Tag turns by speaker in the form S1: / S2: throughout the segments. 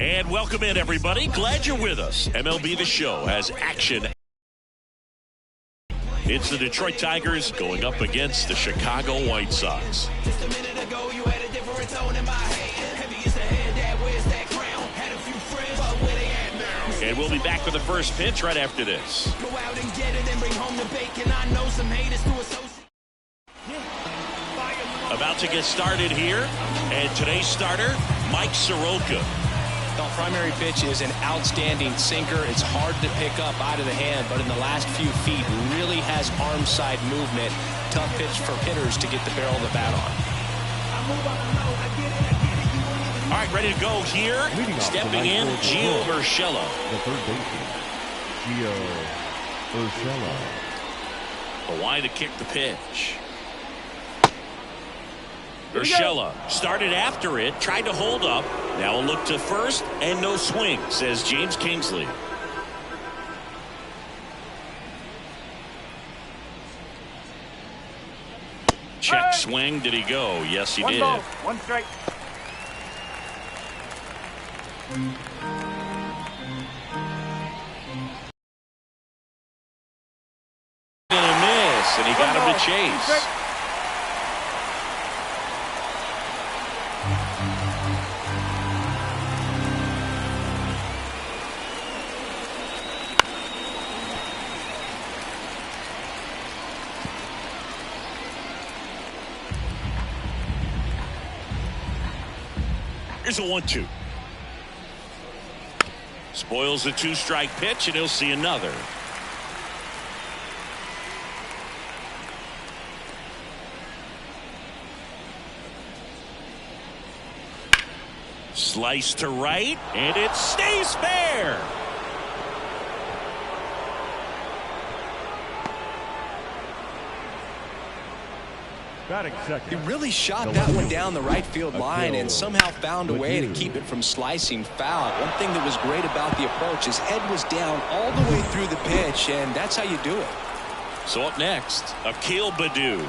S1: And welcome in, everybody. Glad you're with us. MLB The Show has action. It's the Detroit Tigers going up against the Chicago White Sox.
S2: Just a minute ago, you had a different tone in my head. Heavy is the head, that wears that crown. Had a few friends, but where they at now?
S1: And we'll be back with the first pitch right after this.
S2: Go out and get it and bring home the bacon. I know some haters to associate.
S1: About to get started here. And today's starter, Mike Soroka.
S3: The primary pitch is an outstanding sinker. It's hard to pick up out of the hand, but in the last few feet really has arm side movement. Tough pitch for hitters to get the barrel of the bat on.
S1: All right, ready to go here. Stepping in, Gio Urshela.
S4: The third baseman, Gio Urshela.
S1: The line to kick the pitch. Urshela started after it, tried to hold up. Now a look to first and no swing, says James Kingsley. Check swing. Did he go? Yes, he did.
S5: 1 ball, 1 strike.
S1: Gonna miss, and he got him to chase. Here's a 1-2. Spoils the 2-strike pitch, and he'll see another. Slice to right, and it stays fair.
S3: He really shot that one down the right field line and somehow found a way to keep it from slicing foul. One thing that was great about the approach, his head was down all the way through the pitch, and that's how you do it.
S1: So up next, Akil Baddoo.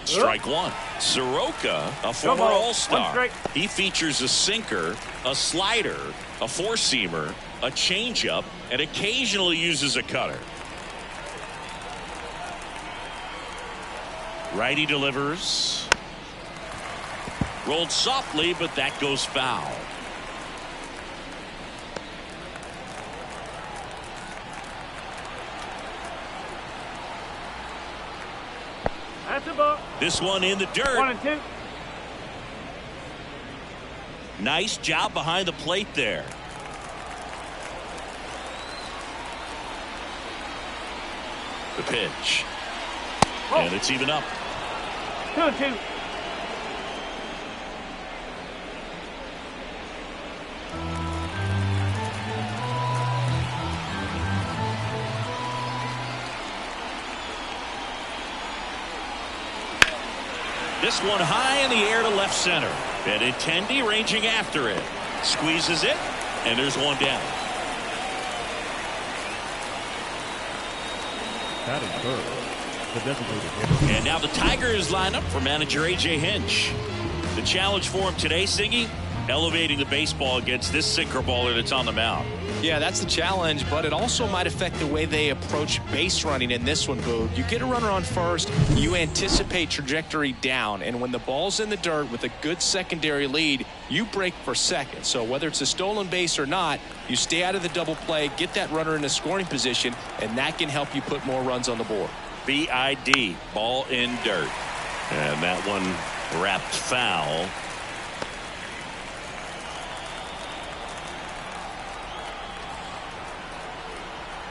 S1: Strike one. Soroka, a former All-Star. He features a sinker, a slider, a four-seamer, a changeup, and occasionally uses a cutter. Righty delivers. Rolled softly, but that goes foul.
S5: That's a ball.
S1: This one in the dirt.
S5: 1-2.
S1: Nice job behind the plate there. The pitch. And it's even up.
S5: 2-2.
S1: This one high in the air to left center. Benintendi ranging after it. Squeezes it, and there's one down.
S4: That is third. The designated hitter.
S1: And now the Tigers line up for manager A.J. Hinch. The challenge for him today, Siggy, elevating the baseball against this sinker baller that's on the mound.
S3: Yeah, that's the challenge, but it also might affect the way they approach base running in this one, Boog. You get a runner on first, you anticipate trajectory down, and when the ball's in the dirt with a good secondary lead, you break for second. So whether it's a stolen base or not, you stay out of the double play, get that runner in a scoring position, and that can help you put more runs on the board.
S1: BID, ball in dirt. And that one wrapped foul.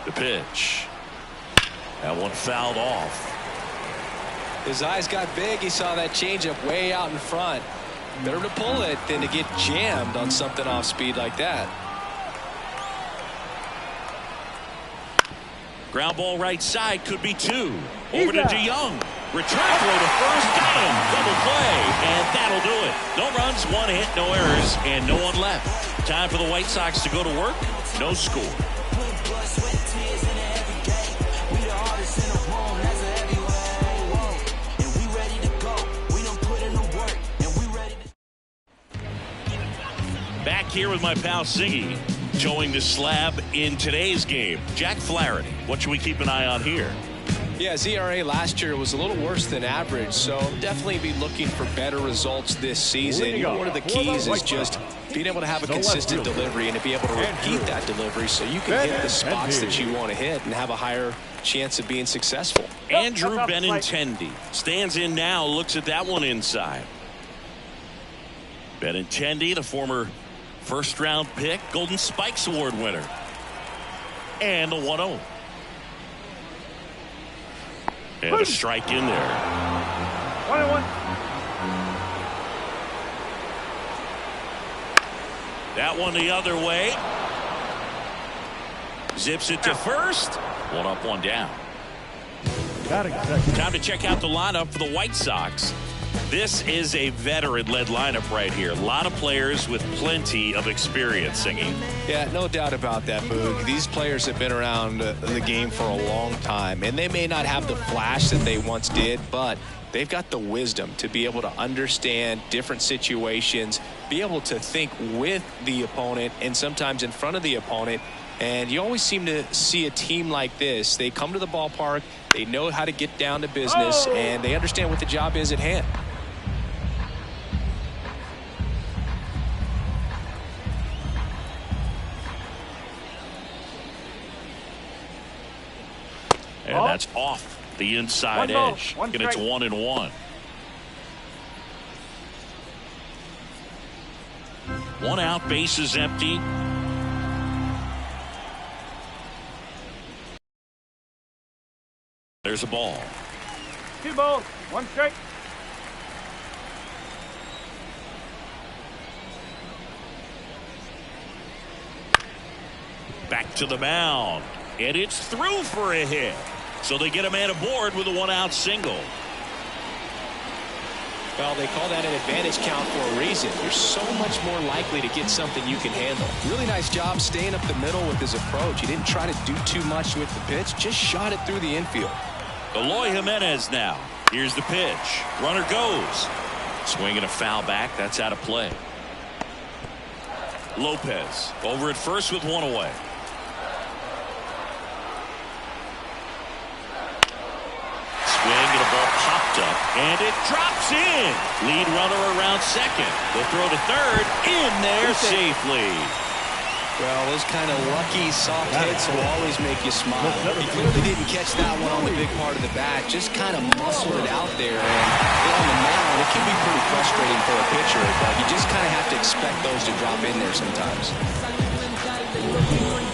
S1: The pitch. That one fouled off.
S3: His eyes got big. He saw that changeup way out in front. Better to pull it than to get jammed on something off speed like that.
S1: Ground ball right side, could be two. Over to DeYoung. Return throw to first. Got him. Double play. And that'll do it. No runs, one hit, no errors, and no one left. Time for the White Sox to go to work. No score. Back here with my pal Ziggy, showing the slab in today's game. Jack Flaherty, what should we keep an eye on here?
S3: Yeah, ZRA last year was a little worse than average, so definitely be looking for better results this season. One of the keys is just being able to have a consistent delivery and to be able to repeat that delivery so you can hit the spots that you want to hit and have a higher chance of being successful.
S1: Andrew Benintendi stands in now, looks at that one inside. Benintendi, the former first-round pick, Golden Spikes Award winner. And the 1-0. And a strike in there.
S5: 1-1.
S1: That one the other way. Zips it to first. One up, one down. Time to check out the lineup for the White Sox. This is a veteran-led lineup right here. A lot of players with plenty of experience, Singing.
S3: Yeah, no doubt about that, Boog. These players have been around the game for a long time, and they may not have the flash that they once did, but they've got the wisdom to be able to understand different situations, be able to think with the opponent and sometimes in front of the opponent. And you always seem to see a team like this. They come to the ballpark, they know how to get down to business, and they understand what the job is at hand.
S1: And that's off the inside edge. And it's 1-1. One out, base is empty. There's a ball.
S5: 2 balls, 1 strike.
S1: Back to the mound. And it's through for a hit. So they get a man aboard with a 1-out single.
S3: Well, they call that an advantage count for a reason. You're so much more likely to get something you can handle. Really nice job staying up the middle with his approach. He didn't try to do too much with the pitch, just shot it through the infield.
S1: Eloy Jimenez now. Here's the pitch. Runner goes. Swinging a foul back. That's out of play. Lopez over at first with one away. Swing and a ball popped up, and it drops in. Lead runner around second. The throw to third, in there safely.
S3: Well, those kind of lucky soft hits will always make you smile. He clearly didn't catch that one on the big part of the bat, just kind of muscled it out there. And on the mound, it can be pretty frustrating for a pitcher, but you just kind of have to expect those to drop in there sometimes.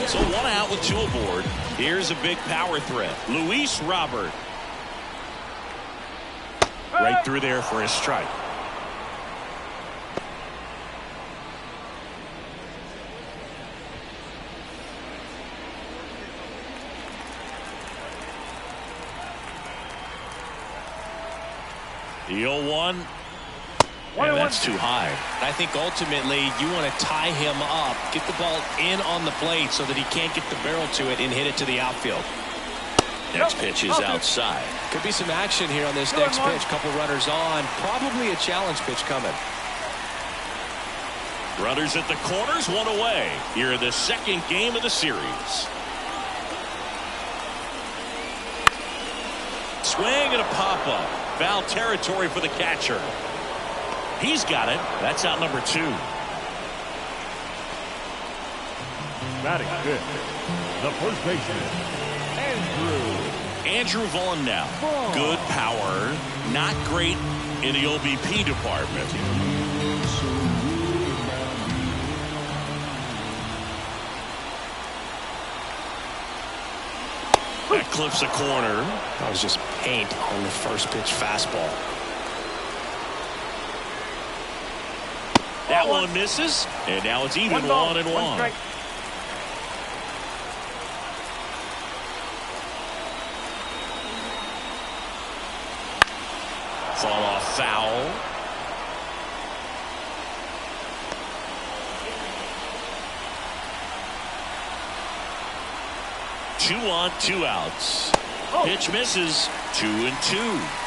S1: So 1 out with 2 aboard. Here's a big power threat. Luis Robert. Right through there for his strike. The 0-1. And that's too high.
S3: I think ultimately you want to tie him up, get the ball in on the plate so that he can't get the barrel to it and hit it to the outfield.
S1: Next pitch is outside.
S3: Could be some action here on this next pitch. Couple runners on. Probably a challenge pitch coming.
S1: Runners at the corners, 1 away. Here in the second game of the series. Swing and a pop-up. Foul territory for the catcher. He's got it. That's out number 2.
S4: Batting good. The first baseman,
S1: Andrew Vaughn now. Good power. Not great in the OBP department. That clips a corner.
S3: That was just paint on the first pitch fastball.
S1: That one misses. And now it's even 1-1. Fall off foul. Two on, 2 outs. Pitch misses. 2-2.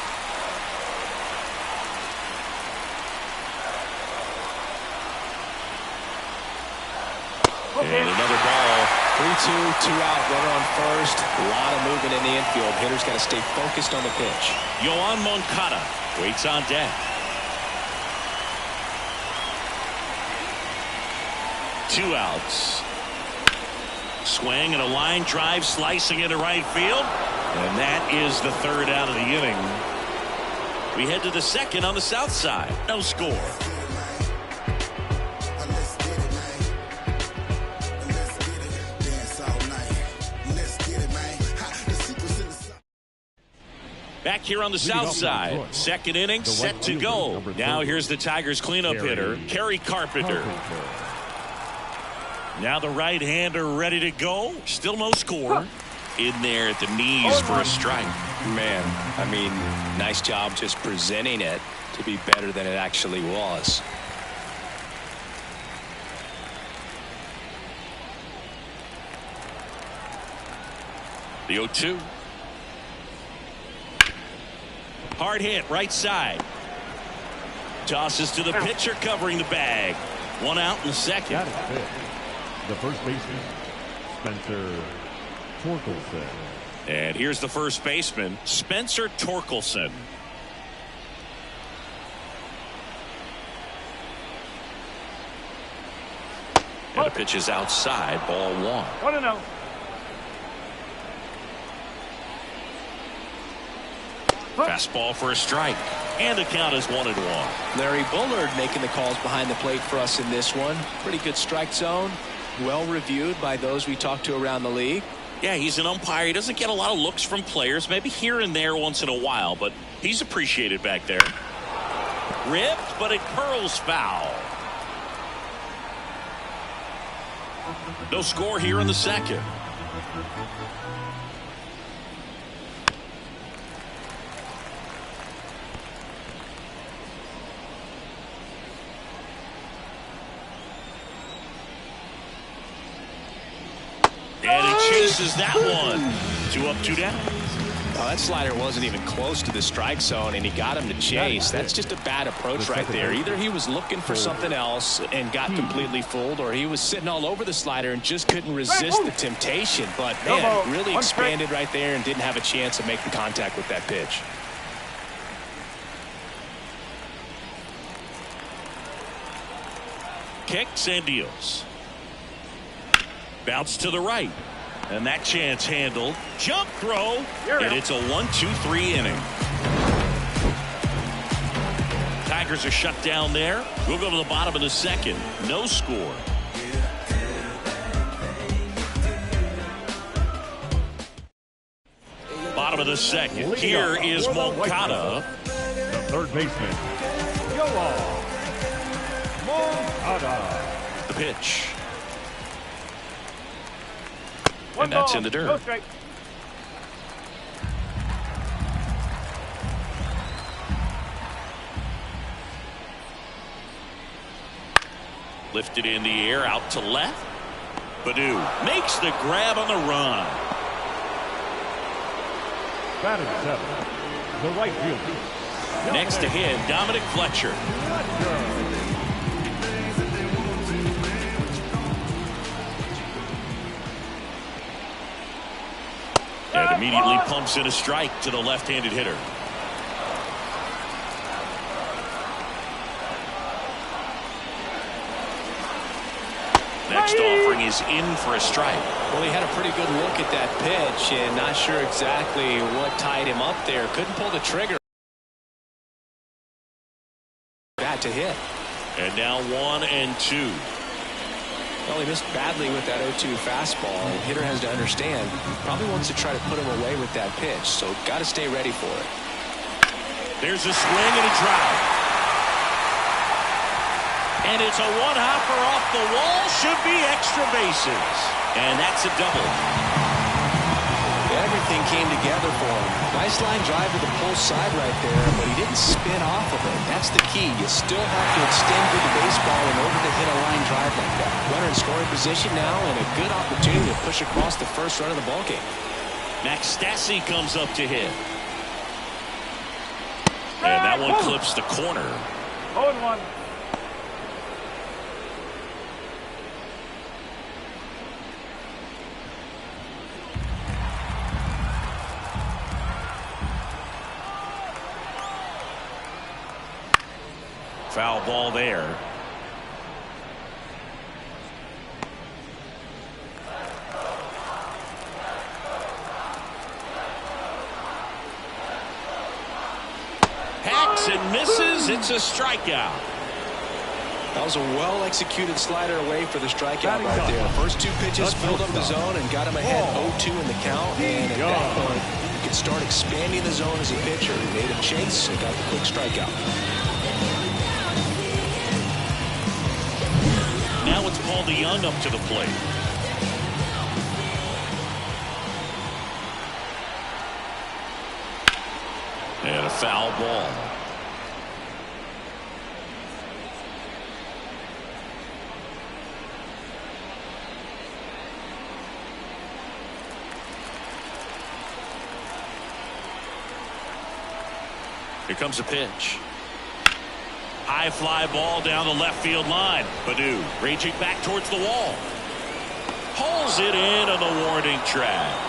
S1: And another ball.
S3: 3-2, 2 out, runner on first. A lot of movement in the infield. Hitter's got to stay focused on the pitch.
S1: Yoan Moncada waits on deck. 2 outs. Swing and a line drive slicing into right field. And that is the 3rd out of the inning. We head to the 2nd on the south side. No score. Back here on the south side. 2nd inning set to go. Now here's the Tigers cleanup hitter, Kerry Carpenter. Now the right-hander ready to go. Still no score. In there at the knees for a strike.
S3: Man, I mean, nice job just presenting it to be better than it actually was.
S1: The 0-2. Hard hit, right side. Tosses to the pitcher covering the bag. 1 out in the 2nd.
S4: Got it fit. The first baseman, Spencer Torkelson.
S1: And here's the first baseman, Spencer Torkelson. And the pitch is outside, ball 1.
S5: 1-0.
S1: Fastball for a strike. And the count is 1-1.
S3: Larry Bullard making the calls behind the plate for us in this one. Pretty good strike zone. Well reviewed by those we talked to around the league.
S1: Yeah, he's an umpire. He doesn't get a lot of looks from players, maybe here and there once in a while, but he's appreciated back there. Ripped, but it curls foul. No score here in the 2nd. And he chases that one. 2 up, 2 down.
S3: Oh, that slider wasn't even close to the strike zone, and he got him to chase. That's just a bad approach right there. Either he was looking for something else and got completely fooled, or he was sitting all over the slider and just couldn't resist the temptation. But, man, really expanded right there and didn't have a chance of making contact with that pitch.
S1: Kicks and deals. Bounce to the right. And that chance handled. Jump throw. And it's a 1-2-3 inning. Tigers are shut down there. We'll go to the bottom of the 2nd. No score. Bottom of the 2nd. Here is Moncada.
S4: The third baseman, Yoan Moncada.
S1: The pitch. And that's in the dirt.
S5: Go straight.
S1: Lifted in the air out to left. Baddoo makes the grab on the run.
S4: Batting 7, the right fielder.
S1: Next to him, Dominic Fletcher. And immediately pumps in a strike to the left-handed hitter. Next offering is in for a strike.
S3: Well, he had a pretty good look at that pitch and not sure exactly what tied him up there. Couldn't pull the trigger. That to hit.
S1: And now 1-2.
S3: Well, he missed badly with that 0-2 fastball. The hitter has to understand, probably wants to try to put him away with that pitch, so got to stay ready for it.
S1: There's a swing and a drive. And it's a one-hopper off the wall. Should be extra bases. And that's a double.
S3: Everything came together for him. Nice line drive to the pull side right there, but he didn't spin off of it. That's the key. You still have to extend with the baseball in order to hit a line drive like that. Runner in scoring position now, and a good opportunity to push across the first run of the ballgame.
S1: Max Stassi comes up to hit. And that one clips the corner.
S5: 0-1.
S1: Foul ball there. Hacks and misses. It's a strikeout.
S3: That was a well-executed slider away for the strikeout right there. The first two pitches filled up the zone and got him ahead 0-2 in the count. And at that point, you could start expanding the zone as a pitcher. He made a chase and got the quick strikeout.
S1: Now it's Paul DeJong up to the plate. And a foul ball. Here comes a pitch. High fly ball down the left field line. Baddoo raging back towards the wall. Pulls it in on the warning track.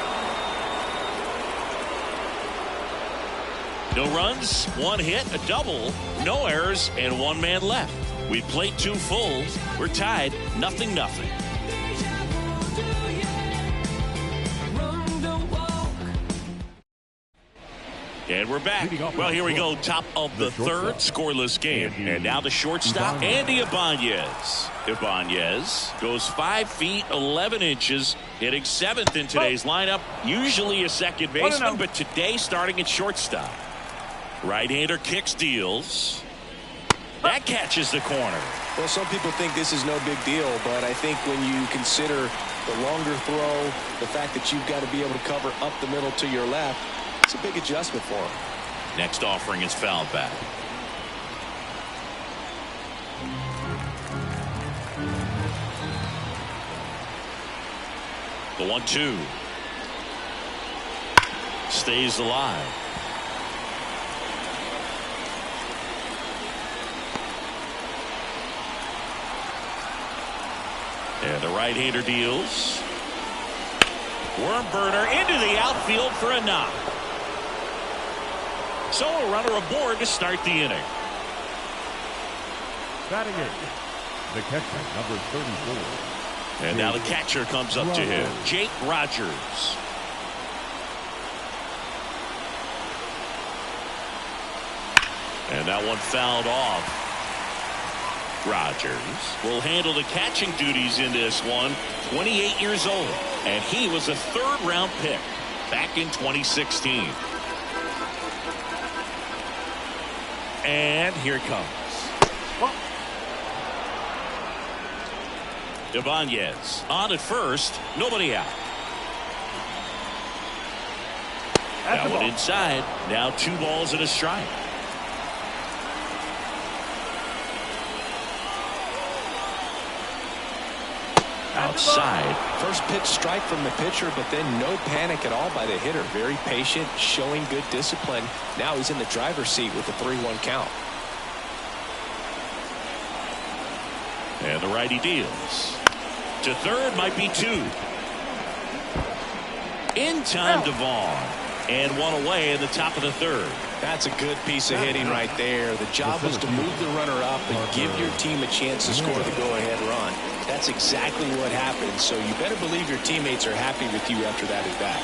S1: No runs, one hit, a double, no errors, and one man left. We played 2 full. We're tied 0-0. And we're back. Well, here we go. Top of the third, scoreless game. And now the shortstop, Andy Ibanez. Ibanez goes 5 feet 11 inches, hitting 7th in today's lineup. Usually a second baseman, but today starting at shortstop. Right-hander kicks, deals. That catches the corner.
S3: Well, some people think this is no big deal, but I think when you consider the longer throw, the fact that you've got to be able to cover up the middle to your left, it's a big adjustment for him.
S1: Next offering is fouled back. The 1-2 stays alive. And the right-hander deals. Worm burner into the outfield for a knock. So a runner aboard to start the inning.
S4: Batting it, the catcher, number 34.
S1: And now the catcher comes up to him, Jake Rogers. And that one fouled off. Rogers will handle the catching duties in this one. 28 years old, and he was a 3rd-round pick back in 2016. And here it comes. Ibanez on at first, nobody out. That one inside. Now 2 balls and a strike. Outside.
S3: First pitch strike from the pitcher, but then no panic at all by the hitter. Very patient, showing good discipline. Now he's in the driver's seat with the 3-1 count.
S1: And the righty deals. To third, might be 2. In time to Vaughn. And one away in the top of the 3rd.
S3: That's a good piece of hitting right there. The job was to move the runner up and give your team a chance to score the go-ahead run. That's exactly what happened, so you better believe your teammates are happy with you after that at bat.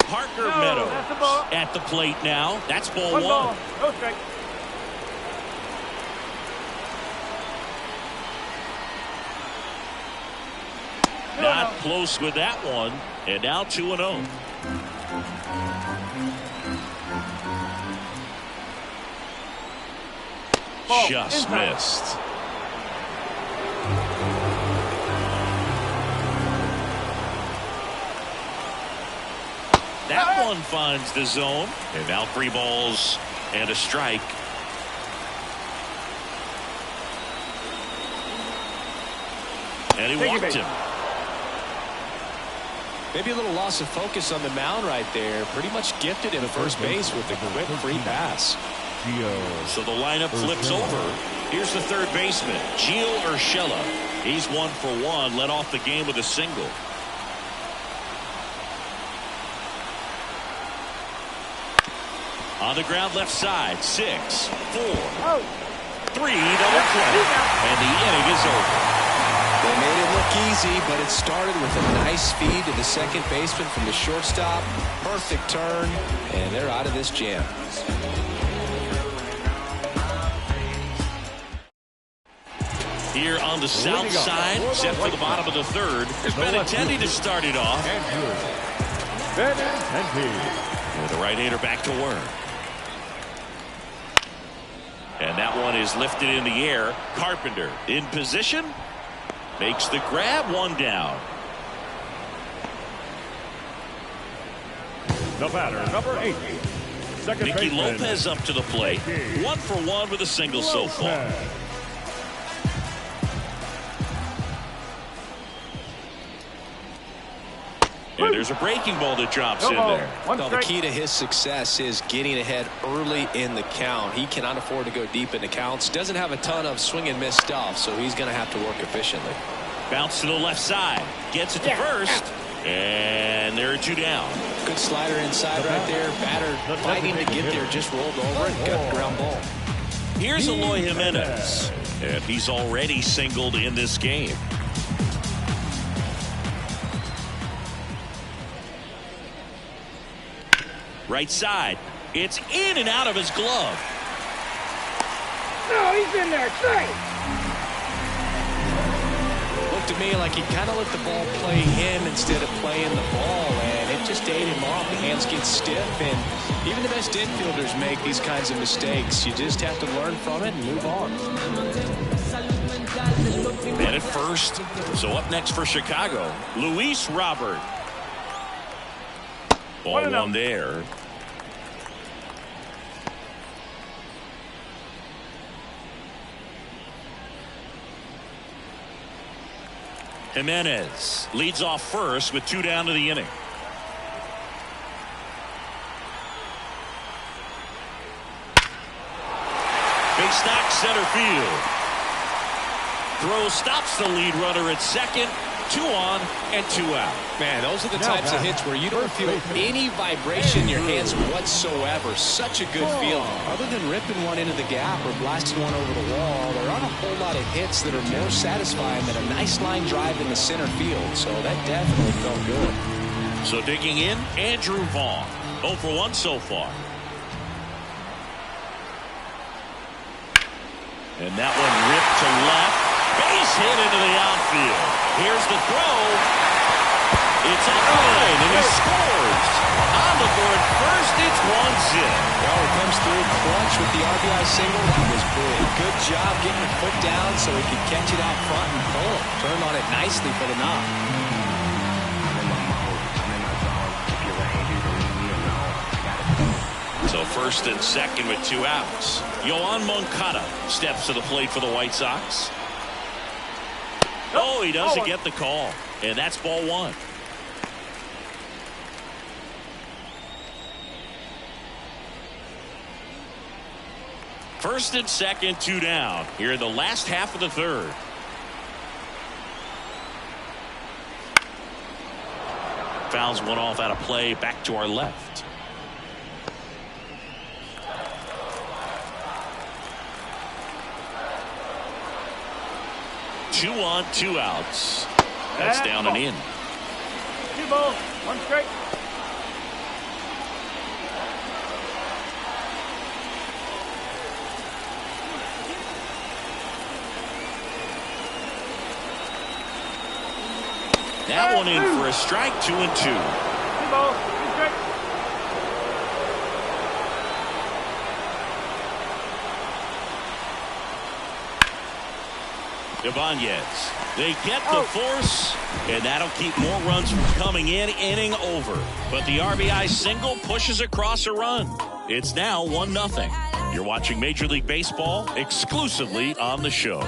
S1: Parker Meadows at the plate now. That's ball 1.
S5: Ball. No strike.
S1: Not close with that one. And now 2-0. Just missed. That one finds the zone. And now 3 balls and a strike. And he walked him.
S3: Maybe a little loss of focus on the mound right there. Pretty much gifted him first base with a quick free pass.
S4: Gio.
S1: So the lineup flips over. Here's the third baseman, Gio Urshela. He's 1 for 1, led off the game with a single. On the ground left side, 6, 4, 3, double play. And the inning is over.
S3: They made it look easy, but it started with a nice feed to the second baseman from the shortstop. Perfect turn, and they're out of this jam.
S1: Here on the south side, set for the bottom of the third. There's Benintendi to start it off.
S4: Benintendi.
S1: With the right-hander back to work. And that one is lifted in the air. Carpenter in position. Makes the grab, 1 down.
S4: The batter, number 8. Second
S1: Nicky
S4: baseman.
S1: Lopez up to the plate. 1 for 1 with a single so far. And there's a breaking ball that drops in there.
S3: Well, the key to his success is getting ahead early in the count. He cannot afford to go deep in the counts. Doesn't have a ton of swing and miss stuff, so he's going to have to work efficiently.
S1: Bounce to the left side. Gets it to first. And there are 2 down.
S3: Good slider inside right there. Batter fighting to get there. Just rolled over and got the ground ball.
S1: Here's Eloy Jimenez. And he's already singled in this game. Right side. It's in and out of his glove.
S5: No, he's in there. Straight.
S3: Looked to me like he kind of let the ball play him instead of playing the ball, and it just ate him off. The hands get stiff, and even the best infielders make these kinds of mistakes. You just have to learn from it and move on.
S1: Man at first. So up next for Chicago, Luis Robert. Ball 1 there. Jimenez leads off first with 2 down to the inning. Big stock center field. Throw stops the lead runner at second. 2 on and 2 out.
S3: Man, those are the types of hits where you don't feel any vibration in your hands whatsoever. Such a good feeling. Other than ripping one into the gap or blasting one over the wall, there aren't a whole lot of hits that are more satisfying than a nice line drive in the center field. So that definitely felt good.
S1: So digging in, Andrew Vaughn. 0 for 1 so far. And that one ripped to left. Base hit into the outfield. Here's the throw. It's up the line, and he scores. On the board first, it's 1-0.
S3: Well, he comes through clutch with the RBI single. He was big. Good job getting the foot down so he could catch it out front and pull it. Turned on it nicely for the knock.
S1: So first and second with 2 outs. Yoan Moncada steps to the plate for the White Sox. Oh, he doesn't get the call. And that's ball 1. First and second, 2 down. Here in the last half of the third. Fouls one off out of play. Back to our left. Two on, 2 outs. That's down and in.
S5: 2 balls, 1 strike.
S1: That one in for a strike. 2 and 2.
S5: 2 balls, 2 strikes.
S1: Ibanez. They get the force, and that'll keep more runs from coming in. Inning over. But the RBI single pushes across a run. It's now 1-0. You're watching Major League Baseball exclusively on the show.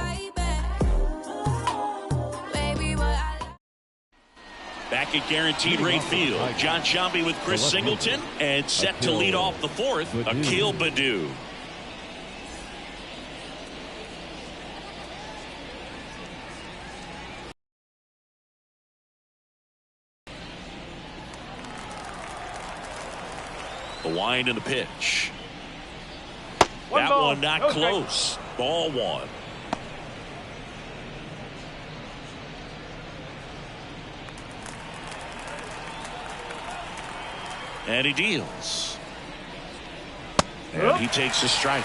S1: Back at Guaranteed Rate Field, John Sciambi with Chris Singleton, and set to lead off the 4th, Akil Baddoo. wind of the pitch.
S5: One
S1: That
S5: ball,
S1: one not
S5: no strike.
S1: close. Ball one. And he deals. And he takes a strike.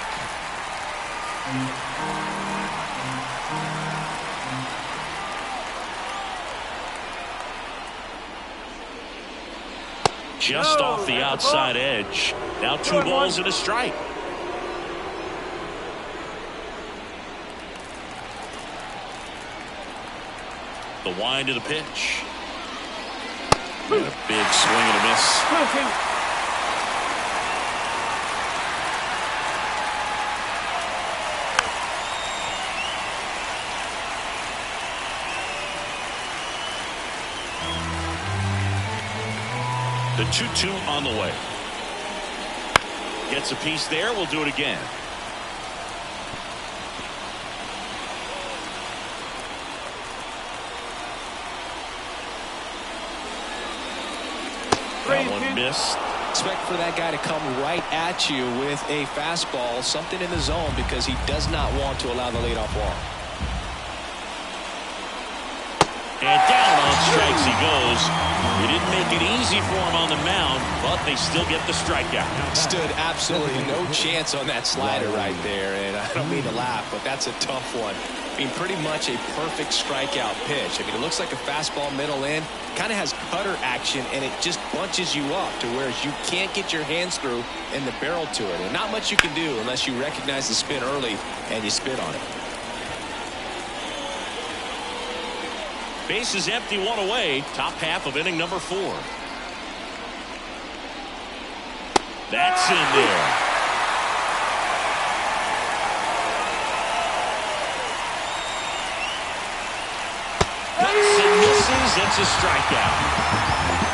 S1: Just off the outside edge. Now 2 balls and a strike. The wind of the pitch. And a big swing and a miss. The 2-2 on the way. Gets a piece there. We'll do it again. That one missed.
S3: Expect for that guy to come right at you with a fastball, something in the zone, because he does not want to allow the leadoff walk.
S1: And down on strikes he goes. He didn't make it easy for him on the mound, but they still get the strikeout.
S3: Stood absolutely no chance on that slider right there, and I don't mean to laugh, but that's a tough one. I mean, pretty much a perfect strikeout pitch. I mean, it looks like a fastball middle in, kind of has cutter action, and it just bunches you up to where you can't get your hands through and the barrel to it. And not much you can do unless you recognize the spin early and you spit on it.
S1: Base is empty, 1 away. Top half of inning number 4. That's in there. Cuts and misses. It's a strikeout.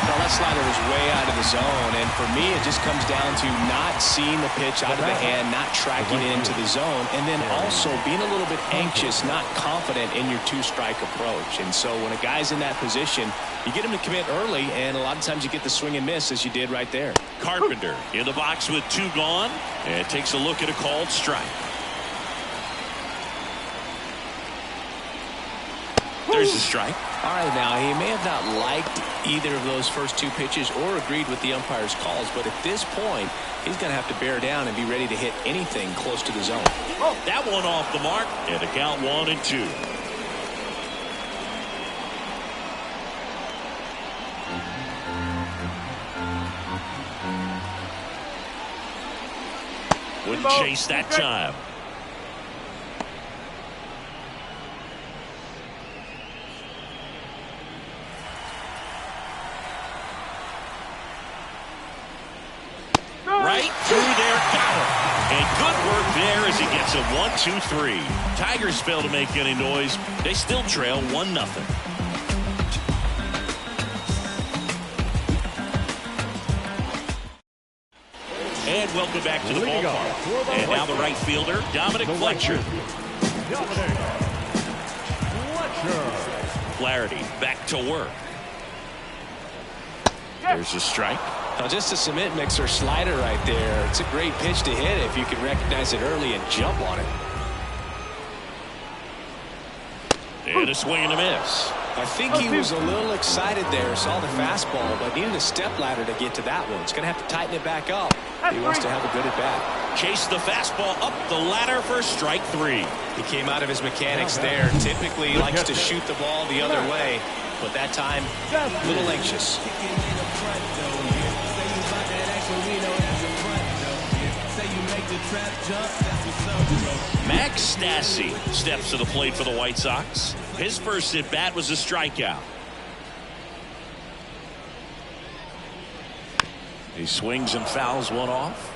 S3: Well, that slider was way out of the zone, and for me it just comes down to not seeing the pitch out of the hand, not tracking it into the zone, and then also being a little bit anxious, not confident in your 2-strike approach. And so when a guy's in that position, you get him to commit early, and a lot of times you get the swing and miss, as you did right there.
S1: Carpenter in the box with 2 gone, and takes a look at a called strike. There's a strike.
S3: All right, now he may have not liked either of those first 2 pitches or agreed with the umpire's calls, but at this point he's going to have to bear down and be ready to hit anything close to the zone.
S1: Oh, that one off the mark, and a count 1-2. Wouldn't chase that time. Right through there, got him. And good work there as he gets a 1-2-3. Tigers fail to make any noise. They still trail 1-0. And welcome back to the ballpark. And now the right fielder, Dominic Fletcher. Flaherty back to work. There's a strike.
S3: Now just a cement mixer slider right there. It's a great pitch to hit if you can recognize it early and jump on it.
S1: And a swing and a miss.
S3: I think he was a little excited there, saw the fastball, but needed a step ladder to get to that one. He's going to have to tighten it back up. He wants to have a good at bat.
S1: Chase the fastball up the ladder for strike 3.
S3: He came out of his mechanics there. Typically he likes to shoot the ball the other way, but that time a little anxious.
S1: Max Stassi steps to the plate for the White Sox. His first at bat was a strikeout. He swings and fouls one off.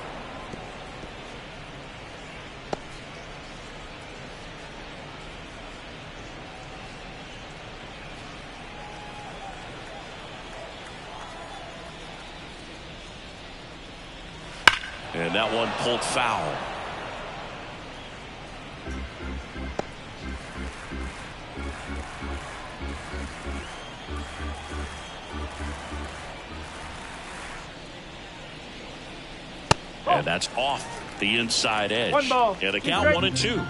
S1: And that one pulled foul. And that's off the inside edge.
S5: One ball.
S1: And a count 1-2.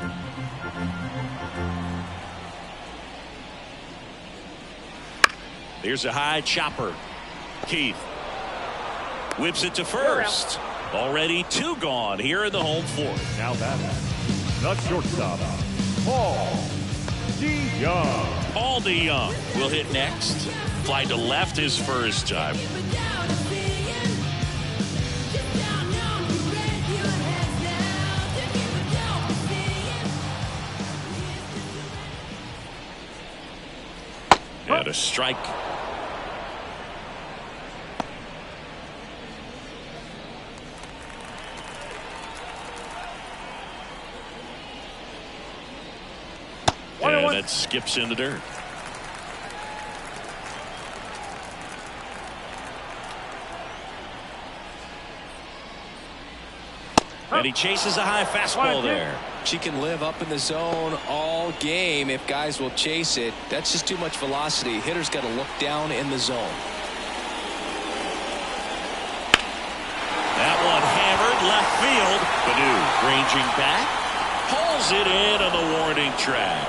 S1: Here's a high chopper. Keith whips it to first. Already 2 gone here in the home fourth.
S4: Now batting, the shortstop, Paul DeYoung.
S1: Paul DeYoung will hit next. Fly to left his first time. And a strike. And it skips in the dirt. And he chases a high fastball there.
S3: She can live up in the zone all game if guys will chase it. That's just too much velocity. Hitter's got to look down in the zone.
S1: That one hammered left field. Badu ranging back. Hauls it in on the warning track.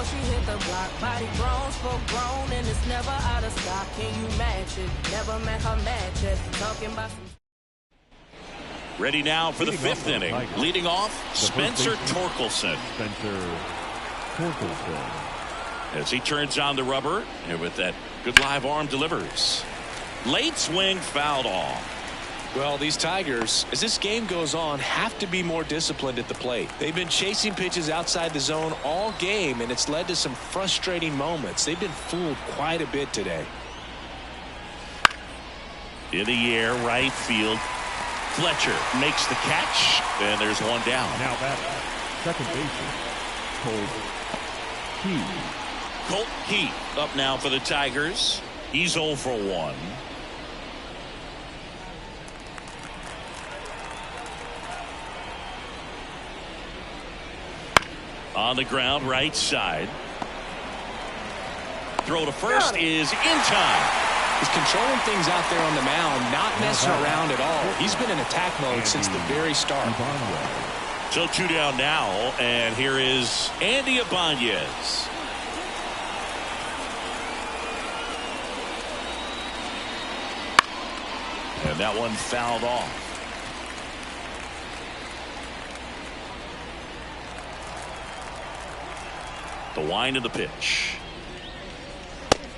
S6: She hit the block, body grown, spoke grown, and it's never out of stock. Can you match it? Never met her match it. Talking about some.
S1: Ready now for the 5th inning. Leading off, Spencer Torkelson.
S4: Spencer Torkelson.
S1: As he turns on the rubber, and with that good live arm delivers. Late swing fouled off.
S3: Well, these Tigers, as this game goes on, have to be more disciplined at the plate. They've been chasing pitches outside the zone all game, and it's led to some frustrating moments. They've been fooled quite a bit today.
S1: In the air, right field. Fletcher makes the catch, and there's one down.
S4: Now batting, second baseman, Colt Keith.
S1: Colt Keith up now for the Tigers. He's 0 for 1. On the ground, right side. Throw to first is in time.
S3: He's controlling things out there on the mound, not messing around at all. He's been in attack mode since the very start.
S1: So 2 down now, and here is Andy Ibanez. And that one fouled off. The wind of the pitch.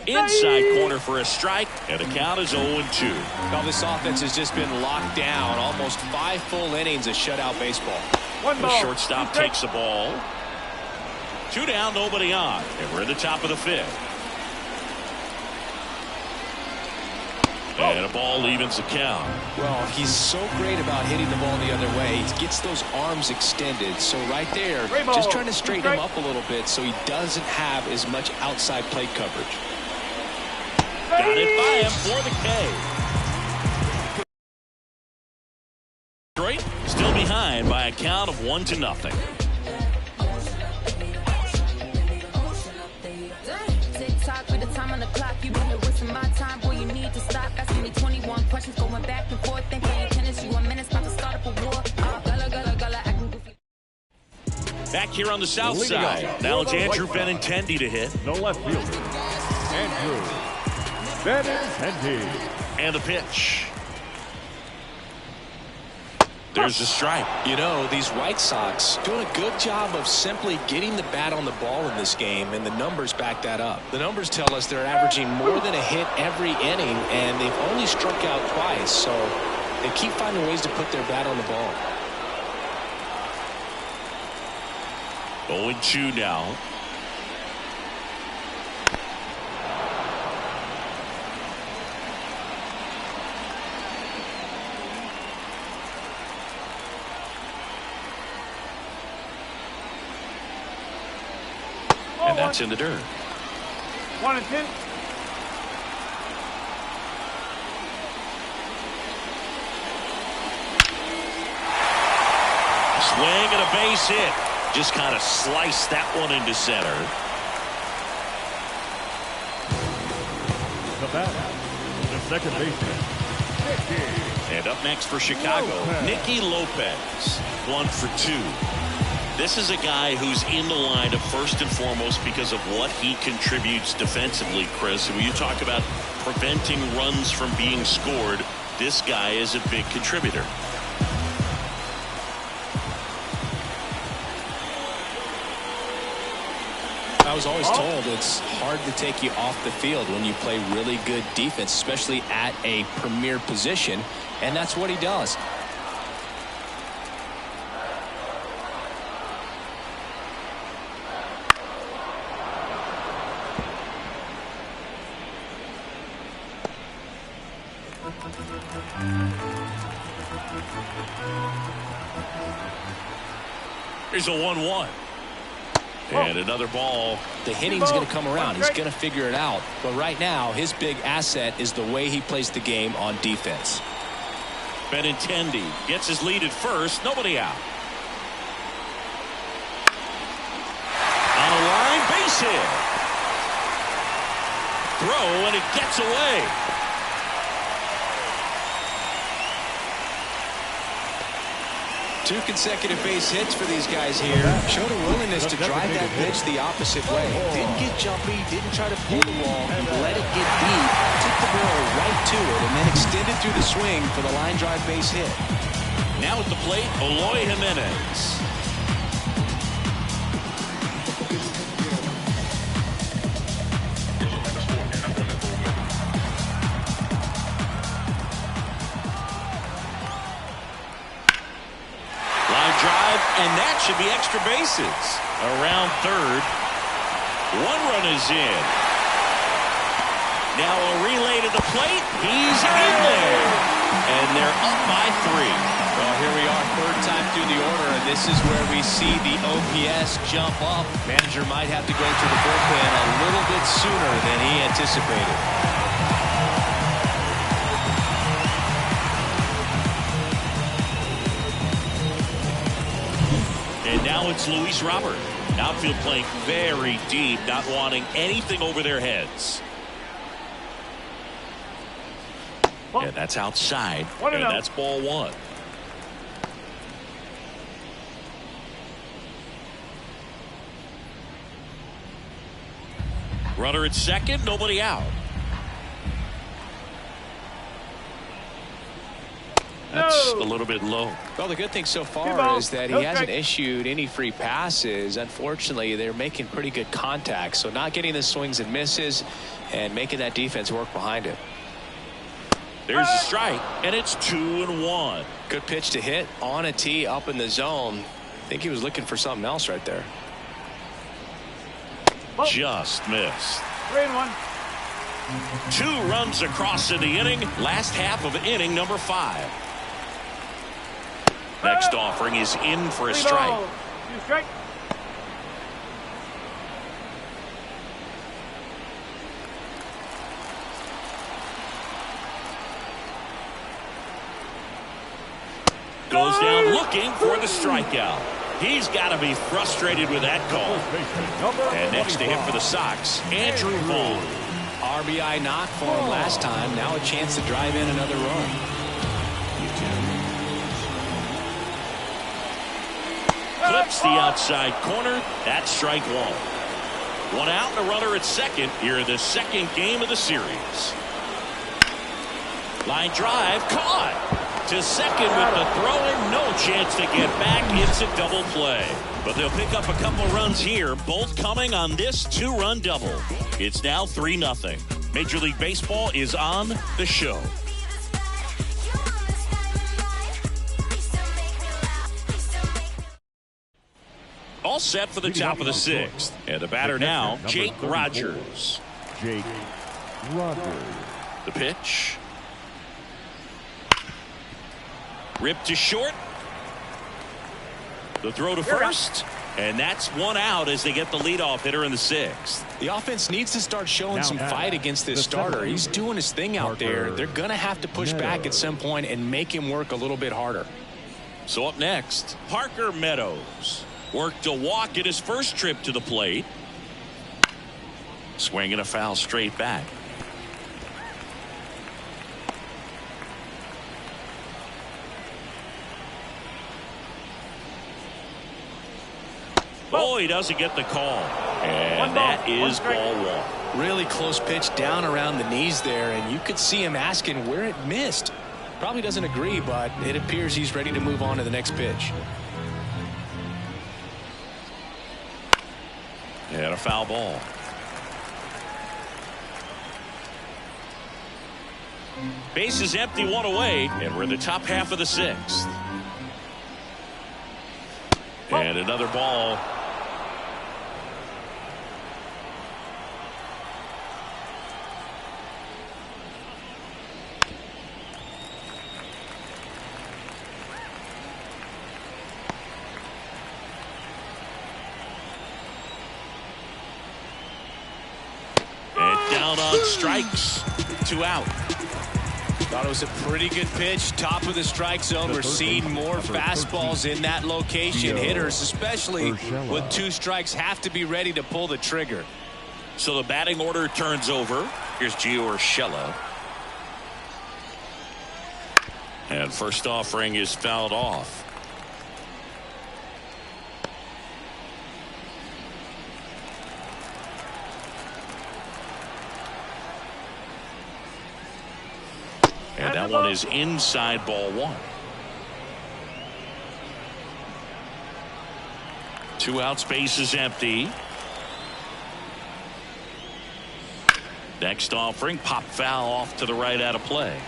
S1: Inside corner for a strike, and the count is 0-2.
S3: Well, this offense has just been locked down. Almost 5 full innings of shutout baseball.
S1: The shortstop takes the ball. 2 down, nobody on, and we're in the top of the 5th. And a ball evens the count.
S3: Well, he's so great about hitting the ball the other way. He gets those arms extended. So right there, just trying to straighten him up a little bit so he doesn't have as much outside plate coverage.
S1: Got it by him for the K. Detroit still behind by a count of 1-0.
S6: Tick-tock with the time on the clock. You been here wasting my time. Boy, you need to stop. Asking me 21 questions going back and forth. Then playing tennis. You a minute about to start up a war. Gullah, acting goofy.
S1: Back here on the south side. Now it's Andrew Benintendi to hit.
S4: The left fielder, Andrew Benintendi.
S1: And the pitch. There's a strike.
S3: You know, these White Sox doing a good job of simply getting the bat on the ball in this game, and the numbers back that up. The numbers tell us they're averaging more than a hit every inning, and they've only struck out twice, so they keep finding ways to put their bat on the ball.
S1: 0-2 now. And that's in the dirt.
S5: 1-2.
S1: Swing and a base hit. Just kind of sliced that one into center.
S4: second baseman.
S1: And up next for Chicago, Nicky Lopez. 1 for 2. This is a guy who's in the lineup first and foremost because of what he contributes defensively, Chris. When you talk about preventing runs from being scored, this guy is a big contributor.
S3: I was always told it's hard to take you off the field when you play really good defense, especially at a premier position, and that's what he does.
S1: Here's a 1-1. And another ball.
S3: The hitting's going to come around. He's going to figure it out. But right now, his big asset is the way he plays the game on defense.
S1: Benintendi gets his lead at first. Nobody out. On a line, base hit. Throw, and it gets away.
S3: Two consecutive base hits for these guys here. Showed a willingness to drive that pitch the opposite way. Didn't get jumpy, didn't try to pull the wall. He let it get deep, took the barrel right to it, and then extended through the swing for the line drive base hit.
S1: Now at the plate, Eloy Jimenez. And that should be extra bases. Around third. 1 run is in. Now a relay to the plate. He's in there. And they're up by 3.
S3: Well, here we are, third time through the order, and this is where we see the OPS jump up. Manager might have to go to the bullpen a little bit sooner than he anticipated.
S1: And now it's Luis Robert. Outfield playing very deep, not wanting anything over their heads. And that's outside. And that's ball 1. Runner at second, nobody out. That's a little bit low.
S3: Well, the good thing so far is that he hasn't issued any free passes. Unfortunately, they're making pretty good contact, so not getting the swings and misses and making that defense work behind it.
S1: There's a strike, and it's 2-1.
S3: Good pitch to hit on a tee up in the zone. I think he was looking for something else right there.
S1: Just missed.
S5: 3-1.
S1: 2 runs across in the inning. Last half of inning number 5. Next offering is in for a strike.
S5: 2 strike.
S1: Goes down looking for the strikeout. He's got to be frustrated with that call. And next to him for the Sox, Andrew Vaughn.
S3: RBI knock for him last time. Now a chance to drive in another run.
S1: Clips the outside corner. That's strike 1. 1 out and a runner at second here in the second game of the series. Line drive caught. To second with the throw and no chance to get back. It's a double play. But they'll pick up a couple runs here, both coming on this 2-run double. It's now 3-0. Major League Baseball is on the show. All set for the top of the 6th. And the batter now, Jake Rogers.
S4: Jake Rogers.
S1: The pitch. Ripped to short. The throw to first. And that's 1 out as they get the leadoff hitter in the 6th.
S3: The offense needs to start showing some fight against this starter. He's doing his thing out there. They're going to have to push back at some point and make him work a little bit harder.
S1: So up next, Parker Meadows. Worked a walk in his first trip to the plate. Swinging a foul straight back. Oh, he doesn't get the call. And that is ball one.
S3: Really close pitch down around the knees there, and you could see him asking where it missed. Probably doesn't agree, but it appears he's ready to move on to the next pitch.
S1: And a foul ball. Base is empty, one away, and we're in the top half of the sixth. And another ball. And down on strikes. 2 out.
S3: Thought it was a pretty good pitch. Top of the strike zone. We're seeing more fastballs in that location. Hitters, especially with 2 strikes, have to be ready to pull the trigger.
S1: So the batting order turns over. Here's Gio Urshela. And first offering is fouled off. And that one is inside, ball one. 2 outs, base is empty. Next offering, pop foul off to the right, out of play.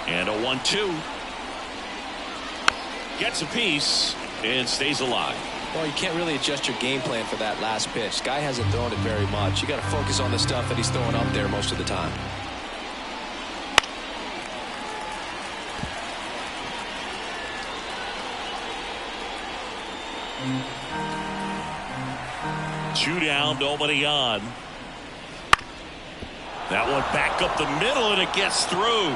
S1: And a 1-2. Gets a piece and stays alive.
S3: Well, you can't really adjust your game plan for that last pitch. Guy hasn't thrown it very much. You got to focus on the stuff that he's throwing up there most of the time.
S1: Two down, nobody on. That one back up the middle, and it gets through.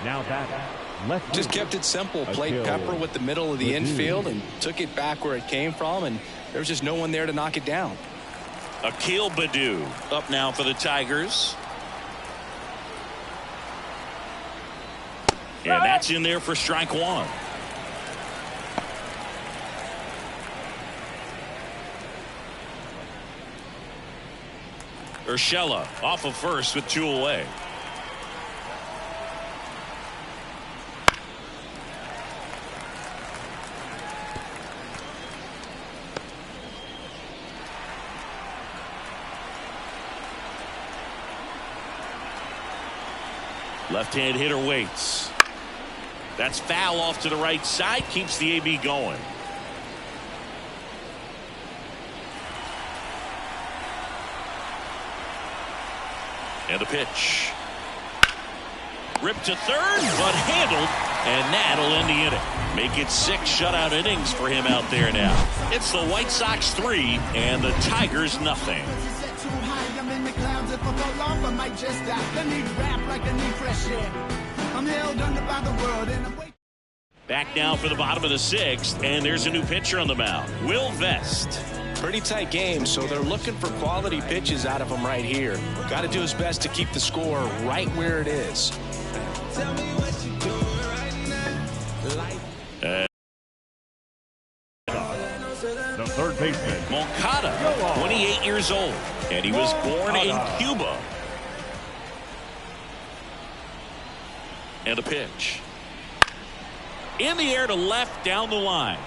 S4: Now back.
S3: Just kept it simple. Played Pepper with the middle of the infield and took it back where it came from, and there's just no one there to knock it down.
S1: Akil Baddoo up now for the Tigers. And that's in there for strike one. Urshela off of first with 2 away. Left-hand hitter waits. That's foul off to the right side. Keeps the AB going. And a pitch. Ripped to third, but handled. And that'll end the inning. Make it 6 shutout innings for him out there now. It's the White Sox 3 and the Tigers nothing. Back now for the bottom of the 6th, and there's a new pitcher on the mound, Will Vest.
S3: Pretty tight game, so they're looking for quality pitches out of him right here. Got to do his best to keep the score right where it is.
S4: The third baseman,
S1: Moncada, 28 years old, and he was born in Cuba. And a pitch. In the air to left, down the line.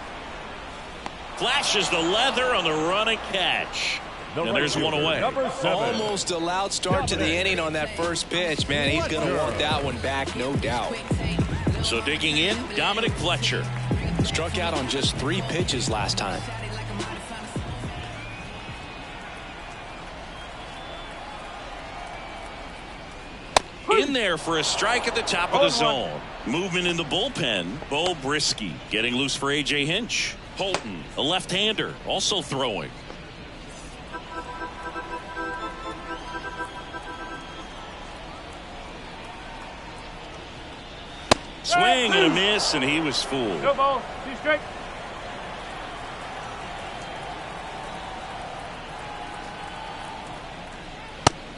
S1: Flashes the leather on the run and catch. And there's one away.
S3: Almost a loud start to the inning on that first pitch. Man, he's going to want that one back, no doubt.
S1: So digging in, Dominic Fletcher.
S3: Struck out on just 3 pitches last time.
S1: In there for a strike at the top of the zone. Movement in the bullpen. Bo Brisky getting loose for A.J. Hinch. Holton, a left-hander, also throwing. Swing and a miss, and he was fooled.
S5: No ball, 2 strikes.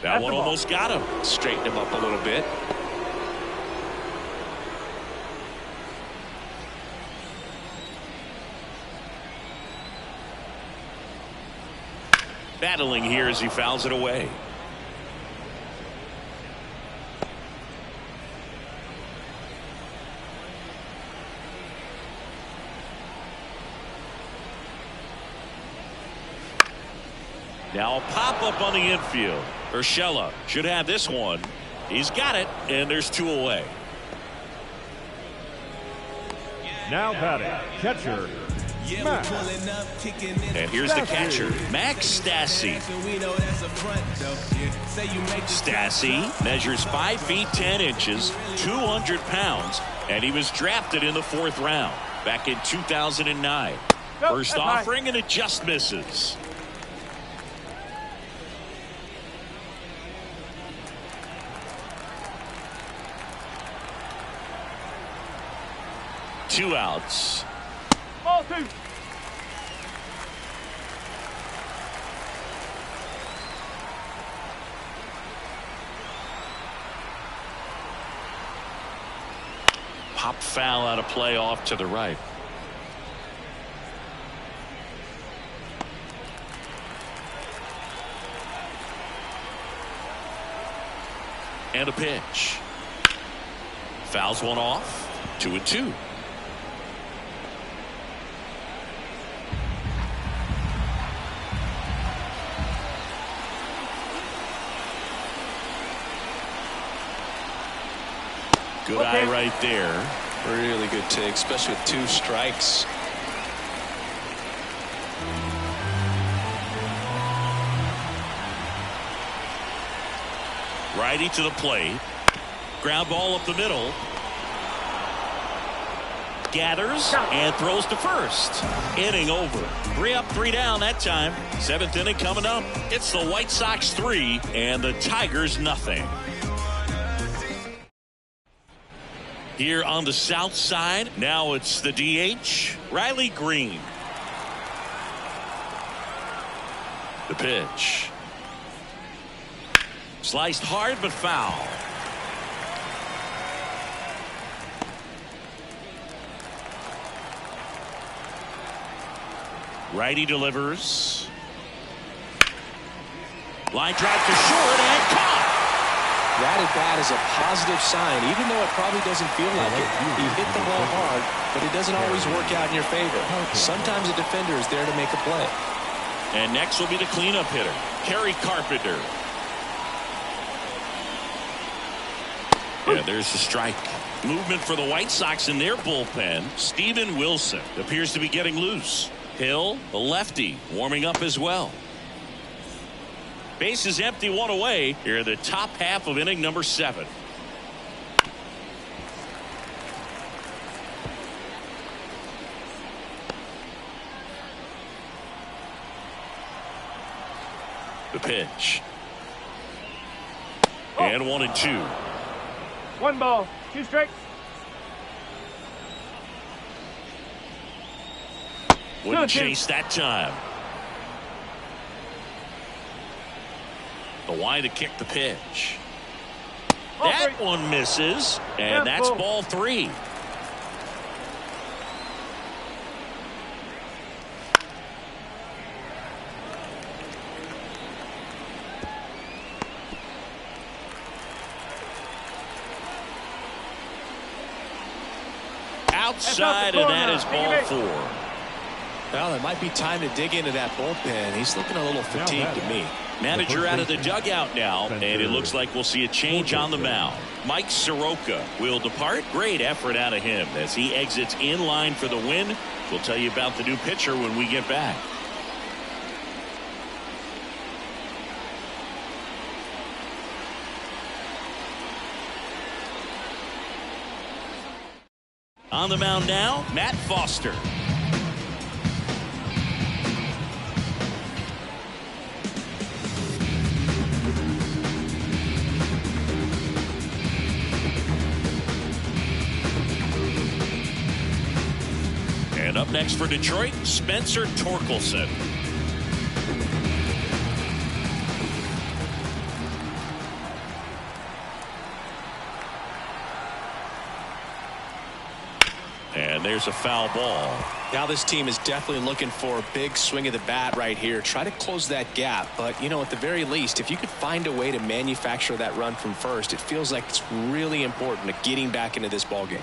S1: That one almost got him.
S3: Straighten him up a little bit.
S1: Battling here as he fouls it away. Now a pop-up on the infield. Urshela should have this one. He's got it, and there's 2 away.
S4: Now batting, catcher, Max.
S1: And here's the catcher, Max Stassi. Stassi measures 5 feet 10 inches, 200 pounds, and he was drafted in the 4th round back in 2009. First offering, and it just misses. Two outs.
S5: Ball 2.
S1: Pop foul out of play off to the right. And a pitch. Fouls one off. 2-2. Good eye right there.
S3: Really good take, especially with 2 strikes.
S1: Righty to the plate. Ground ball up the middle. Gathers and throws to first. Inning over. 3 up, 3 down that time. 7th inning coming up. It's the White Sox 3 and the Tigers nothing. Here on the south side, now it's the DH, Riley Green. The pitch. Sliced hard but foul. Righty delivers. Line drive to short and caught.
S3: That at bat is a positive sign, even though it probably doesn't feel like it. You hit the ball hard, but it doesn't always work out in your favor. Sometimes a defender is there to make a play.
S1: And next will be the cleanup hitter, Kerry Carpenter. Yeah, there's the strike. Movement for the White Sox in their bullpen. Steven Wilson appears to be getting loose. Hill, the lefty, warming up as well. Base is empty, 1 away. Here in the top half of inning number 7. The pitch. And 1-2.
S5: 1 ball, 2 strikes.
S1: Wouldn't chase that time. The wide to kick the pitch. That one misses, and that's ball 3. Outside, and that is ball 4.
S3: Well, it might be time to dig into that bullpen. He's looking a little fatigued to me.
S1: Manager out of the dugout now, and it looks like we'll see a change on the mound. Mike Soroka will depart. Great effort out of him as he exits in line for the win. We'll tell you about the new pitcher when we get back. On the mound now, Matt Foster. And up next for Detroit, Spencer Torkelson. there's a foul ball.
S3: Now this team is definitely looking for a big swing of the bat right here. Try to close that gap. But, you know, at the very least, if you could find a way to manufacture that run from first, it feels like it's really important to getting back into this ball game.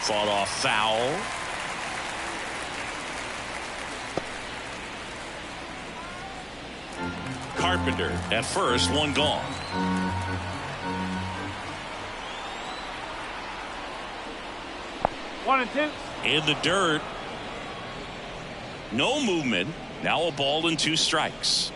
S1: Fought off foul. Carpenter at first, one gone.
S5: One and two.
S1: In the dirt. No movement. Now a ball and 2 strikes.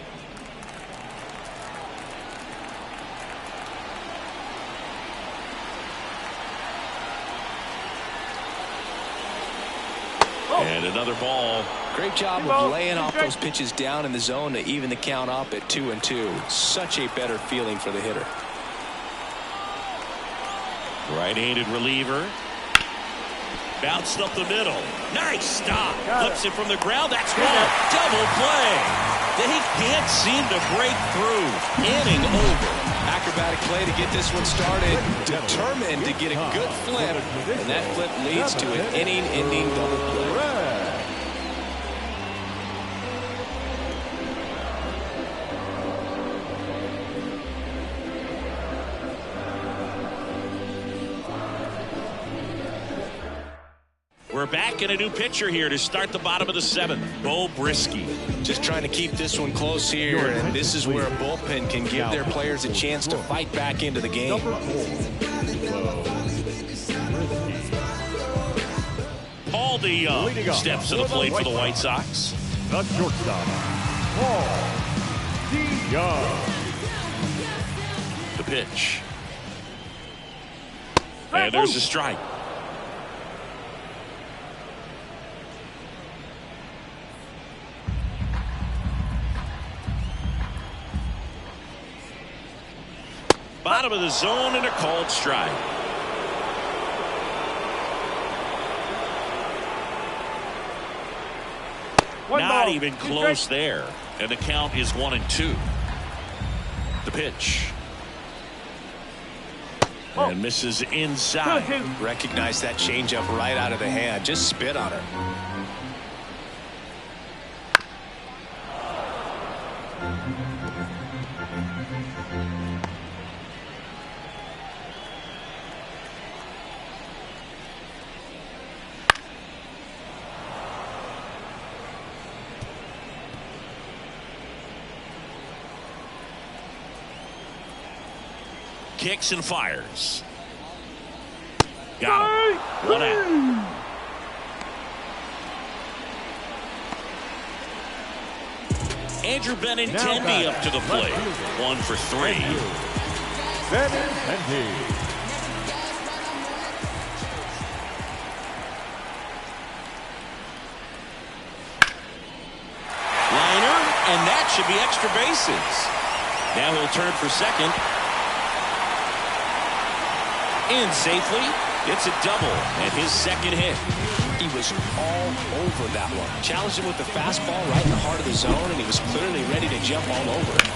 S1: And another ball.
S3: Great job of laying off those pitches down in the zone to even the count up at 2-2. Such a better feeling for the hitter.
S1: Right-handed reliever. Bounced up the middle. Nice stop. Flips it from the ground. That's one. Double play. They can't seem to break through. Inning over.
S3: Acrobatic play to get this one started. Determined to get a good flip. And that flip leads to an inning-ending double play.
S1: We're back in a new pitcher here to start the bottom of the 7th. Beau Brieske.
S3: Just trying to keep this one close here, and this is where a bullpen can give their players a chance to fight back into the game.
S1: Paul DeJong steps to the plate for the White Sox.
S4: The shortstop, Paul DeJong.
S1: The pitch. And there's a strike. Bottom of the zone and a called strike. Not even close there. And the count is 1-2. The pitch. And misses inside.
S3: Recognize that changeup right out of the hand. Just spit on it.
S1: Kicks and fires. Got him. 1 out. Andrew Benintendi up to the plate. 1 for 3.
S4: Benintendi.
S1: Liner, and that should be extra bases. Now he'll turn for second. In safely. It's a double and his second hit.
S3: He was all over that one. Challenged him with the fastball right in the heart of the zone, and he was clearly ready to jump all over it.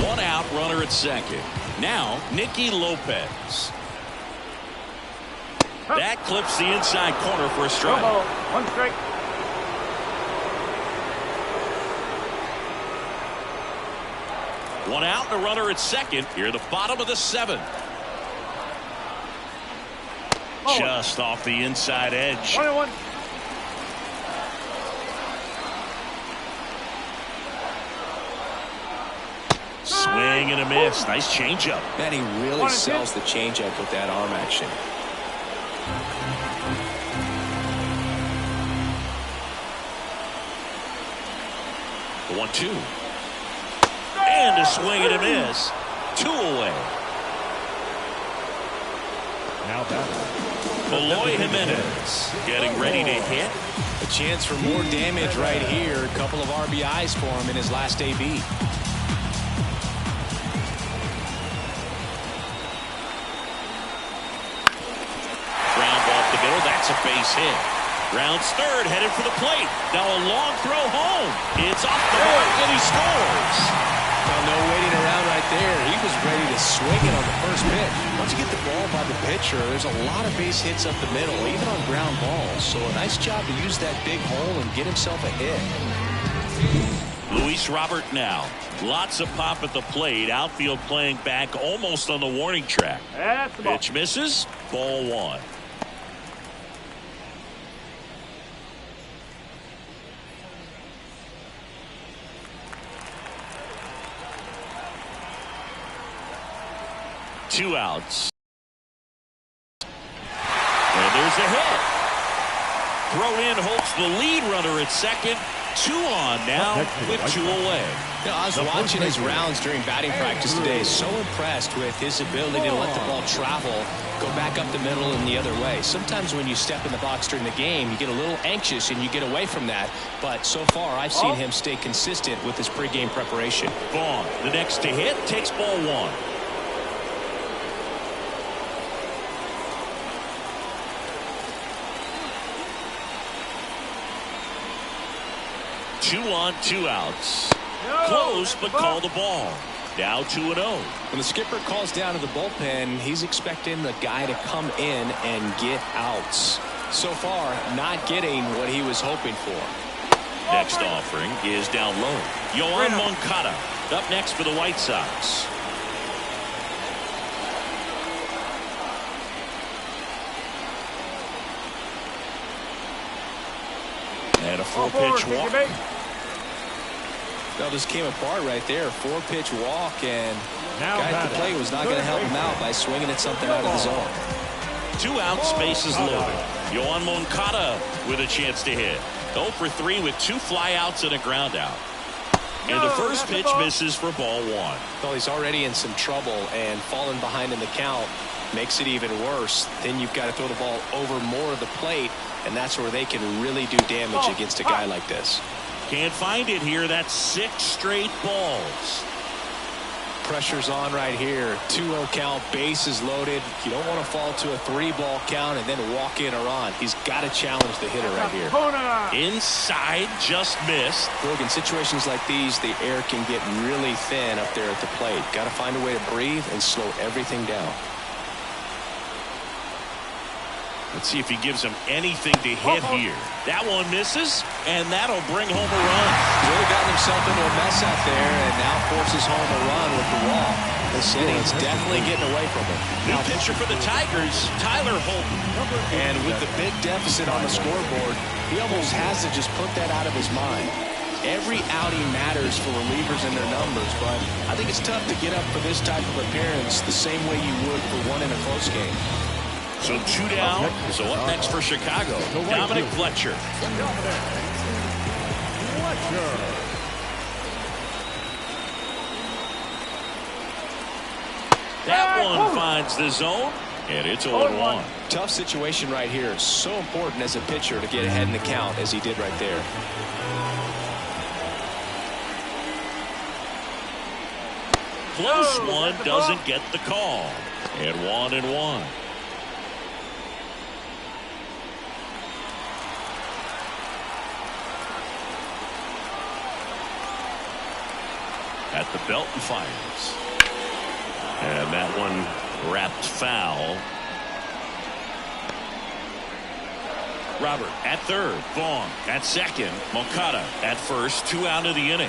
S1: One out, runner at second. Now, Nicky Lopez. That clips the inside corner for a strike.
S5: 1 strike.
S1: One out and a runner at second. Here at the bottom of the 7th. Just off the inside edge.
S5: 1-1.
S1: Swing and a miss. Nice changeup.
S3: Man, he really sells the changeup with that arm action.
S1: 1-2. And a swing and a miss. 2 away.
S4: Now batting,
S1: Eloy Jimenez getting ready to hit.
S3: A chance for more damage right here. A couple of RBIs for him in his last AB.
S1: Ground off the middle. That's a base hit. Rounds third, headed for the plate. Now a long throw home. It's off the mark, and he scores.
S3: Well, no waiting around right there. He was ready to swing it on the first pitch. Once you get the ball by the pitcher, there's a lot of base hits up the middle, even on ground balls. So a nice job to use that big hole and get himself a hit.
S1: Luis Robert now. Lots of pop at the plate. Outfield playing back almost on the warning track.
S5: That's the ball.
S1: Pitch misses. Ball one. Two outs. And there's a hit. Throw in holds the lead runner at second. 2 on now with 2 away.
S3: You know, I was watching his rounds during batting practice today. So impressed with his ability to let the ball travel, go back up the middle and the other way. Sometimes when you step in the box during the game, you get a little anxious and you get away from that. But so far, I've seen him stay consistent with his pregame preparation.
S1: Vaughn, the next to hit, takes ball one. Two on, 2 outs. Close, but call the ball. Now 2-0.
S3: When the skipper calls down to the bullpen, he's expecting the guy to come in and get outs. So far, not getting what he was hoping for.
S1: Next offering is down low. Yoan Moncada up next for the White Sox. And a 4-pitch walk.
S3: Well, this came apart right there. 4-pitch walk, and guy at the plate was not going to help him out by swinging at something out of the zone.
S1: 2 outs, bases loaded. Yoan Moncada with a chance to hit. 0 for 3 with 2 flyouts and a ground out. And the first pitch misses for ball one.
S3: Well, he's already in some trouble, and falling behind in the count makes it even worse. Then you've got to throw the ball over more of the plate, and that's where they can really do damage against a guy like this.
S1: Can't find it here. That's 6 straight balls.
S3: Pressure's on right here. 2-0 count, bases loaded. You don't want to fall to a 3-ball count and then walk in or on. He's got to challenge the hitter right here.
S1: Inside, just missed.
S3: Look, in situations like these, the air can get really thin up there at the plate. Got to find a way to breathe and slow everything down.
S1: Let's see if he gives him anything to hit here. That one misses, and that'll bring home a run.
S3: He's really gotten himself into a mess out there, and now forces home a run with the walk. This inning's definitely getting away from him.
S1: New pitcher for the Tigers, Tyler Holton.
S3: And with the big deficit on the scoreboard, he almost has to just put that out of his mind. Every outing matters for relievers and their numbers, but I think it's tough to get up for this type of appearance the same way you would for one in a close game.
S1: So 2 down. So up next for Chicago, Dominic Fletcher. That one finds the zone, and it's 0-1.
S3: Tough situation right here. So important as a pitcher to get ahead in the count as he did right there.
S1: Close one, doesn't get the call. And 1-1. At the belt and fires. And that one wrapped foul. Robert at third. Vaughn at second. Moncada at first. 2 out of the inning.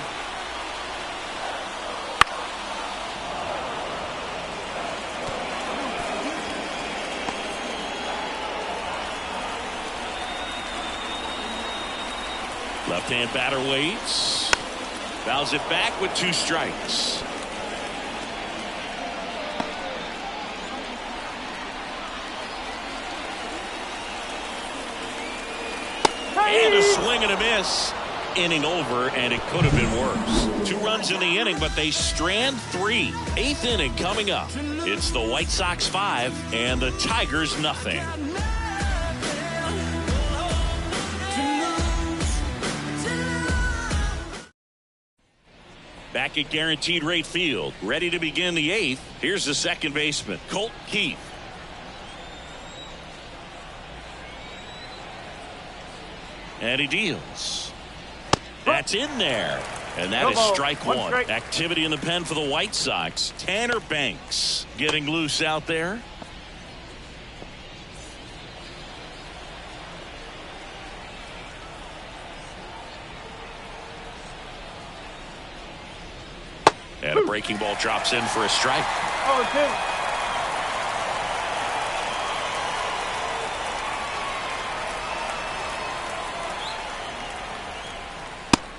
S1: Left-hand batter waits. Fouls it back with 2 strikes. And a swing and a miss. Inning over, and it could have been worse. 2 runs in the inning, but they strand 3. 8th inning coming up. It's the White Sox 5 and the Tigers nothing. Back at Guaranteed Rate Field, ready to begin the 8th. Here's the second baseman, Colt Keith. And he deals. That's in there. And that is strike one.
S5: Strike.
S1: Activity in the pen for the White Sox. Tanner Banks getting loose out there. And a breaking ball drops in for a strike.
S5: 0-2.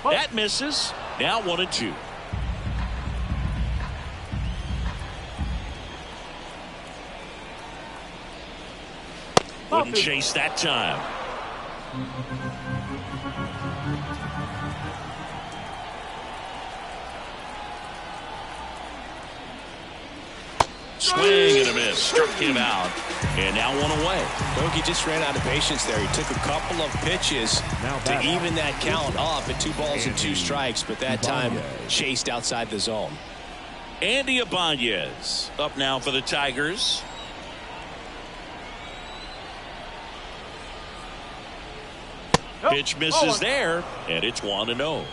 S1: That misses. Now 1-2. Wouldn't chase that time. Swing and a miss. Struck him out. And now one away.
S3: Bogey just ran out of patience there. He took a couple of pitches to even that count up at 2 balls and 2 strikes, but that time chased outside the zone.
S1: Andy Ibanez up now for the Tigers. Pitch misses there, and it's 1-0.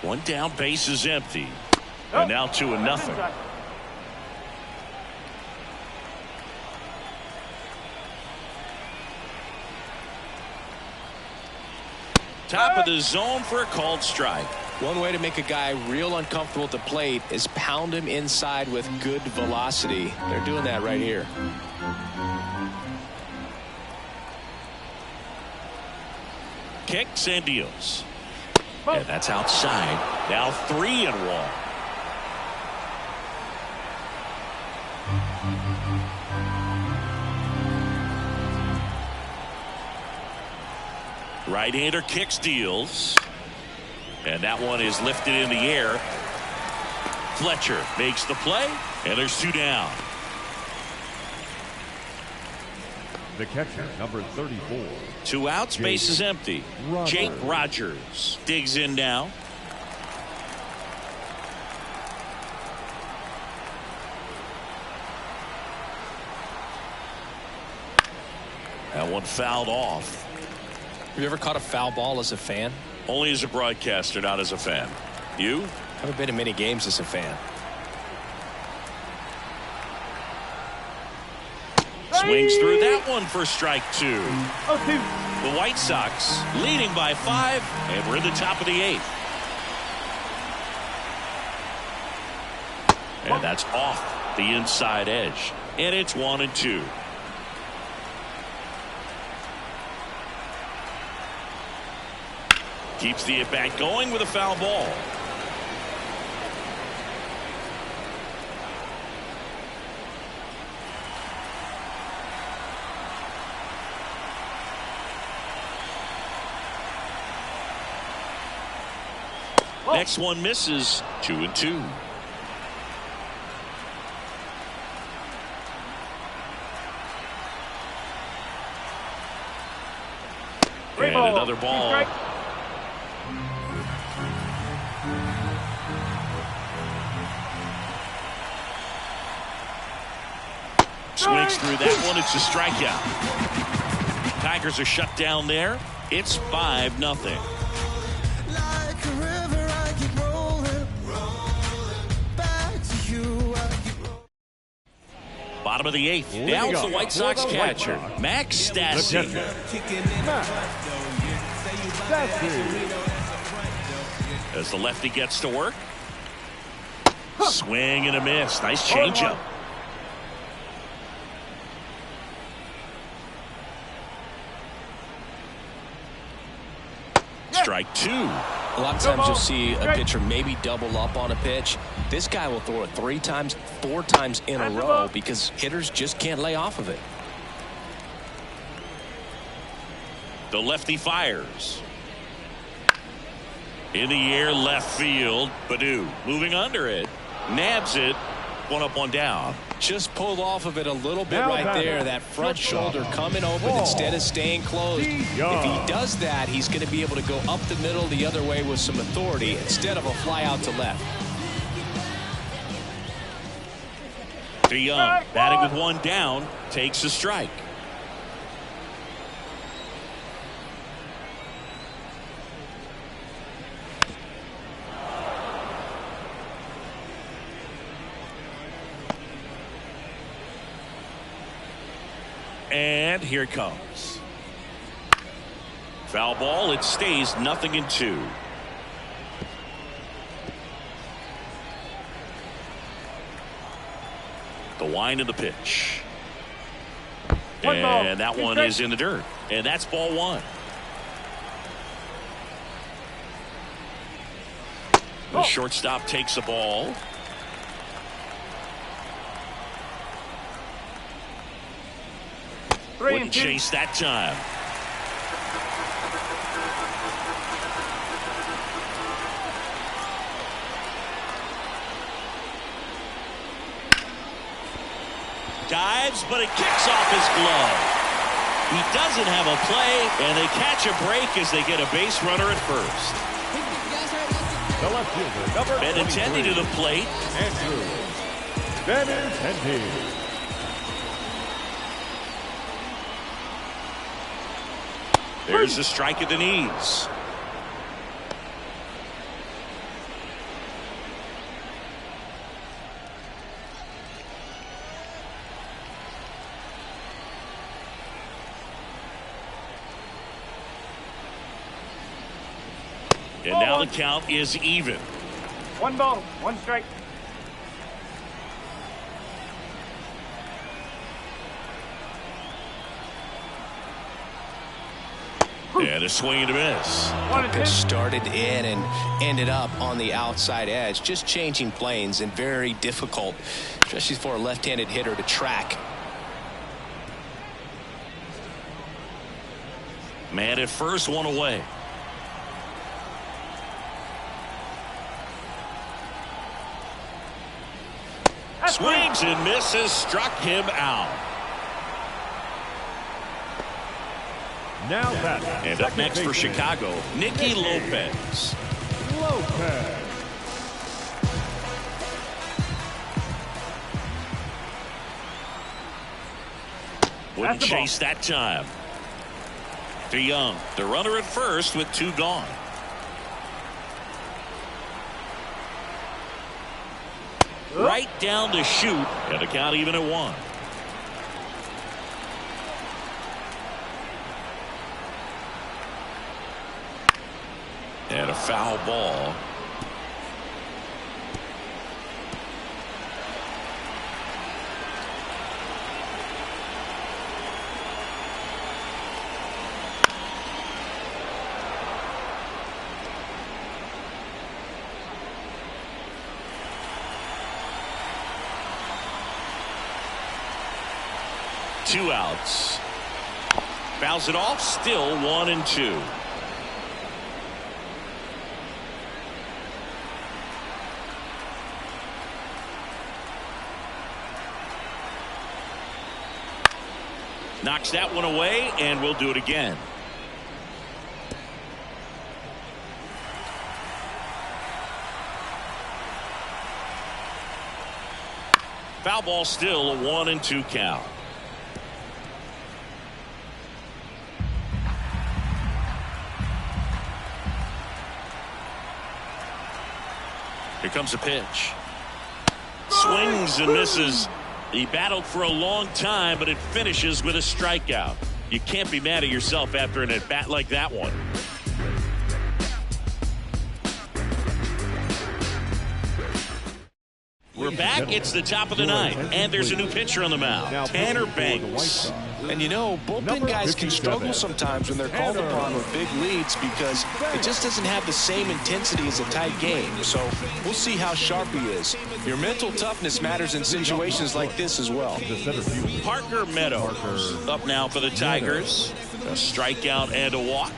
S1: One down, base is empty. And now 2-0. Top of the zone for a called strike.
S3: One way to make a guy real uncomfortable at the plate is pound him inside with good velocity. They're doing that right here.
S1: Kicks and deals. And that's outside. Now 3-1. Right-hander kicks, deals. And that one is lifted in the air. Fletcher makes the play, and there's 2 down.
S4: The catcher, number 34.
S1: 2 outs, base is empty. Jake Rogers digs in now. That one fouled off.
S3: Have you ever caught a foul ball as a fan?
S1: Only as a broadcaster, not as a fan. You?
S3: Haven't been to many games as a fan.
S1: Swings through that one for strike 2.
S5: 0-2.
S1: The White Sox leading by 5, and we're in the top of the 8th. And that's off the inside edge. And it's 1-2. Keeps the at-bat going with a foul ball. Next one misses. 2-2. And another ball. Swings through that one. It's a strikeout. Tigers are shut down there. It's 5-0. Bottom of the 8th. Down to the White Sox catcher, Max Stassi. As the lefty gets to work. Swing and a miss. Nice changeup. Strike 2.
S3: A lot of times you'll see a pitcher maybe double up on a pitch. This guy will throw it 3 times, 4 times in a row because hitters just can't lay off of it.
S1: The lefty fires. In the air, left field. Baddoo moving under it. Nabs it. 1 up, 1 down.
S3: Just pulled off of it a little bit right there. That front shoulder coming open instead of staying closed. If he does that, he's going to be able to go up the middle the other way with some authority instead of a fly out to left.
S1: DeYoung batting with one down, takes a strike. And here it comes. Foul ball. It stays 0-2. The wind of the pitch. And that one is in the dirt. And that's ball one. The shortstop takes the ball. Wouldn't chase that time. Dives, but it kicks off his glove. He doesn't have a play, and they catch a break as they get a base runner at first.
S4: The left fielder, number
S1: Benintendi to the plate.
S4: Andrew Benintendi.
S1: There's a strike at the knees. And now the count is even.
S5: 1 ball, 1 strike.
S1: And a swing and a miss.
S3: Pitch started in and ended up on the outside edge. Just changing planes and very difficult, especially for a left-handed hitter to track.
S1: Man at first, one away. Swings and misses, struck him out.
S4: Now that.
S1: And up next for Chicago, Nicky Lopez. Wouldn't chase that time. DeYoung, the runner at first with 2 gone. Right down to shoot, and the count even at 1. And a foul ball. Two outs. Fouls it off, still 1-2. Knocks that one away, and we'll do it again. Foul ball, still a 1-2 count. Here comes a pitch. Swings and misses. He battled for a long time, but it finishes with a strikeout. You can't be mad at yourself after an at-bat like that one. We're back. It's the top of the 9th, and there's a new pitcher on the mound, Tanner Banks.
S3: And you know, bullpen guys can struggle sometimes when they're called upon with big leads because it just doesn't have the same intensity as a tight game. So we'll see how sharp he is. Your mental toughness matters in situations like this as well.
S1: Parker Meadows up now for the Tigers. A strikeout and a walk.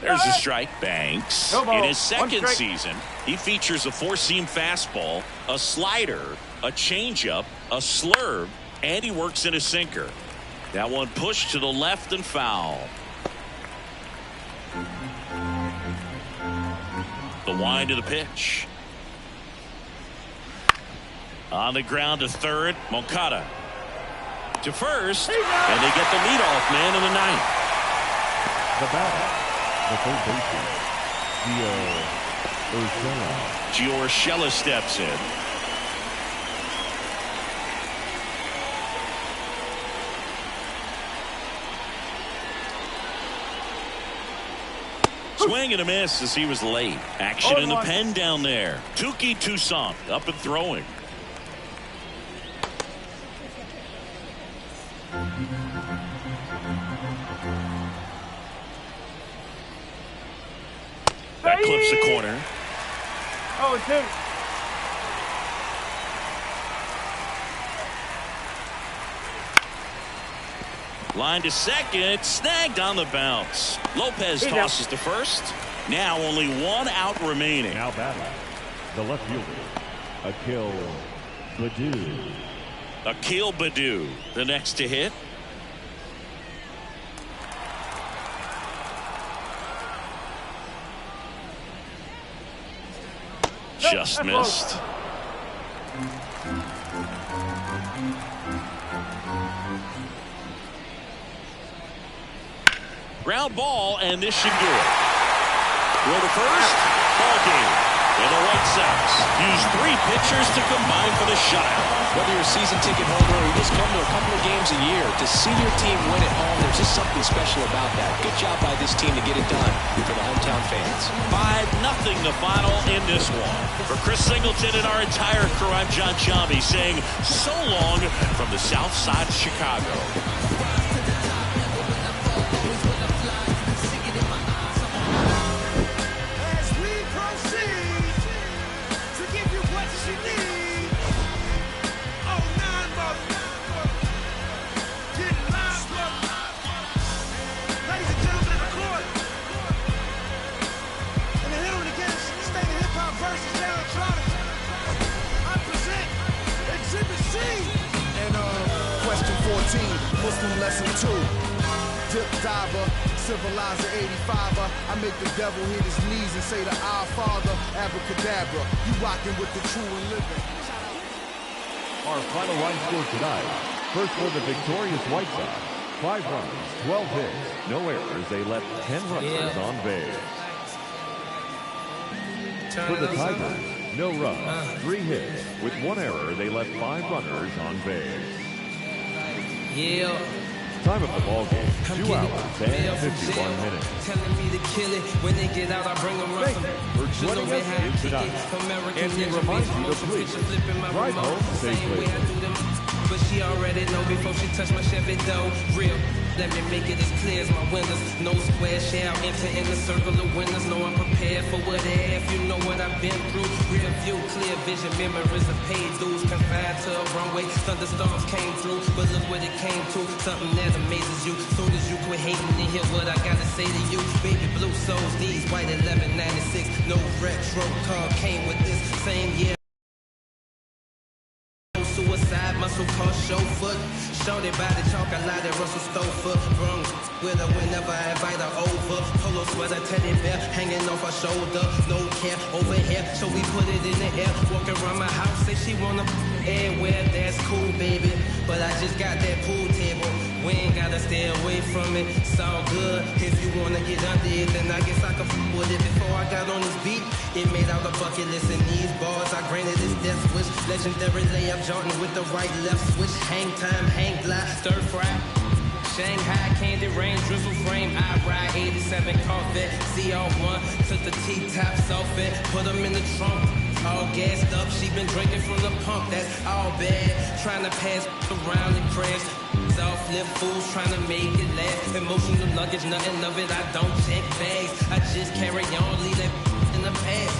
S1: There's a strike. Banks, in his second season, he features a 4-seam fastball, a slider, a changeup, a slurve, and he works in a sinker. That one pushed to the left and foul. The wind of the pitch. On the ground to third, Moncada. To first, and they get the leadoff man in the ninth.
S4: The batter, the third baseman, Gio Urshela.
S1: Gio Urshela steps in. Swing and a miss as he was late. Action in the pen down there. Touki Toussaint up and throwing. That clips the corner.
S5: 0-2.
S1: Line to second, snagged on the bounce. Lopez tosses to first. Now only one out remaining.
S4: Now batting, the left fielder, Akil Baddoo.
S1: Akil Baddoo, the next to hit. Just missed. Ground ball, and this should do it. Throw to first, ball game. And the White Sox use 3 pitchers to combine for the shutout.
S3: Whether you're a season ticket holder or you just come to a couple of games a year, to see your team win at home, there's just something special about that. Good job by this team to get it done for the hometown fans.
S1: 5-0 the final in this one. For Chris Singleton and our entire crew, I'm John Chambi saying so long from the south side of Chicago.
S7: Muslim lesson 2. Dip diver, civilizer 85er. I make the devil hit his knees and say the Our Father, abracadabra. You rockin' with the true and living.
S4: Our final line score tonight. First for the victorious White Sox. 5 runs, 12 hits, no errors. They left 10 runners on base. For the Tigers, no runs, 3 hits. With 1 error, they left 5 runners on base.
S8: Yeah.
S4: Time of the ball game, 2 hours and 51 minutes.
S8: Telling me to kill it. When they get out, I bring them
S4: Thank you for joining us here tonight. And we remind you to please drive home safely.
S8: But she already know before she touch my Chevy door. Real. Let me make it as clear as my windows. No square shall enter in the circle of winners. No, I'm prepared for whatever. You know what I've been through. Real view, clear vision, memories of paid dues. Confined to a runway. Thunderstorms came through, but look what it came to. Something that amazes you. Soon as you quit hating and hear what I gotta say to you. Baby blue souls, these white 1196. No retro car came with this same year. Suicide muscle car chauffeur. Shorty by the chalk, I lie that Russell Stover. Wrong with her whenever I invite her over. Polo sweater, teddy bear hanging off her shoulder. No care over here, so we put it in the air. Walk around my house, say she wanna everywhere. That's cool, baby. But I just got that pool table. We ain't gotta stay away from it. It's all good. If you wanna get under it, then I guess I can f with it. Before I got on this beat, it made out a bucket list in these bars. I granted this death wish. Legendary layup, Jordan with the right left switch. Hang time, hang glide, stir fry. Shanghai candy rain, drizzle frame. I ride 87 Corvette, CR1. Took the T-tops off it, put them in the trunk. All gassed up, she been drinking from the pump. That's all bad. Trying to pass around and crash. Soft lip fools trying to make it last. Emotional luggage, nothing of it. I don't check bags. I just carry on, leave that in the past.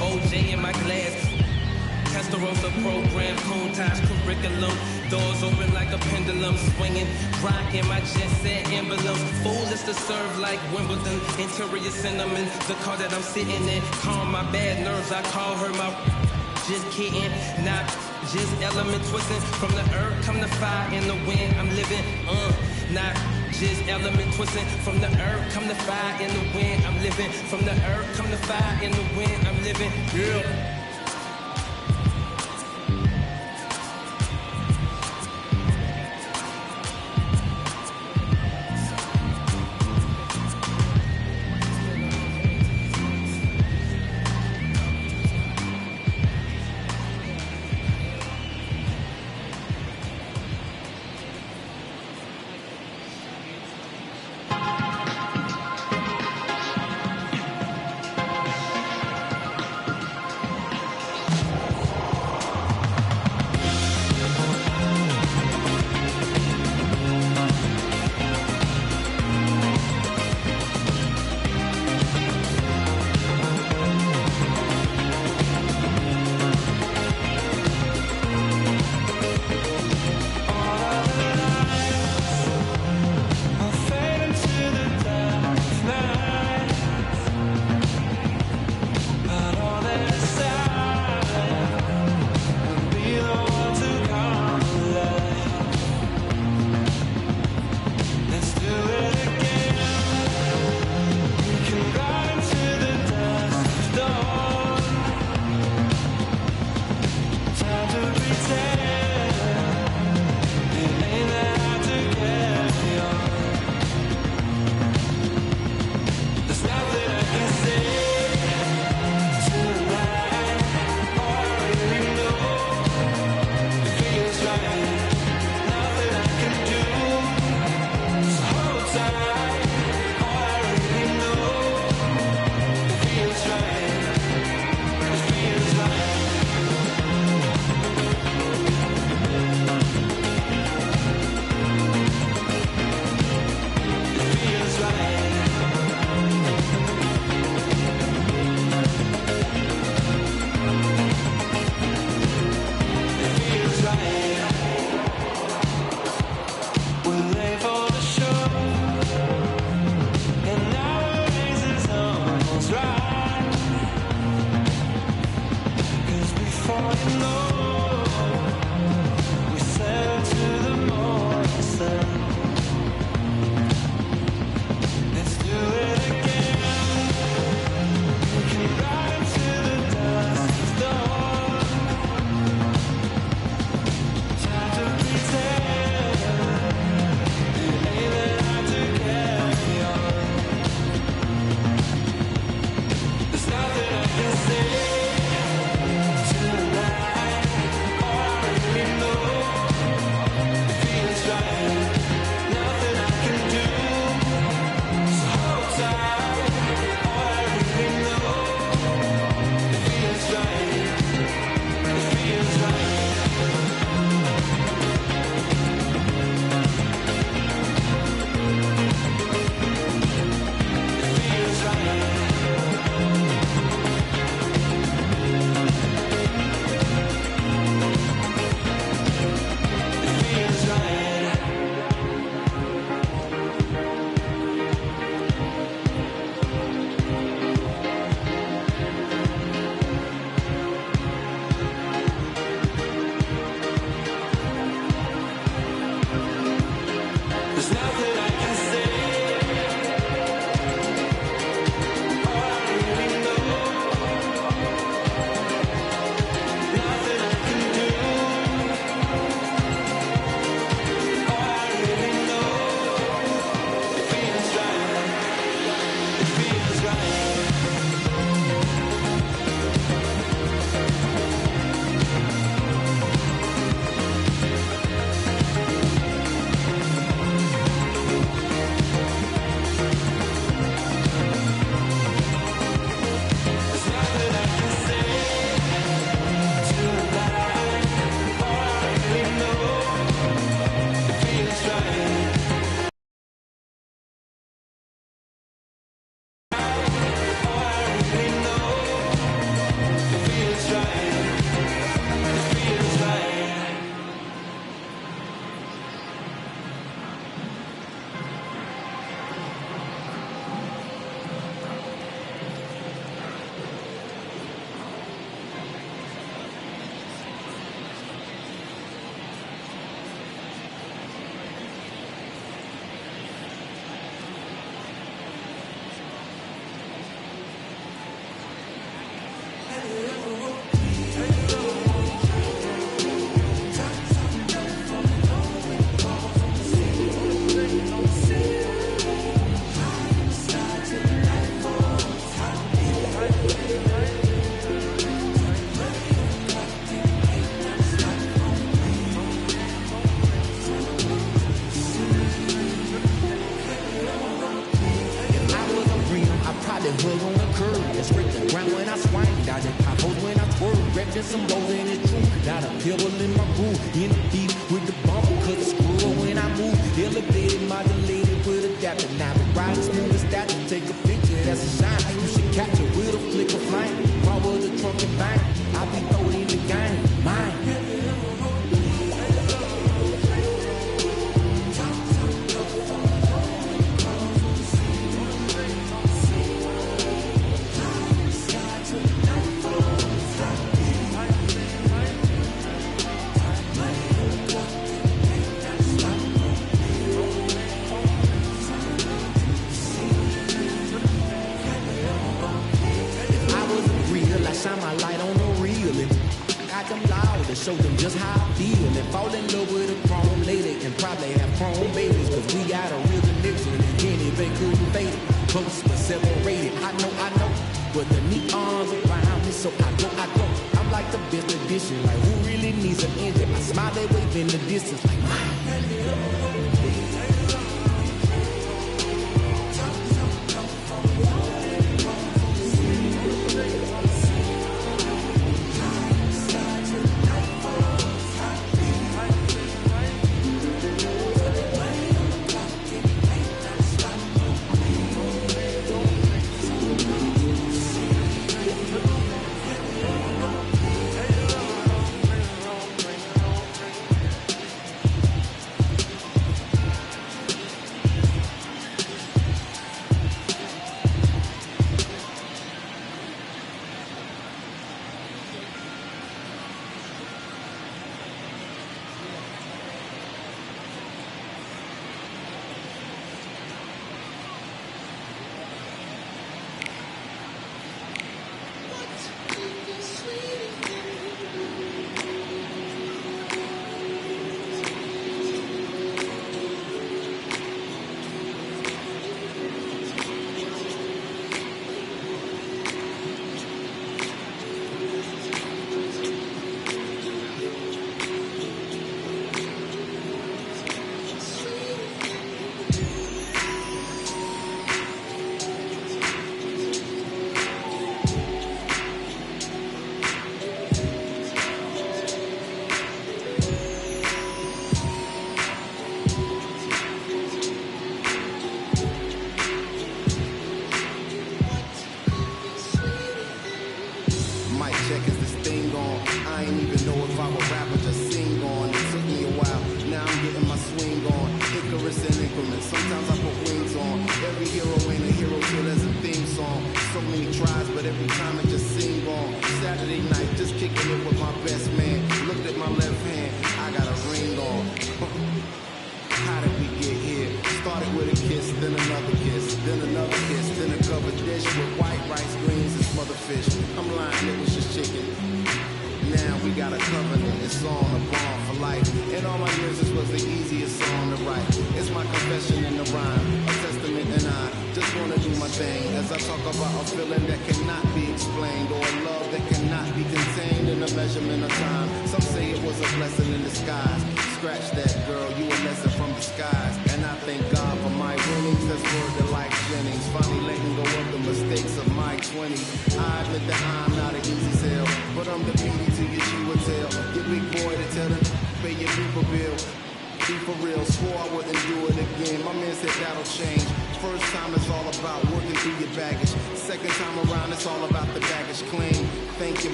S8: OJ in my glass. Testarossa program, Countach curriculum. Doors open like a pendulum, swinging. Rocking my jet set emblems. Foolish to serve like Wimbledon. Interior cinnamon. The car that I'm sitting in. Calm my bad nerves. I call her my. Just kidding. Not just element twisting. From the earth come the fire in the wind. I'm living. Not just element twisting. From the earth come the fire in the wind. I'm living. From the earth come the fire in the wind. I'm living. Yeah. catching some goals and it's true. Got a pebble in my groove, in the beat with the bump, cut the screw when I move. Elevated, modulated with adapter. Now the ride is smooth as that. Take a picture, that's a shine. You should catch it with a flick of flame. Power the trunk and bang. I be throwing in the game, mine. to show them just how I feel and fall in love with a chrome lady and probably have chrome babies, cause we got a real connection and anything could be faded, close but separated. I know, but the neons around me, so I go. I'm like the best edition, like who really needs an engine? I smile, they wave in the distance, like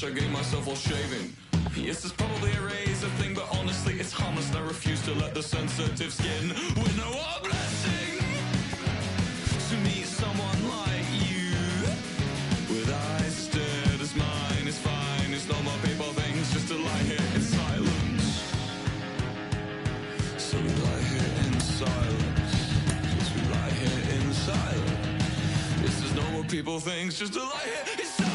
S9: I gave myself all shaving. Yes, it's probably a razor thing, but honestly, it's harmless. And I refuse to let the sensitive skin win a blessing. To meet someone like you, with eyes as dead as mine, is fine. It's not my people things, just to lie here in silence. So we lie here in silence. Yes, we lie here in silence. This is normal people things, just to lie here in silence.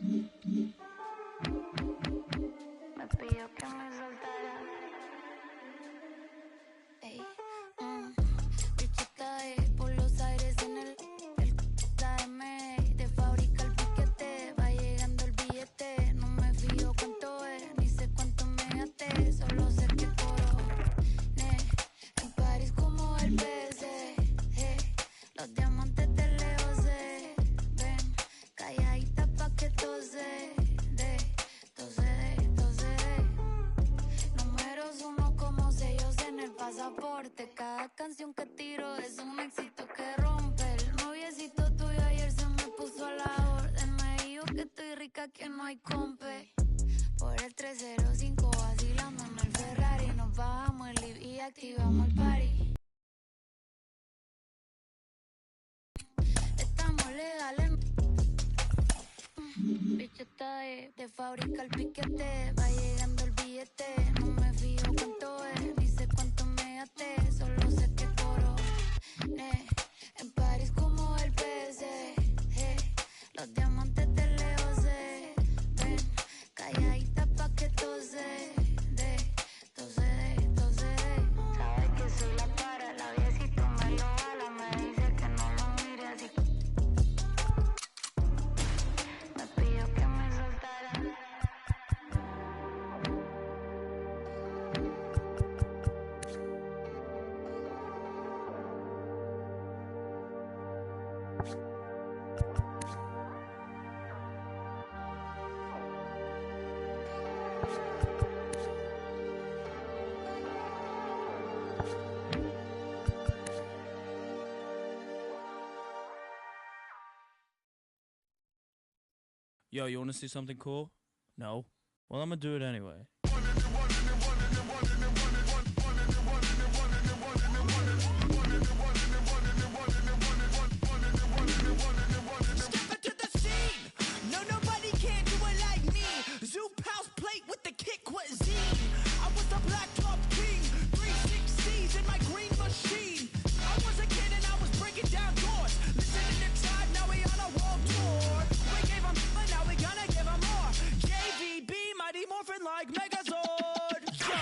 S6: Me pidió que me soltara. Ey, bichita por los aires en el dame de fábrica el piquete. Va llegando el billete. No me fío cuánto es, ni sé cuánto me gasté. Solo sé que coroné en París como el PC. Los diamantes de lejos se ven calladita pa' que tose. Números uno como sellos en el pasaporte. Cada canción que tiro es un éxito que rompe. El noviecito tuyo ayer se me puso a la orden. Me dijo que estoy rica, que no hay compe. Por el 305 vacilando en el Ferrari. Nos bajamos el live y activamos el party. Estamos legales. Bicheta de fábrica el piquete. Va llegando el billete. No me fijo cuánto es, ni sé cuánto me gasté. Solo sé que coroné en París como el PC. Los diamantes de lejos se ven calladita pa' que tose. Sabes que soy la para, la viejito me lo jala. Me dice que no lo mire así. Me pidió que me soltara.
S10: Yo, you want to see something cool? No? Well, I'm gonna do it anyway.
S2: Step into the scene. No, nobody can do it like me. Zoop house plate with the kick cuisine. I was the black top king. 360s in my green machine. I was a kid and I was breaking down doors. Listening to Todd, now we on a world tour. We gave him, but now we gonna give him more. JVB, Mighty Morphin like Megazord. Yo,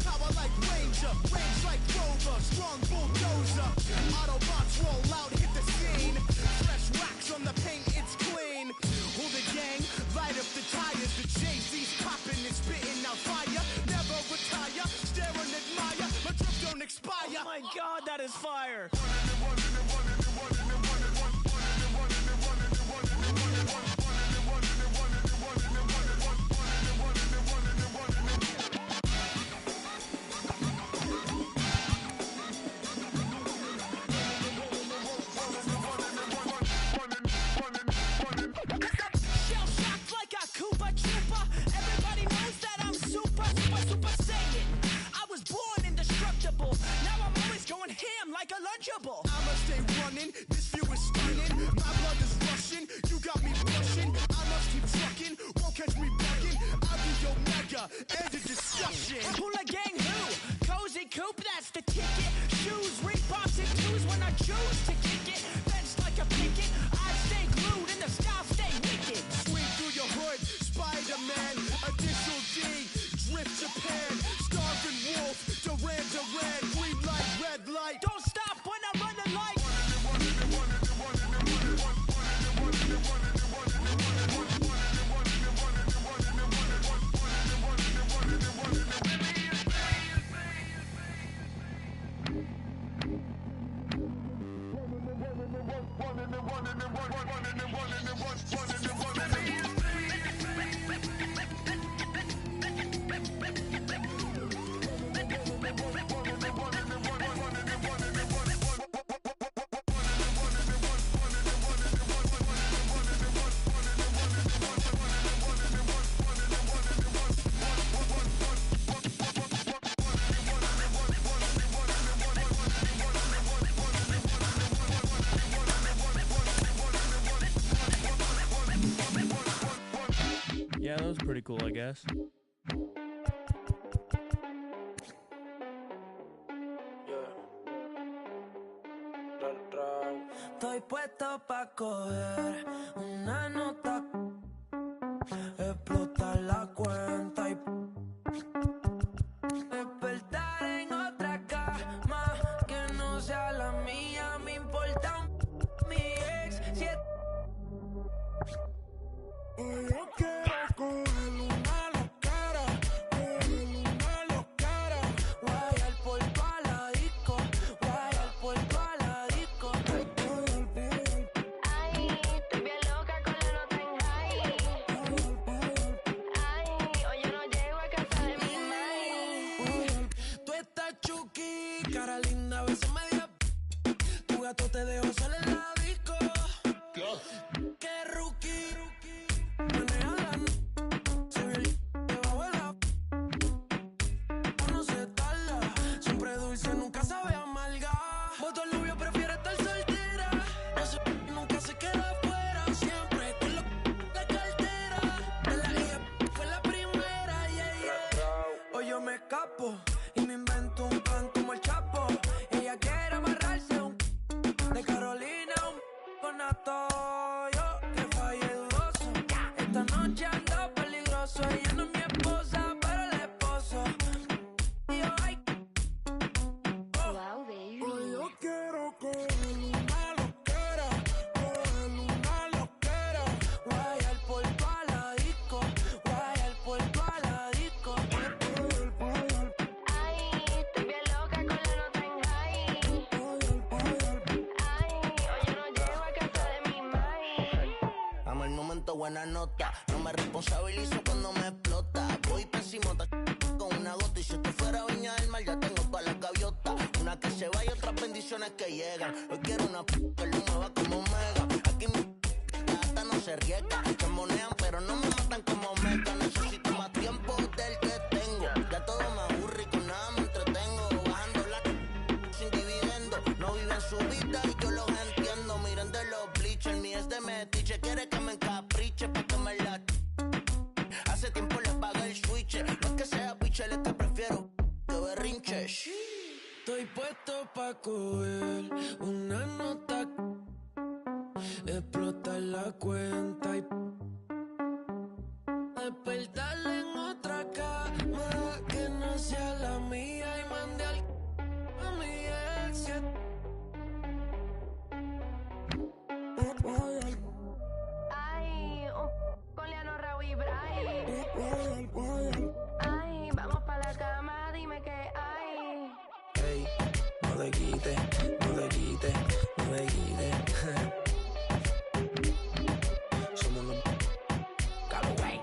S2: power like Ranger, range like Rover, strong bulldozer. Autobots roll out, hit the scene. Fresh wax on the paint, it's clean. Hold the gang, light up the tires. The JC's popping and spitting out fire. Never retire, stare and admire. My trip don't expire.
S10: Oh my god, that is fire!
S2: Shell shocked like a Koopa Troopa. Everybody knows that I'm super saiyan. I was born indestructible. Now I'm always going ham like a Lunchable. I'ma stay running. This view is stunning. My blood is rushing. You got me blushing. I must keep trucking. Won't catch me bugging. I'll be your mega. End of discussion. Hula gang who? Cozy Coop, that's the ticket. Shoes, Reeboks and twos when I choose to kick it. Fenced like a picket. I stay glued and the style stay wicked. Swing through your hood, Spider-Man. Additional D, Drift Japan. Starving Wolf, Duran, green light, red light. Don't stop when I'm running like.
S10: Yeah, that was pretty cool, I guess.
S11: Estoy puesto pa' coger una nota.
S2: Explota la cuenta y despertar en otra cama que no sea la mía. Me importa mi ex. Si es... Yo quiero coger una loquera, guayar por toda la disco, guayar por toda la disco.
S6: Ay, estoy bien loca con la nota en high. Ay, hoy yo no llego a casa de mi mai.
S2: Tú estás chuki, cara linda, a veces media. Tu gato te dejó salir en la disco. Qué rookie. Maneja la se ve el debajo de la. No se tarda, siempre dulce, nunca sabe amarga. Voto al novio, prefiere estar soltera. No se, nunca se queda afuera. Siempre con la cartera. De la hija fue la primera, Hoy yo me escapo y me invento un plan como el Chapo. Ella quiere amarrarse de Carolina con Atoyo, que falle dudoso. Esta noche ando peligroso. Ella no es mi esposa, pero el esposo. Y yo, ay,
S6: Wow, baby.
S2: hoy yo quiero coger una loquera, guayar por toda la disco, guayar por toda la disco.
S6: Ay, estoy bien loca con la nota en high. Ay, hoy yo no llego a casa de mi mai.
S11: Amo el momento, buena nota. No me responsabilizo cuando me explota. Voy pesimota con una gota. Y si esto fuera Viña del Mar, ya tengo todas las gaviotas. Una que se va y otras bendiciones que llegan. Hoy quiero una que lo mueva como Mega. Aquí mi hasta no se riega. Se monean, pero no me matan como Mega. Necesito más tiempo del que tengo. Ya todo me aburre y con nada me entretengo. Bajando la sin dividendo. No viven su vida y yo los entiendo. Miren de los bleachers, mi es de metiche. Quiere que me encapriche pa' que me la... Hace tiempo le pagué el switch. No es que sea biche, es que prefiero que berrinche.
S2: Estoy puesto pa' coger una nota, explotar la cuenta y despertarla en otra cama que no sea la mía y mandé a mi ex.
S6: Ay, con Leano, Raúl y Bray. Ay, vamos pa' la cama, dime qué hay.
S2: Ey, no te quites, no te quites, no te quites. Somos los Callaway.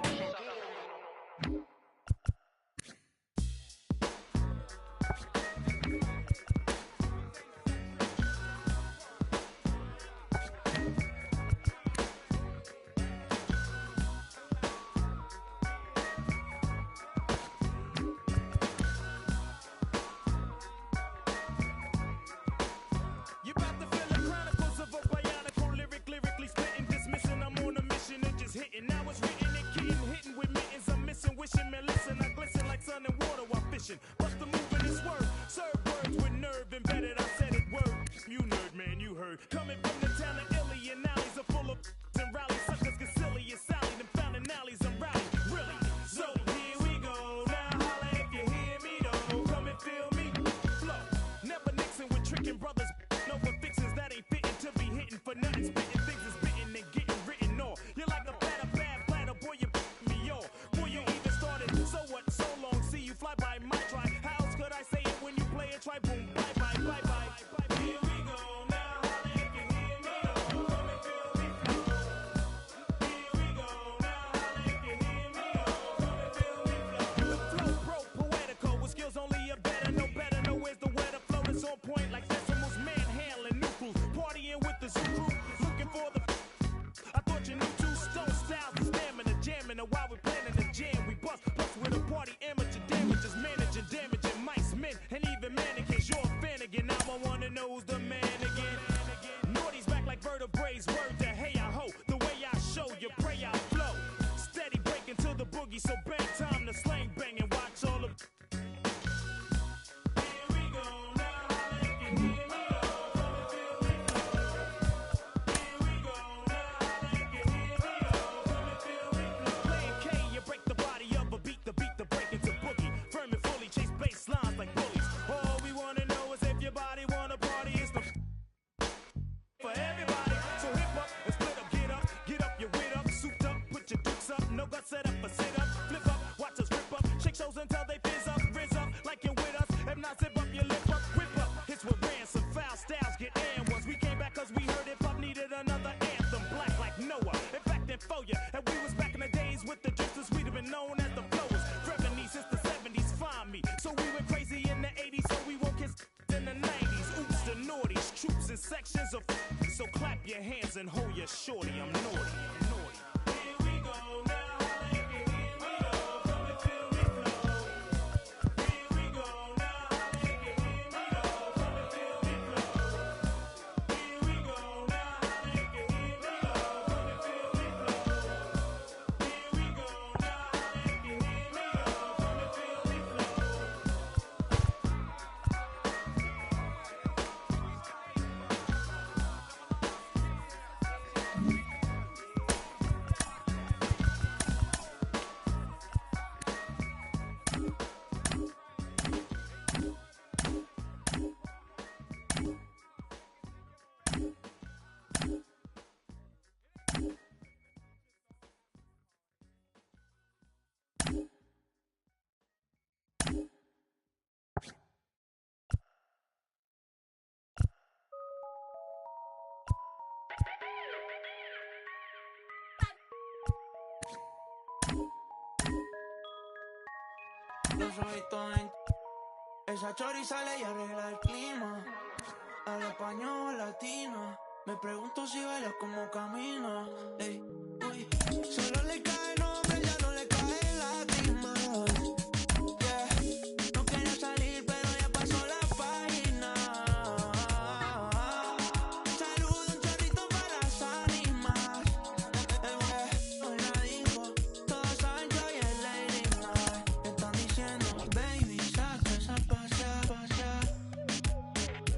S12: You about to feel the chronicles of a bionicle lyric, lyrically spitting, dismissing. I'm on a mission and just hitting. Now it's written and kitten, hitting with mittens. I'm missing, wishing, man, listen. I glisten like sun and water while fishing. Bust the move in this word. Serve words with nerve embedded. I said it word. You nerd, man, you heard. Coming from the town of Illy and alleys are full of and rally suckers. Get silly and Sally. Them founding alleys and rally. Really? So here we go. Now holla if you hear me though. Come and feel me. Flow. Never Nixon with tricking brothers. No one fixes that ain't fitting to be hitting for nothing. Spitting things is bitten and getting written off. You're like a platter, bad platter, boy, you me off. Boy, you even started. So what? So long. See you fly by my try. How else could I say it when you play it? Try boom, bye bye, bye bye. Here we go now. Holla if you hear me though. Come and feel me flow. Here we go now. Holla if you hear me though. Come and feel me flow. The flow pro poetical with skills only a better, no better, no where's the weather flow that's on point like Sesamo's manhandling new crews, partying with the zoo crew, looking for the. I thought you knew two stone styles, the stamina, jamming, and while we planning the jam, we bust plus with a party amateur damages, managing, damaging mice, men, and even mannequins. You're a fan again, now I wanna know who's the man again. Naughty's back like vertebrae, word to hey I ho, the way I show you pray I flow, steady breaking to the boogie, so bang time to slang bang and watch all the. Here we go now, holla if you hear me though, come and feel me flow. Here we go now, holla if you hear me though, come and feel me flow. no guts set up a sit up, flip up, watch us rip up, shake shows until they fizz up, rizz up, like you're with us. If not, zip up your lip up, whip up. Hits with ransom, foul styles get and ones. We came back cause we heard hip hop needed another anthem, black like Noah. In fact, in Foya, and we was back in the days with the justice we'd have been known as the flowers. Revenue since the 70s, find me. So we went crazy in the 80s, so we won't kiss in the 90s. Oops, the naughties, troops and sections of. So clap your hands and hold your shorty. I'm naughty. I'm naughty. Here we go now. If you hear me, oh, come and feel me flow. Here we go now. If you hear me, oh, come and feel me flow. Here we go now. If you hear me, oh, come and feel me flow. Here we go now. If you hear me, oh, come and feel me flow.
S13: Los ojitos en... Esa chori sale y arregla el clima. Habla español, latino. Me pregunto si baila como camina. Ey, uy. Solo le cae nombre, ya no le cae lágrima. Yeah. No quería salir, pero ya pasó la página. Saludo un chorrito para las ánimas. Hoy la dijo, todos saben que hoy es Lady Night. Están diciendo, baby, saca esa pasea, pasea.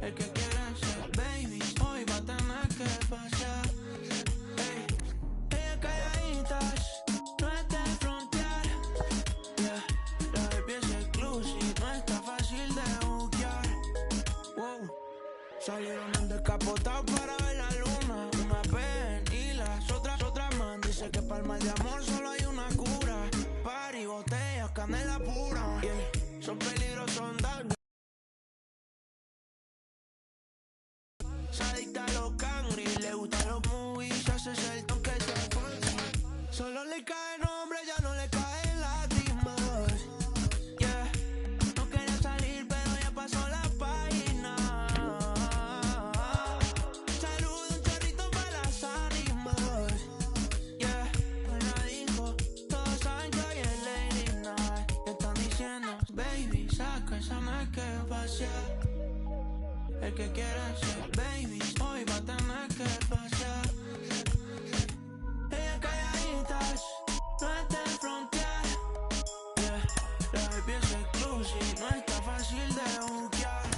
S13: El que quiera ser baby, hoy va a tener que pasear. Ey, ella calladitas, no es de frontear. Yeah, la baby es exclusive, no está fácil de buquear. Wow, salieron en descapotado para ver la luna. Una ven y las otras man. Dice que para el mal de amor solo hay una cura. Party, botellas, canela pura. Yeah, son peligrosos, andan. Se adicta a los cangri, le gustan los movies, hace el toque de fuerza. Solo le cae nombre, ya no le caen lágrimas. Yeah, no quería salir, pero ya pasó la página. Saludo un chorrito para las ánimas. Yeah, hoy la dijo, todos saben que hoy es Lady Night. Están diciendo, baby, saca esa no que pasear. El que quiera ser baby, hoy va a tener que pasear. Ella calladitas, no es de frontear. Yeah, la baby es exclusive, no está fácil de buquear.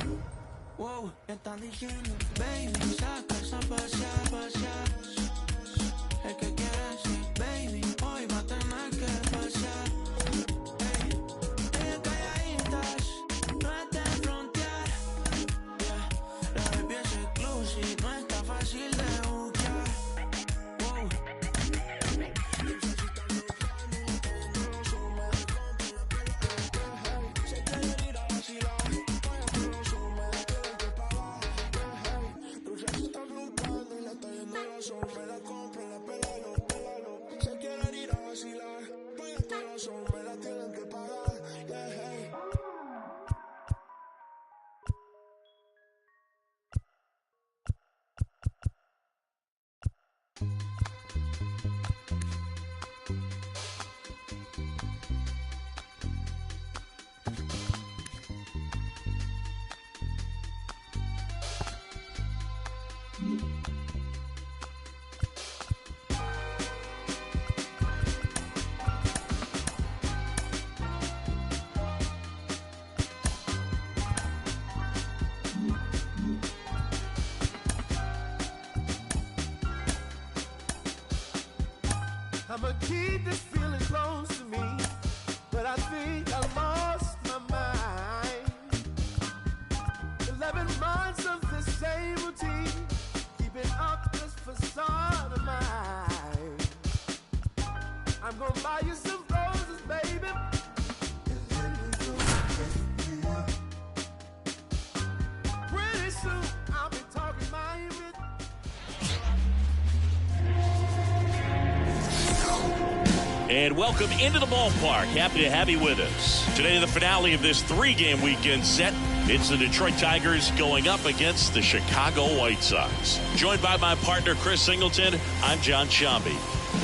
S13: Wow, están diciendo, baby, saca esa pasear, pasear. El que quiera ser baby, hoy va a tener que pasear. Hey, ella calladitas, no es de frontear. La baby es exclusive, no está fácil de buquear. Wow. Se quieren ir a vacilar, vaya con los hombres, la tienen que pagar. Dulce se está buscando y le está yendo la sombra. La compra, la pelalo, pelalo. Se quieren ir a vacilar, vaya con los hombres, la tienen que pagar.
S14: I'ma keep this feeling close to me, but I think I lost my mind. 11 months of the same routine, keeping up this facade of mine. I'm gonna buy you some roses, baby. Pretty soon I'll be talking my image.
S1: And welcome into the ballpark. Happy to have you with us. Today, the finale of this 3-game weekend set. It's the Detroit Tigers going up against the Chicago White Sox. Joined by my partner, Chris Singleton, I'm John Shambi.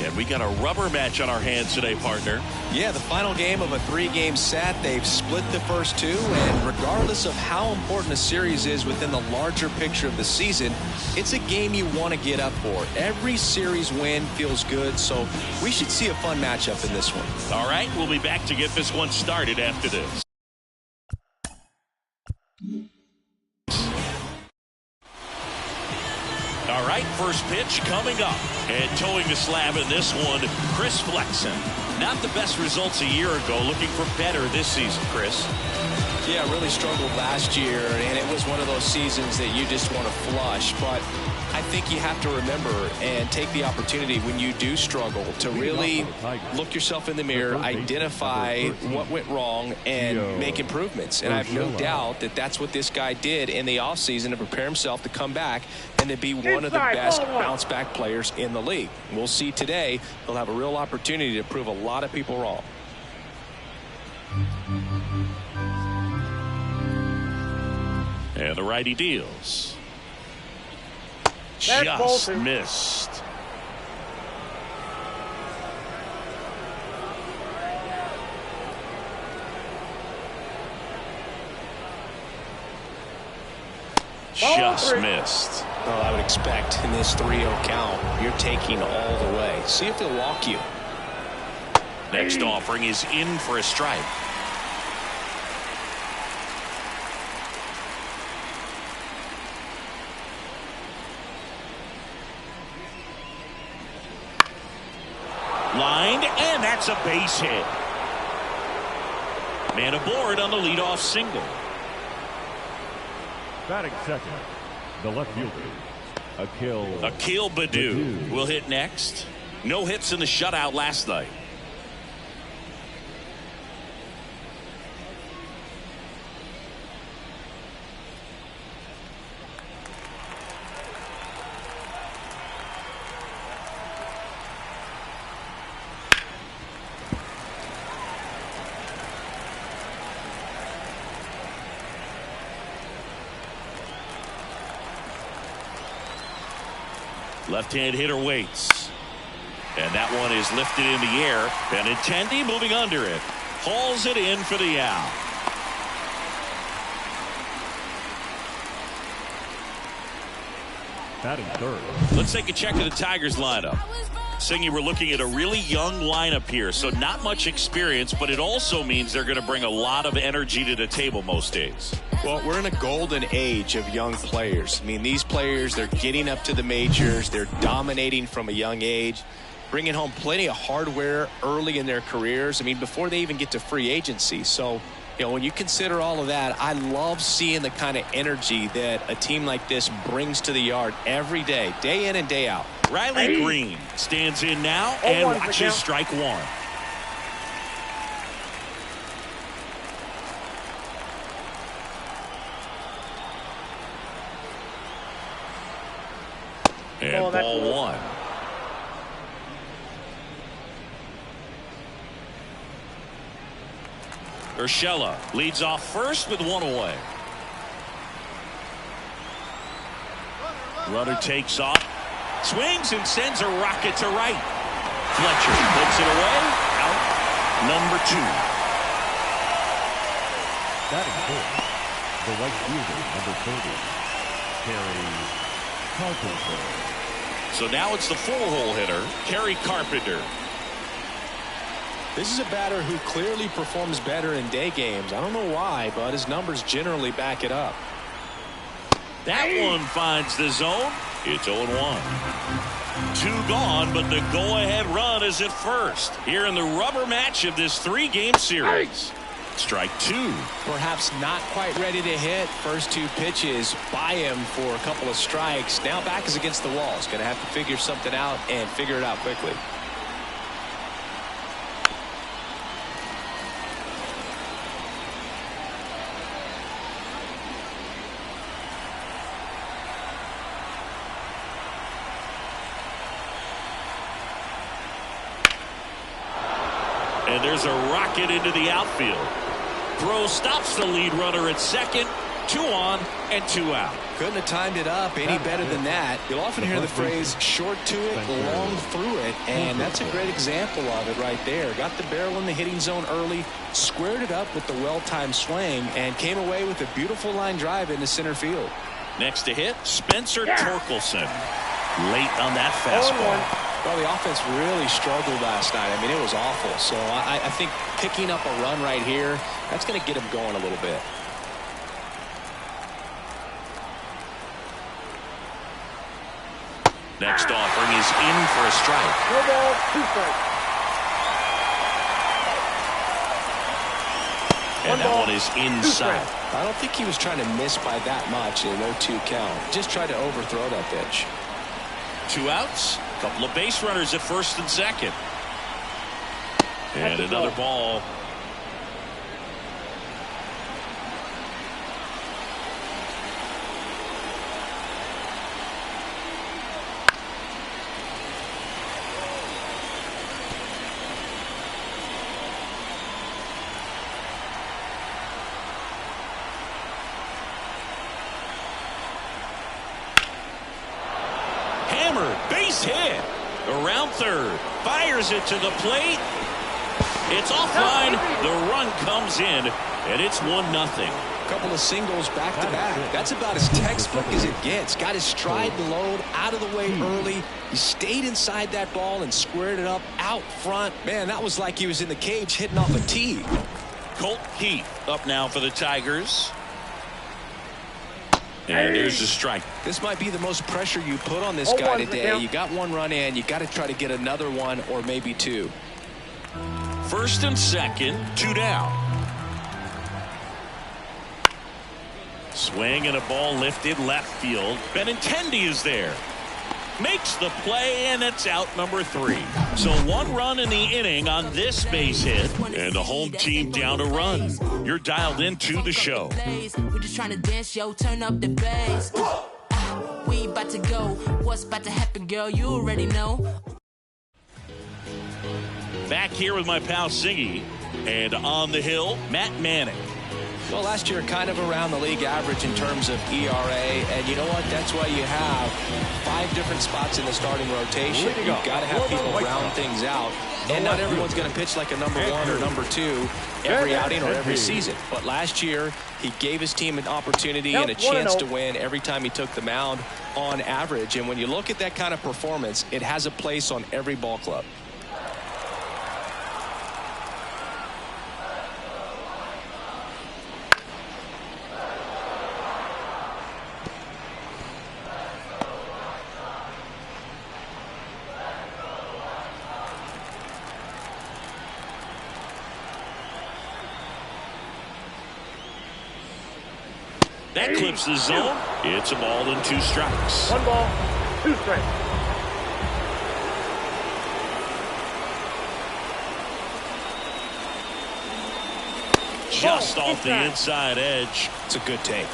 S1: And we got a rubber match on our hands today, partner.
S3: Yeah, the final game of a 3-game set. They've split the first 2, and regardless of how important a series is within the larger picture of the season, it's a game you want to get up for. Every series win feels good, so we should see a fun matchup in this one.
S1: All right, we'll be back to get this one started after this. All right, first pitch coming up. And towing the slab in this one, Chris Flexen. Not the best results a year ago. Looking for better this season, Chris.
S3: Yeah, really struggled last year, and it was one of those seasons that you just want to flush. But I think you have to remember and take the opportunity when you do struggle to really look yourself in the mirror, identify what went wrong, and make improvements. And I have no doubt that that's what this guy did in the offseason to prepare himself to come back and to be one of the best bounce-back players in the league. We'll see today. He'll have a real opportunity to prove a lot of people wrong.
S1: And the righty deals.
S5: That's
S1: Just
S5: Bolton.
S1: missed. Just missed.
S3: Well, I would expect in this 3-0 count, you're taking all the way. See if he'll walk you.
S1: Next offering is in for a strike. Lined, and that's a base hit. Man aboard on the leadoff single.
S4: Batting second, the left fielder,
S1: Akil Baddoo will hit next. No hits in the shutout last night. Left-hand hitter waits. And that one is lifted in the air. Benintendi moving under it. Hauls it in for the out.
S4: batting third.
S1: Let's take a check of the Tigers lineup. Singy, we're looking at a really young lineup here, so not much experience, but it also means they're going to bring a lot of energy to the table most days.
S3: Well, we're in a golden age of young players. I mean, these players, they're getting up to the majors. They're dominating from a young age, bringing home plenty of hardware early in their careers. I mean, before they even get to free agency. So, you know, when you consider all of that, I love seeing the kind of energy that a team like this brings to the yard every day in and day out.
S1: Riley Green stands in now and watches strike one. And ball one. Urshela leads off first with one away. Runner takes off, swings and sends a rocket to right. Fletcher puts it away. Out number two.
S4: Batting fourth, the right fielder, number 30, Kerry Carpenter.
S1: So now it's the four-hole hitter, Kerry Carpenter.
S3: This is a batter who clearly performs better in day games. I don't know why, but his numbers generally back it up.
S1: That one finds the zone. It's 0-1. Two gone, but the go-ahead run is at first. Here in the rubber match of this three-game series. Strike two.
S3: Perhaps not quite ready to hit. First two pitches by him for a couple of strikes. Now back is against the wall. He's going to have to figure something out and figure it out quickly.
S1: And there's a rocket into the outfield. Throw stops the lead runner at second. 2 on and 2 out.
S3: Couldn't have timed it up any better than that. You'll often hear the phrase short to it, long through it, and that's a great example of it right there. Got the barrel in the hitting zone early, squared it up with the well-timed swing, and came away with a beautiful line drive into center field.
S1: Next to hit, Spencer Torkelson. Late on that fastball.
S3: Well, the offense really struggled last night. I mean, it was awful. So I think picking up a run right here, that's going to get him going a little bit.
S1: Next offering is in for a strike.
S5: No ball, 2 strikes.
S1: And that one is inside.
S3: I don't think he was trying to miss by that much in an 0-2 count. Just tried to overthrow that pitch.
S1: 2 outs. A couple of base runners at first and second. And another ball. Base hit around third, fires it to the plate. It's offline. The run comes in, and it's 1-0.
S3: A couple of singles back to back. That's about as textbook as it gets. Got his stride and load out of the way early. He stayed inside that ball and squared it up out front. Man, that was like he was in the cage hitting off a tee.
S1: Colt Heath up now for the Tigers. And there's the strike.
S3: This might be the most pressure you put on this guy today. You got 1 run in. You got to try to get another one or maybe 2.
S1: First and second, 2 down. Swing and a ball lifted left field. Benintendi is there. Makes the play, and it's out number 3. So 1 run in the inning on this base hit, and the home team down a run. You're dialed into the show.
S15: We're just trying to dance, yo, turn up the bass. We about to go. What's about to happen, girl? You already know.
S1: Back here with my pal Siggy, and on the hill, Matt Manning.
S3: Well, last year kind of around the league average in terms of ERA, and you know what? That's why you have 5 different spots in the starting rotation. You've got to have people round things out, and not everyone's going to pitch like a number 1 or number 2 every outing or every season. But last year, he gave his team an opportunity and a chance to win every time he took the mound on average. And when you look at that kind of performance, it has a place on every ball club.
S1: That clips the zone. It's a ball and 2 strikes.
S5: 1 ball, 2 strikes.
S1: Just off the inside edge.
S3: It's a good take.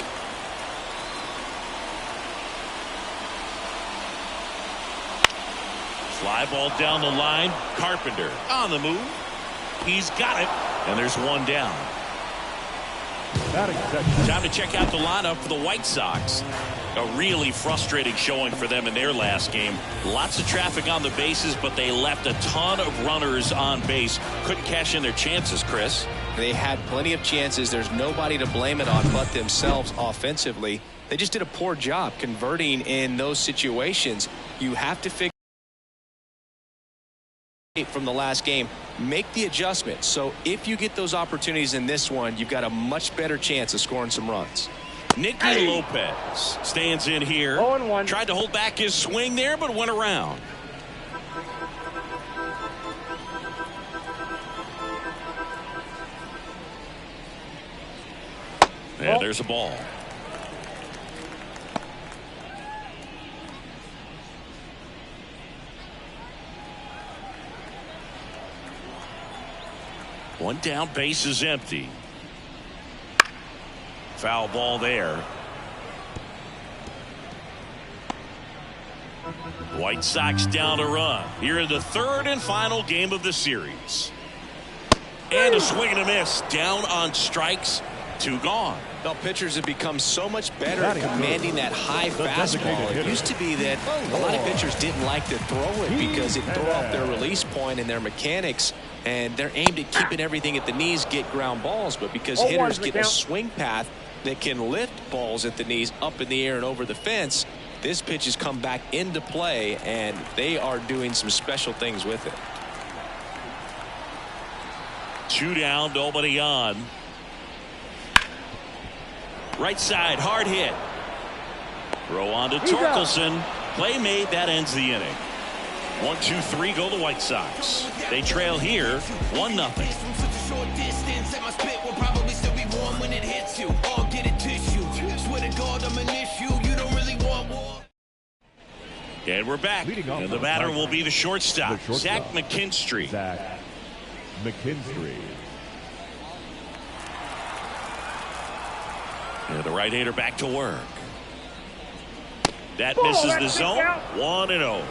S1: Fly ball down the line. Carpenter on the move. He's got it. And there's 1 down. Time to check out the lineup for the White Sox. A really frustrating showing for them in their last game. Lots of traffic on the bases, but they left a ton of runners on base. Couldn't cash in their chances, Chris.
S3: They had plenty of chances. There's nobody to blame it on but themselves offensively. They just did a poor job converting in those situations. You have to figure from the last game, make the adjustment. So if you get those opportunities in this one, you've got a much better chance of scoring some runs.
S1: Nicky Lopez stands in here.
S5: 0-1.
S1: Tried to hold back his swing there, but went around. And there's a ball. One down, base is empty. Foul ball there. White Sox down a run here in the 3rd and final game of the series. And a swing and a miss. Down on strikes. 2 gone.
S3: Well, pitchers have become so much better at commanding that high fastball. It used to be that a lot of pitchers didn't like to throw it because it threw off their release point and their mechanics, and they're aimed at keeping everything at the knees, get ground balls. But because hitters get a swing path that can lift balls at the knees up in the air and over the fence, this pitch has come back into play, and they are doing some special things with it.
S1: 2 down, nobody on. Right side, hard hit. Throw on to Torkelson. Play made. That ends the inning. 1, 2, 3 go the White Sox. They trail here 1-0. And we're back. And the batter will be the shortstop, Zach McKinstry.
S4: Zach McKinstry.
S1: And the right-hander back to work. That misses the zone. 1-0.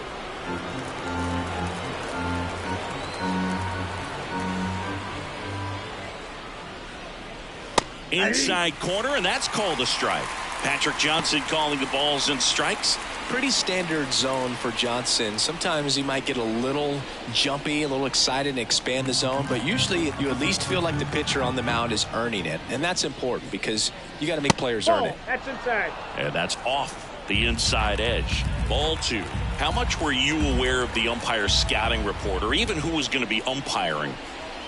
S1: Inside corner, and that's called a strike. Patrick Johnson calling the balls and strikes.
S3: Pretty standard zone for Johnson. Sometimes he might get a little jumpy, a little excited and expand the zone, but usually you at least feel like the pitcher on the mound is earning it, and that's important because you got to make players earn it.
S5: That's inside.
S1: And that's off the inside edge. Ball 2. How much were you aware of the umpire scouting report, or even who was going to be umpiring?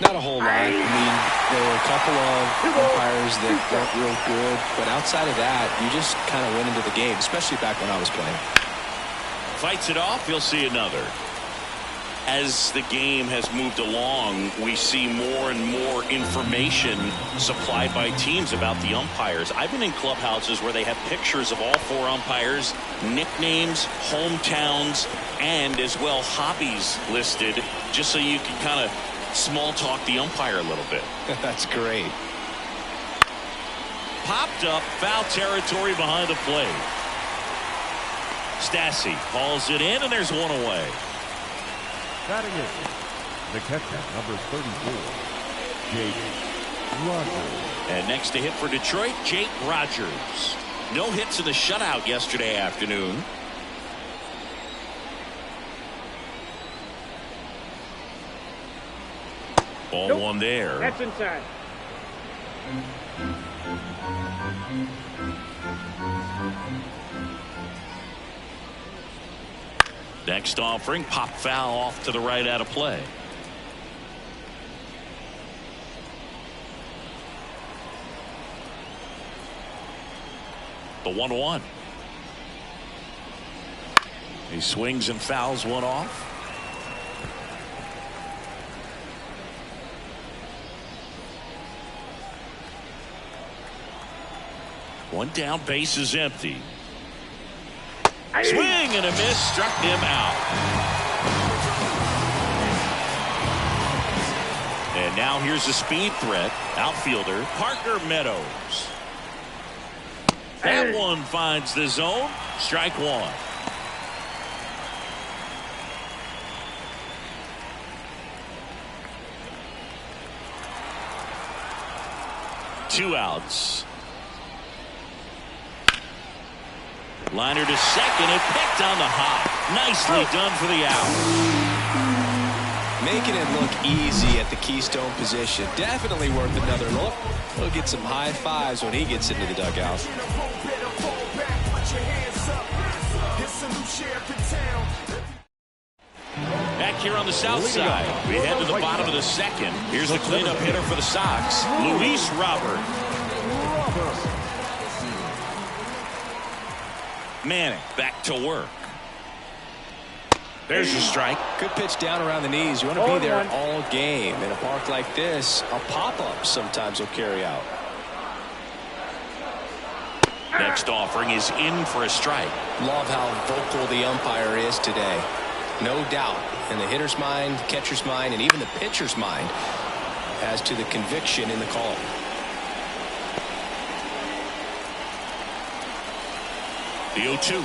S3: Not a whole lot. I mean, there were a couple of umpires that weren't real good, but outside of that, you just kind of went into the game, especially back when I was playing.
S1: Fights it off. You'll see another. As the game has moved along, we see more and more information supplied by teams about the umpires. I've been in clubhouses where they have pictures of all 4 umpires, nicknames, hometowns, and as well hobbies listed, just so you can kind of small talk the umpire a little bit.
S3: That's great.
S1: Popped up, foul territory behind the plate. Stassi hauls it in, and there's 1 away.
S4: Batting in, the catcher, number 34, Jake Rogers.
S1: And next to hit for Detroit, Jake Rogers. No hits in the shutout yesterday afternoon. Ball 1 there.
S5: That's inside.
S1: Next offering, pop foul off to the right out of play. The 1-1. He swings and fouls one off. One down, base is empty. Swing and a miss, struck him out. And now here's a speed threat, outfielder Parker Meadows. That one finds the zone, strike 1. Two outs. Liner to second and picked on the hop. Nicely done for the out.
S3: Making it look easy at the Keystone position. Definitely worth another look. We'll get some high fives when he gets into the dugout.
S1: Back here on the south side, we head to the bottom of the second. Here's the cleanup hitter for the Sox, Luis Robert. Manning back to work. There's a strike.
S3: Good pitch down around the knees. You want to be there all game. In a park like this, a pop-up sometimes will carry out.
S1: Next offering is in for a strike.
S3: Love how vocal the umpire is today. No doubt in the hitter's mind, catcher's mind, and even the pitcher's mind as to the conviction in the call.
S1: The 0-2.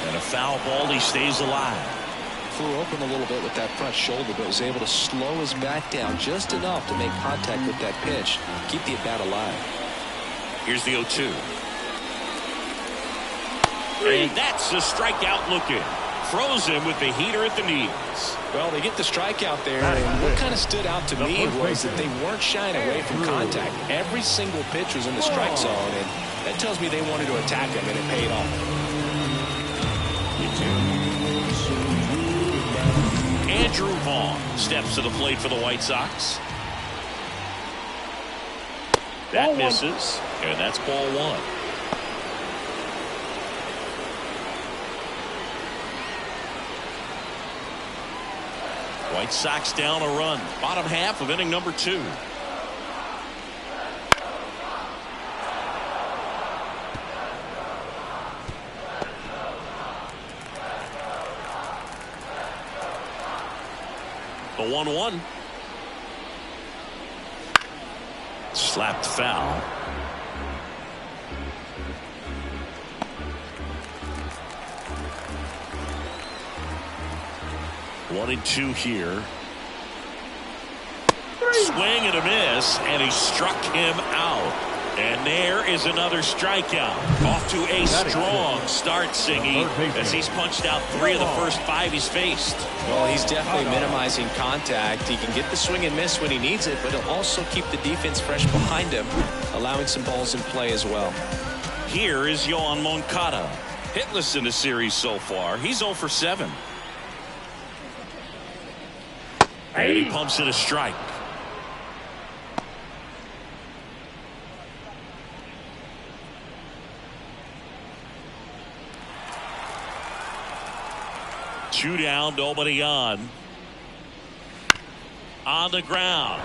S1: And a foul ball. He stays alive.
S3: flew open a little bit with that front shoulder, but was able to slow his bat down just enough to make contact with that pitch, keep the at-bat alive.
S1: Here's the 0-2. And that's a strikeout looking. Throws him with the heater at the knees.
S3: Well, they get the strikeout there, and what kind of stood out to me was that they weren't shying away from contact. Every single pitch was in the strike zone, and that tells me they wanted to attack him, and it paid off.
S1: Andrew Vaughn steps to the plate for the White Sox. That misses, and that's ball one. White Sox down a run. Bottom half of inning number 2. The 1-1. Slapped foul. One and 2 here. Swing and a miss, and he struck him out. And there is another strikeout. Off to a strong start, Singy, as he's punched out 3 of the first 5 he's faced.
S3: Well, he's definitely minimizing contact. He can get the swing and miss when he needs it, but he'll also keep the defense fresh behind him, allowing some balls in play as well.
S1: Here is Yoan Moncada. Hitless in the series so far. He's 0 for 7. And he pumps it a strike. Two down, nobody on. On the ground.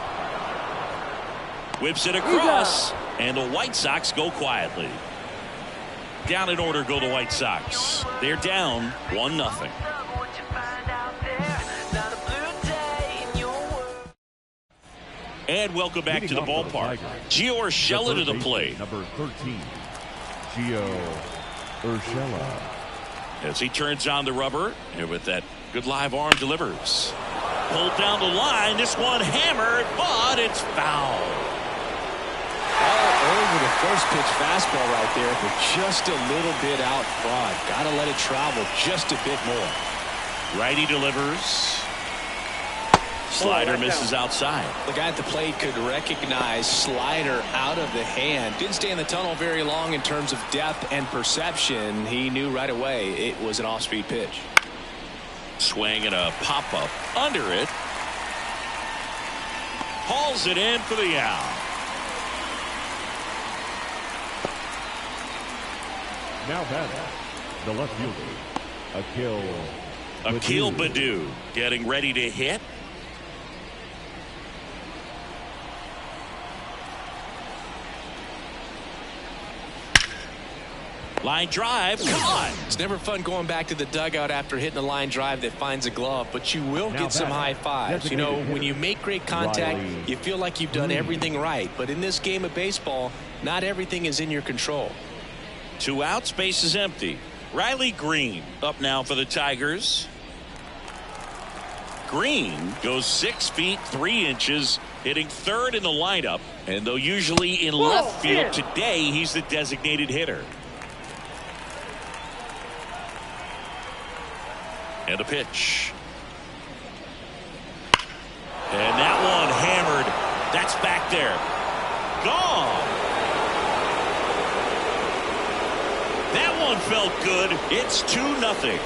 S1: Whips it across, and the White Sox go quietly. Down in order go the White Sox. They're down 1-0. And welcome back to the ballpark. Gio Urshela to the plate.
S4: Number 13, Gio Urshela.
S1: As he turns on the rubber, and with that good live arm delivers. Pulled down the line, this one hammered, but it's foul.
S3: All over the first pitch fastball right there, but just a little bit out front. Got to let it travel just a bit more.
S1: Righty delivers. Slider misses outside.
S3: The guy at the plate could recognize slider out of the hand. Didn't stay in the tunnel very long in terms of depth and perception. He knew right away it was an off-speed pitch.
S1: Swing and a pop-up under it. Hauls it in for the out.
S4: Now batting, the left fielder,
S1: Akil Baddoo getting ready to hit. Line drive, caught.
S3: It's never fun going back to the dugout after hitting a line drive that finds a glove, but you will get some high fives. You know, when you make great contact, you feel like you've done everything right. But in this game of baseball, not everything is in your control.
S1: 2 outs, base is empty. Riley Green up now for the Tigers. Green goes 6 feet 3 inches, hitting third in the lineup. And though usually in left field, today he's the designated hitter. And a pitch. And that one hammered. That's back there. Gone. That one felt good. It's 2-0.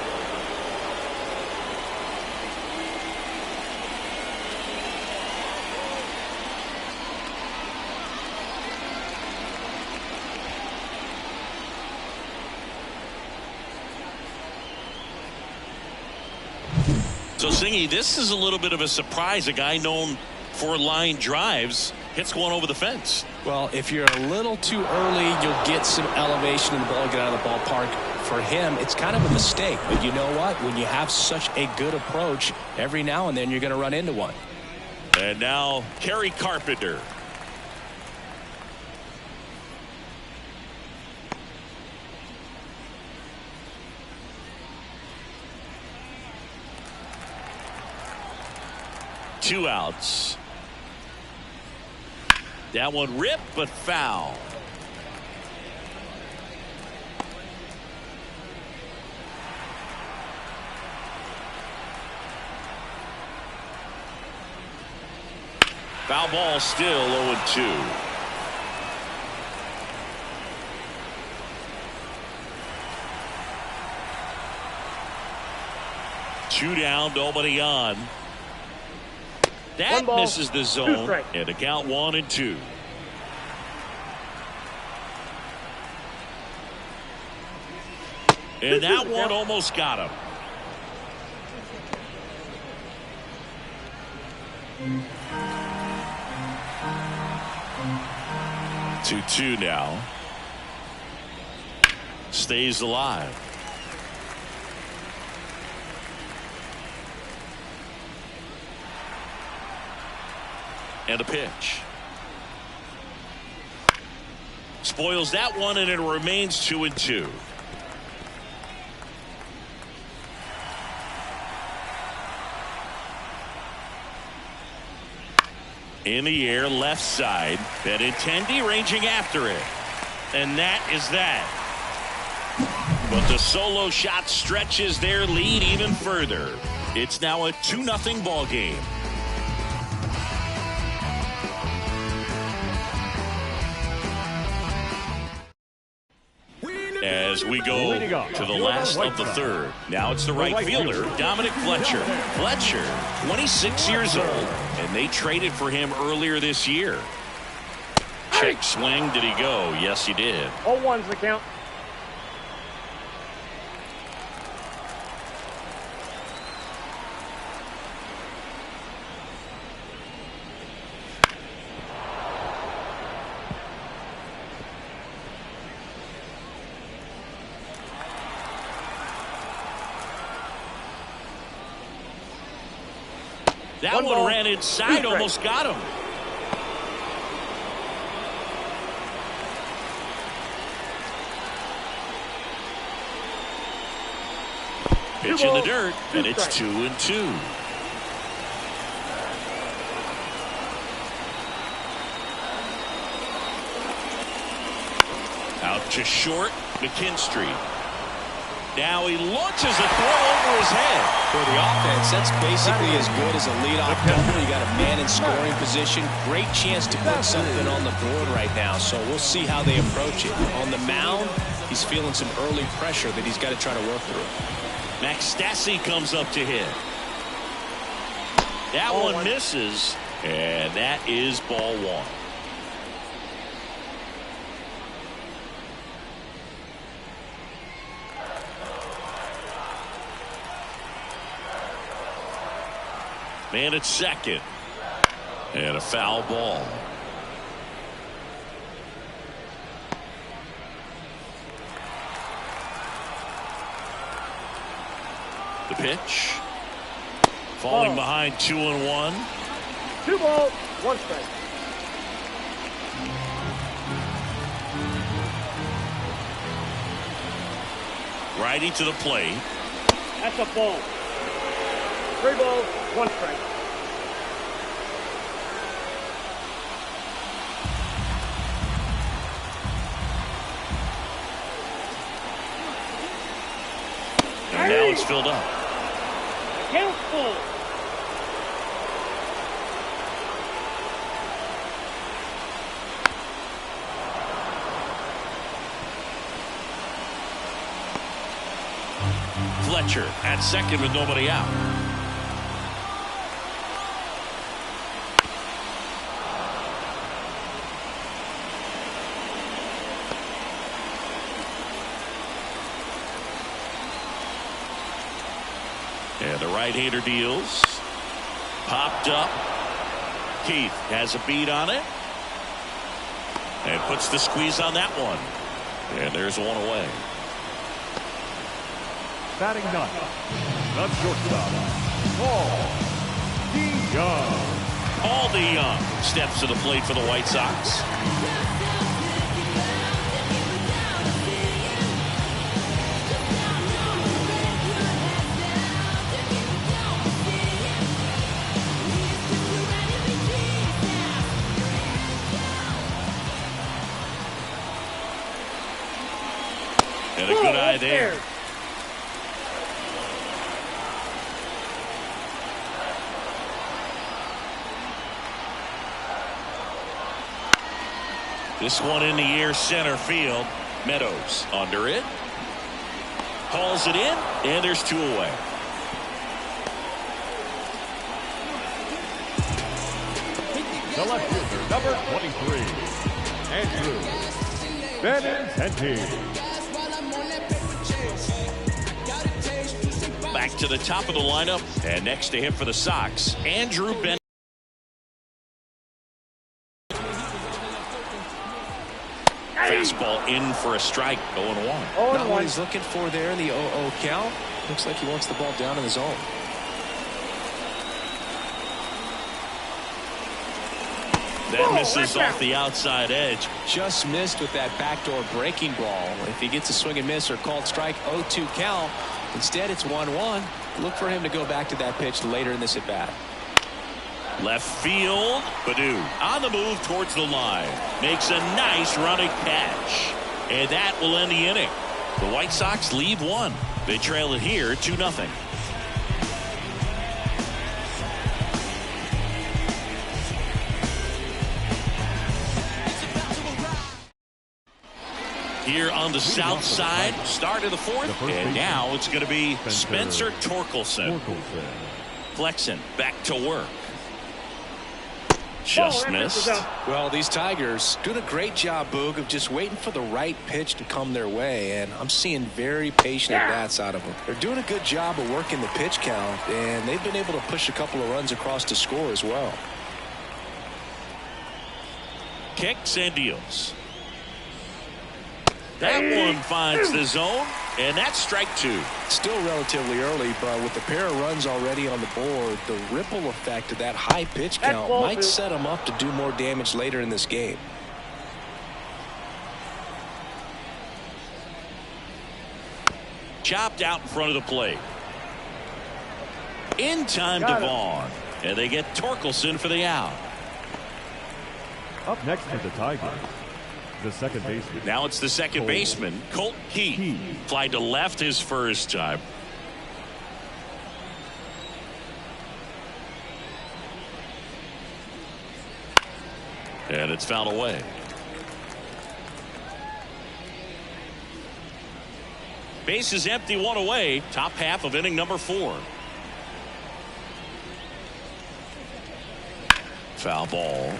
S1: So, Singy, this is a little bit of a surprise. A guy known for line drives hits one over the fence.
S3: Well, if you're a little too early, you'll get some elevation in the ball, get out of the ballpark. For him, it's kind of a mistake. But you know what? When you have such a good approach, every now and then you're going to run into one.
S1: And now, Kerry Carpenter. 2 outs. That one ripped, but foul. Foul ball, still 0-2. Two down, nobody on. That misses the zone, and a count 1-2. And that one almost got him. 2-2 now. Stays alive. And a pitch. Spoils that one, and it remains 2-2. In the air, left side. Benintendi ranging after it. And that is that. But the solo shot stretches their lead even further. It's now a 2-0 ball game. As we go to the last of the third. Now it's the right fielder, Dominic Fletcher. Fletcher, 26 years old, and they traded for him earlier this year. Check swing. Did he go? Yes, he did.
S5: 0-1's the count.
S1: That one ran inside, almost got him. Pitch in the dirt, and it's 2-2. Out to short, McKinstry. Now he launches a throw over his head.
S3: For the offense, that's basically as good as a leadoff double. You got a man in scoring position. Great chance to put something on the board right now. So we'll see how they approach it. On the mound, he's feeling some early pressure that he's got to try to work through.
S1: Max Stassi comes up to hit. That one misses, and that is ball one. Man at second. And a foul ball. The pitch. Falling behind 2-1.
S5: 2 balls, 1 strike.
S1: Righty to the plate.
S5: That's a ball. 3 balls, 1 strike.
S1: And now it's filled up.
S5: Count full.
S1: Fletcher at second with nobody out. And the right-hander deals. Popped up. Keith has a beat on it. And puts the squeeze on that one. And there's one away.
S4: Batting ninth, the shortstop, Paul DeYoung.
S1: Paul DeYoung steps to the plate for the White Sox. And a good eye there. This one in the air, center field. Meadows under it. Hauls it in, and there's 2 away.
S4: The left fielder, number 23, Andrew Benintendi.
S1: Back to the top of the lineup, and next to him for the Sox, Andrew Benintendi. Fastball in for a strike, 0-1.
S3: Not what he's looking for there in the 0-0 count. Looks like he wants the ball down in the zone.
S1: That misses off the outside edge.
S3: Just missed with that backdoor breaking ball. If he gets a swing and miss or called strike, 0-2 count. Instead, it's 1-1. Look for him to go back to that pitch later in this at bat.
S1: Left field, Baddoo on the move towards the line. Makes a nice running catch. And that will end the inning. The White Sox lead 1. They trail it here 2-0. Here on the south side, start of the 4th, and now it's going to be Spencer Torkelson. Flexen back to work. Just missed.
S3: Well, these Tigers doing a great job, Boog, of just waiting for the right pitch to come their way, and I'm seeing very patient at-bats out of them. They're doing a good job of working the pitch count, and they've been able to push a couple of runs across to score as well.
S1: Kicks and deals. That one finds the zone, and that's strike 2.
S3: Still relatively early, but with the pair of runs already on the board, the ripple effect of that high pitch count might set them up to do more damage later in this game.
S1: Chopped out in front of the plate. In time to Vaughn, and they get Torkelson for the out.
S4: Up next for the Tigers, the second baseman.
S1: Now it's the second baseman, Colt Keith. Fly to left his first time. And it's fouled away. Base is empty, 1 away. Top half of inning number 4. Foul ball.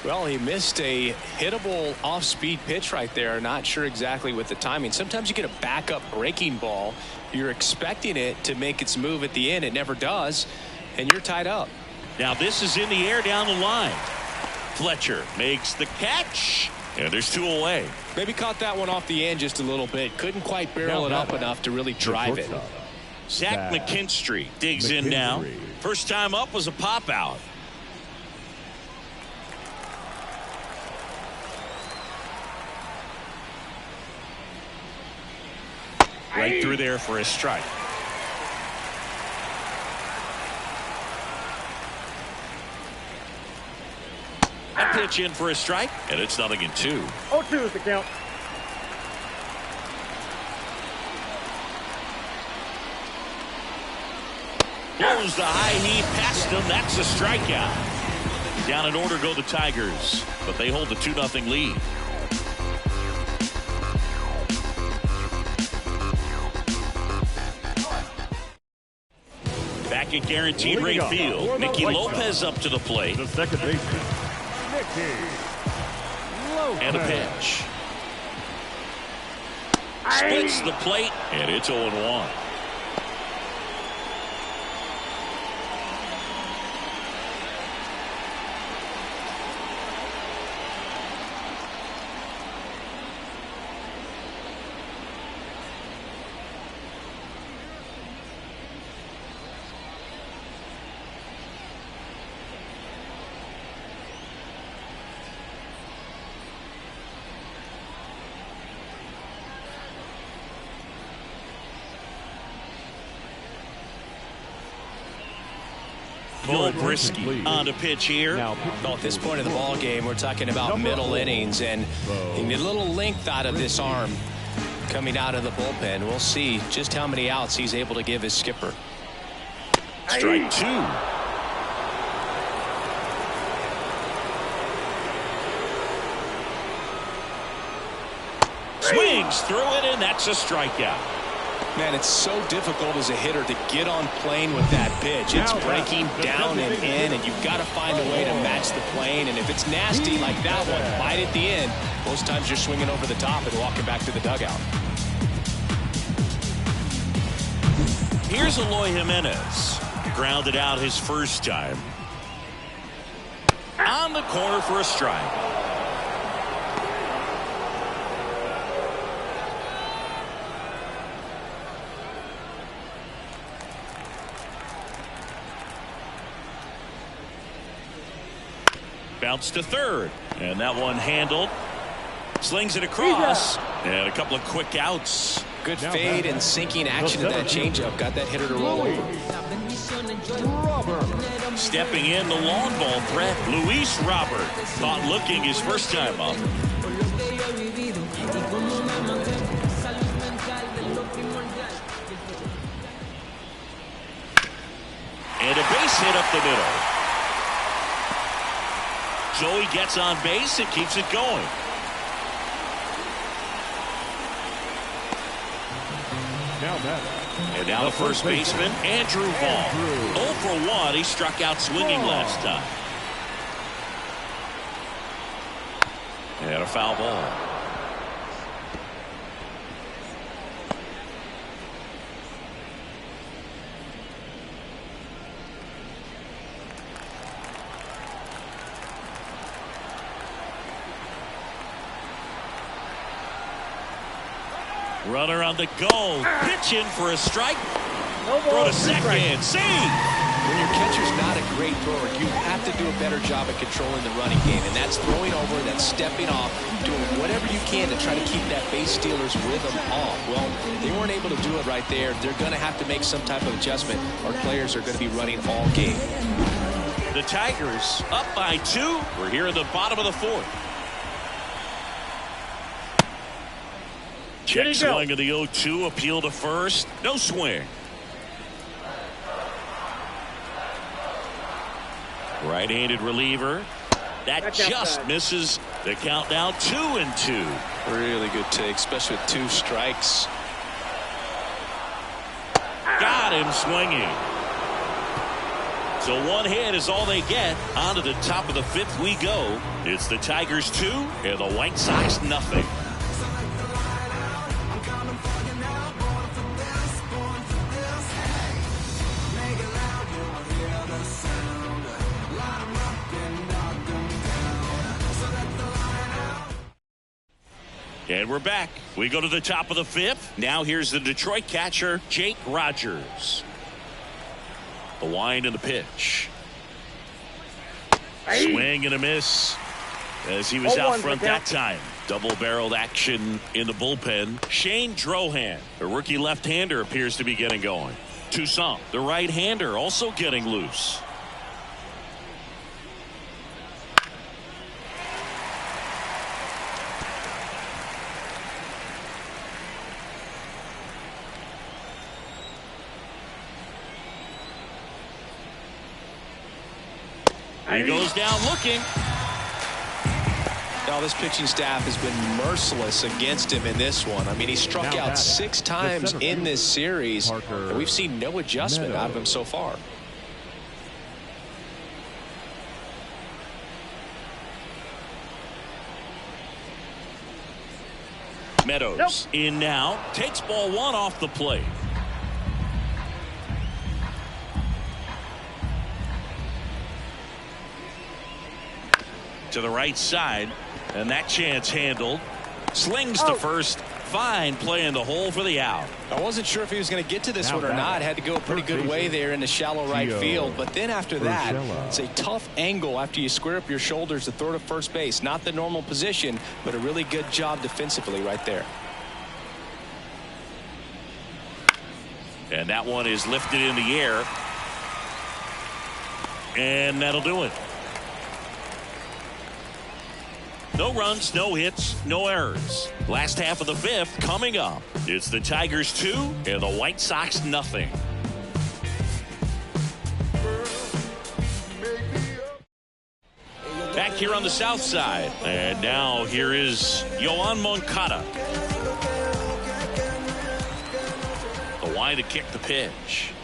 S3: Well, he missed a hittable off-speed pitch right there. Not sure exactly with the timing. Sometimes you get a backup breaking ball. You're expecting it to make its move at the end. It never does, and you're tied up.
S1: Now this is in the air down the line. Fletcher makes the catch, and there's 2 away.
S3: Maybe caught that one off the end just a little bit. Couldn't quite barrel it up enough to really drive it.
S1: Zach McKinstry digs in now. First time up was a pop out. Right through there for a strike. A pitch in for a strike, and it's 0-2.
S5: 0-2 is the count.
S1: Blows the high knee past him. That's a strikeout. Down in order go the Tigers, but they hold the 2-0 lead. Back at Guaranteed Rate Field, Nicky Lopez up to the plate.
S4: The second baseman, Nicky Lopez.
S1: And a pitch. Splits the plate, and it's 0-1. Cole Brisky on the pitch here.
S3: Well, at this point of the ball game, we're talking about middle innings, and you need a little length out of this arm. coming out of the bullpen. We'll see just how many outs he's able to give his skipper.
S1: Strike two. Swings through it, and that's a strikeout.
S3: Man, it's so difficult as a hitter to get on plane with that pitch. It's breaking down and in, and you've got to find a way to match the plane. And if it's nasty like that one, bite at the end, most times you're swinging over the top and walking back to the dugout.
S1: Here's Eloy Jimenez. Grounded out his first time. On the corner for a strike. Bounce to third, and that one handled. Slings it across, and a couple of quick outs.
S3: Good fade and sinking action in that changeup. Got that hitter to roll over.
S1: Stepping in, the long ball threat, Luis Robert. Caught looking his first time up. And a base hit up the middle. Joey gets on base and keeps it going. And now the first baseman, Andrew Vaughn. 0 for 1. He struck out swinging last time. And a foul ball. Runner on the go. Pitch in for a strike. Throw to second. See.
S3: When your catcher's not a great thrower, you have to do a better job at controlling the running game. And that's throwing over, that's stepping off, doing whatever you can to try to keep that base stealer's rhythm off. Well, they weren't able to do it right there. They're going to have to make some type of adjustment. Our players are going to be running all game.
S1: The Tigers up by 2. We're here at the bottom of the 4th. Check swing of the 0-2. Appeal to first. No swing. Right-handed reliever. That just misses. The count now 2-2.
S3: Really good take, especially with 2 strikes.
S1: Got him swinging. So 1 hit is all they get. On to the top of the 5th we go. It's the Tigers 2 and the White Sox nothing. And we're back. We go to the top of the 5th. Now here's the Detroit catcher, Jake Rogers. The wind and the pitch. Swing and a miss as he was out front that time. Double-barreled action in the bullpen. Shane Drohan, a rookie left-hander, appears to be getting going. Toussaint, the right-hander, also getting loose. He goes down looking.
S3: Now this pitching staff has been merciless against him in this one. I mean, he struck out 6 times in this series, and we've seen no adjustment out of him so far.
S1: Meadows in now. Takes ball 1 off the plate. To the right side, and that chance handled. Slings to first. Fine play in the hole for the out.
S3: I wasn't sure if he was going to get to this one or not. Had to go a pretty good way there in the shallow right field. But then after that, it's a tough angle after you square up your shoulders to throw to first base. Not the normal position, but a really good job defensively right there.
S1: And that one is lifted in the air. And that'll do it. No runs, no hits, no errors. Last half of the fifth coming up. It's the Tigers 2 and the White Sox nothing. Back here on the south side. And now here is Yoan Moncada. The wide to kick the pitch.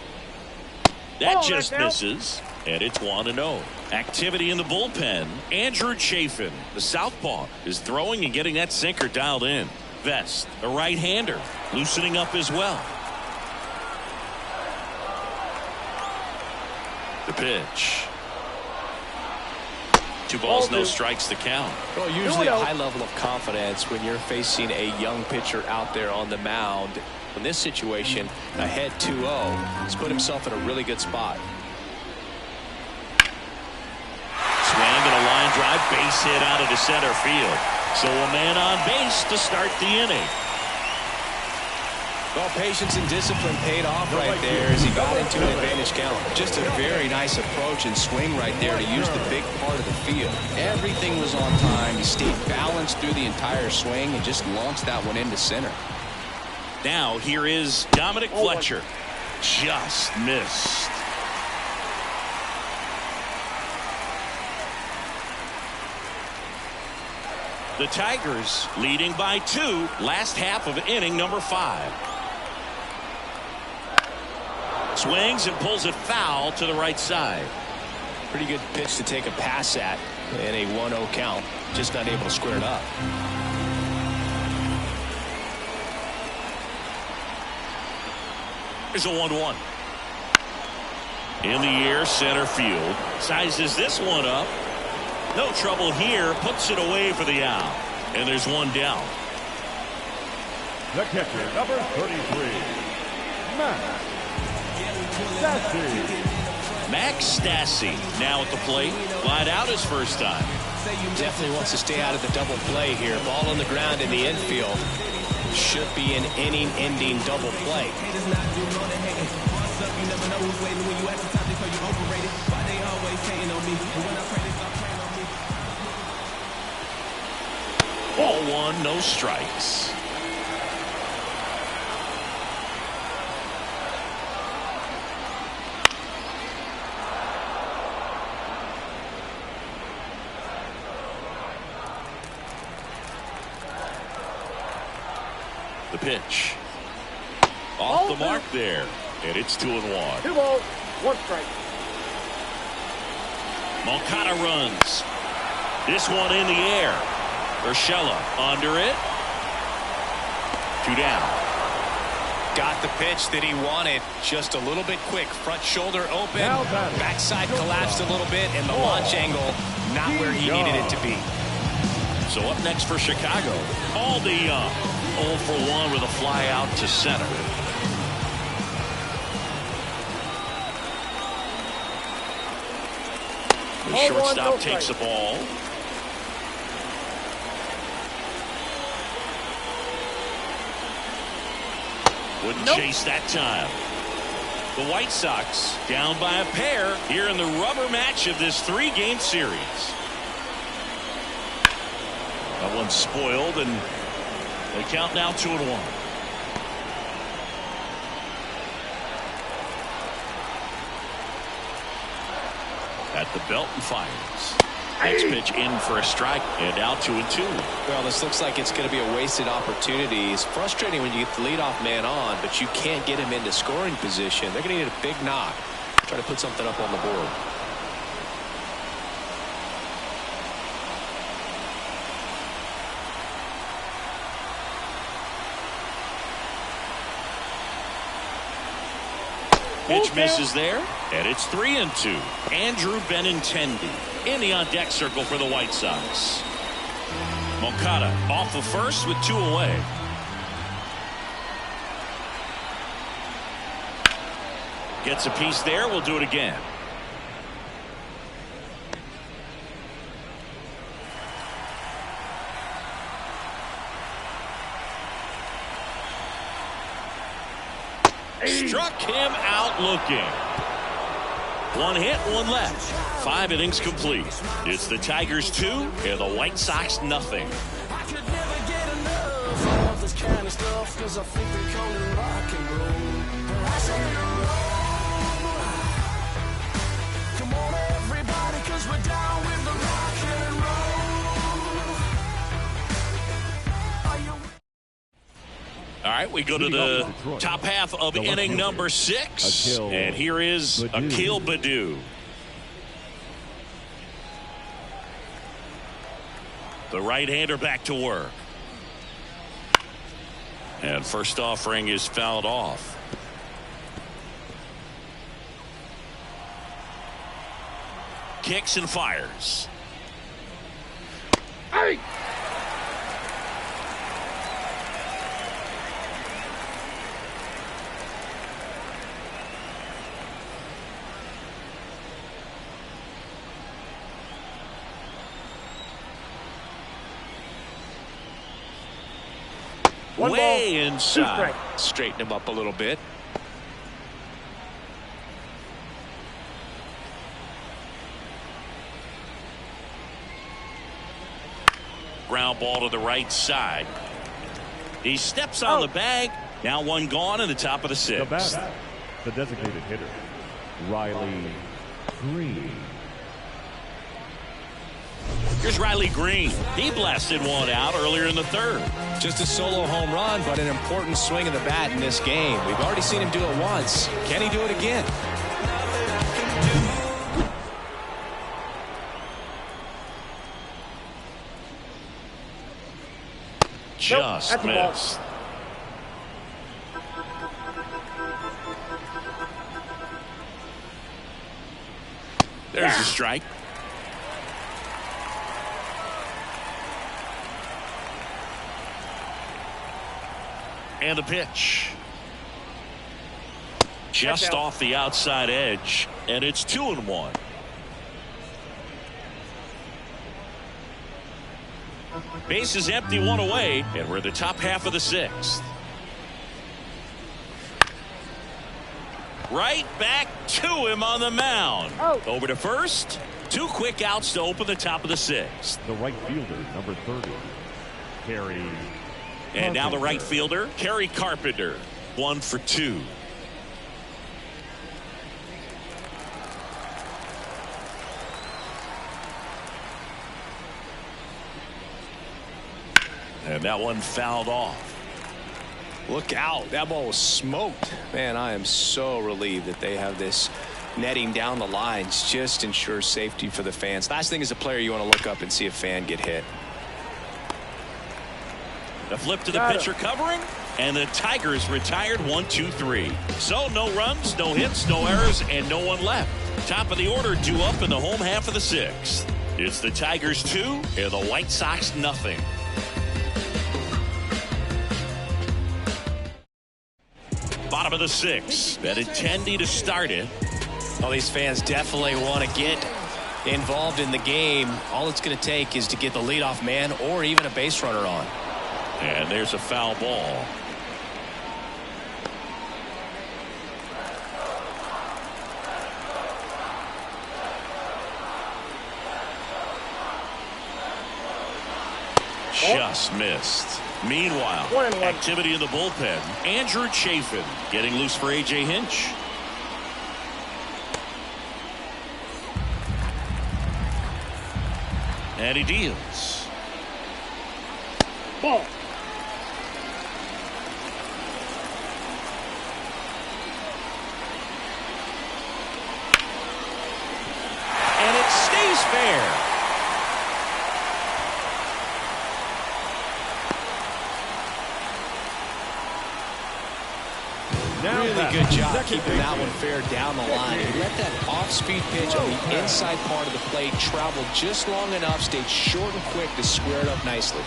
S1: That just misses. And it's 1-0. Activity in the bullpen. Andrew Chafin, the southpaw, is throwing and getting that sinker dialed in. Vest, a right-hander, loosening up as well. The pitch. 2 balls, no strikes to count.
S3: Well, usually a high level of confidence when you're facing a young pitcher out there on the mound. In this situation, ahead 2-0, he's put himself in a really good spot.
S1: Swing and a line drive, base hit out into center field. So a man on base to start the inning.
S3: Well, patience and discipline paid off right there as he got into an advantage count. Just a very nice approach and swing right there to use the big part of the field. Everything was on time. He stayed balanced through the entire swing and just launched that one into center.
S1: Now here is Dominic Fletcher. Just missed. The Tigers leading by 2, last half of inning number 5. Swings and pulls it foul to the right side.
S3: Pretty good pitch to take a pass at in a 1-0 count. Just not able to square it up.
S1: Here's a 1-1. In the air, center field. Sizes this one up. No trouble here. Puts it away for the out. And there's one down.
S4: The catcher, number 33, Max Stassi.
S1: Max Stassi now at the plate. Flied out his first time.
S3: Definitely wants to stay out of the double play here. Ball on the ground in the infield. Should be an inning-ending double play.
S1: Ball 1, no strikes. The pitch. Off the mark there. And it's 2-1.
S5: 2 balls, 1 strike.
S1: Moncada runs. This one in the air. Urshela under it. 2 down.
S3: Got the pitch that he wanted. Just a little bit quick. Front shoulder open. Backside collapsed a little bit. And the launch angle not where he needed it to be.
S1: So up next for Chicago, Paul DeJong. 0 for 1 with a fly out to center. The shortstop takes the ball. Wouldn't chase that time. The White Sox down by a pair here in the rubber match of this 3-game series. That one's spoiled, and they count now 2-1. At the belt and fires. Next pitch in for a strike, and now 2-2.
S3: Well, this looks like it's going to be a wasted opportunity. It's frustrating when you get the leadoff man on, but you can't get him into scoring position. They're going to need a big knock. Try to put something up on the board.
S1: Pitch misses there, and it's 3-2. Andrew Benintendi in the on-deck circle for the White Sox. Moncada off the first with 2 away. Gets a piece there. We'll do it again. Struck him out looking. One hit, one left. 5 innings complete. It's the Tigers 2 and the White Sox nothing.
S13: I could never get enough of this kind of stuff, 'cause I think they call it rock and roll. I say roll. Come on everybody, 'cause we're down with the rock and roll. Are you
S1: All right, we go to the top half of inning number 6. And here is Akil Baddoo. The right-hander back to work. And first offering is fouled off. Kicks and fires.
S5: Hey! One
S1: Way
S5: ball, 2
S1: inside.
S5: strikes.
S3: Straighten him up a little bit.
S1: Ground ball to the right side. He steps on the bag. Now one gone in the top of the 6th.
S4: The batter, the designated hitter, Riley Green.
S1: Here's Riley Green. He blasted one out earlier in the 3rd.
S3: Just a solo home run, but an important swing of the bat in this game. We've already seen him do it once. Can he do it again?
S1: Just
S5: that's a ball.
S1: missed. There's a strike. And the pitch. Just off the outside edge, and it's 2-1. Base is empty, one away, and we're in the top half of the 6th. Right back to him on the mound. Over to first. 2 quick outs to open the top of the 6th.
S4: The right fielder, number 30, Kerry.
S1: And now the right fielder, Kerry Carpenter. 1 for 2. And that one fouled off.
S3: Look out. That ball was smoked. Man, I am so relieved that they have this netting down the lines. Just ensures safety for the fans. Last thing as a player, you want to look up and see a fan get hit.
S1: The flip to the pitcher covering, and the Tigers retired 1-2-3. So no runs, no hits, no errors, and no one left. Top of the order due up in the home half of the 6th. It's the Tigers 2 and the White Sox nothing. Bottom of the 6th. Benintendi to start it.
S3: Well, these fans definitely want to get involved in the game. All it's going to take is to get the leadoff man or even a base runner on.
S1: And there's a foul ball. Just missed. Meanwhile, activity in the bullpen. Andrew Chafin getting loose for A.J. Hinch. And he deals.
S5: Ball.
S1: And it stays fair.
S3: Really good job keeping that one fair down the line. He let that off-speed pitch on the inside part of the plate travel just long enough, stayed short and quick to square it up nicely.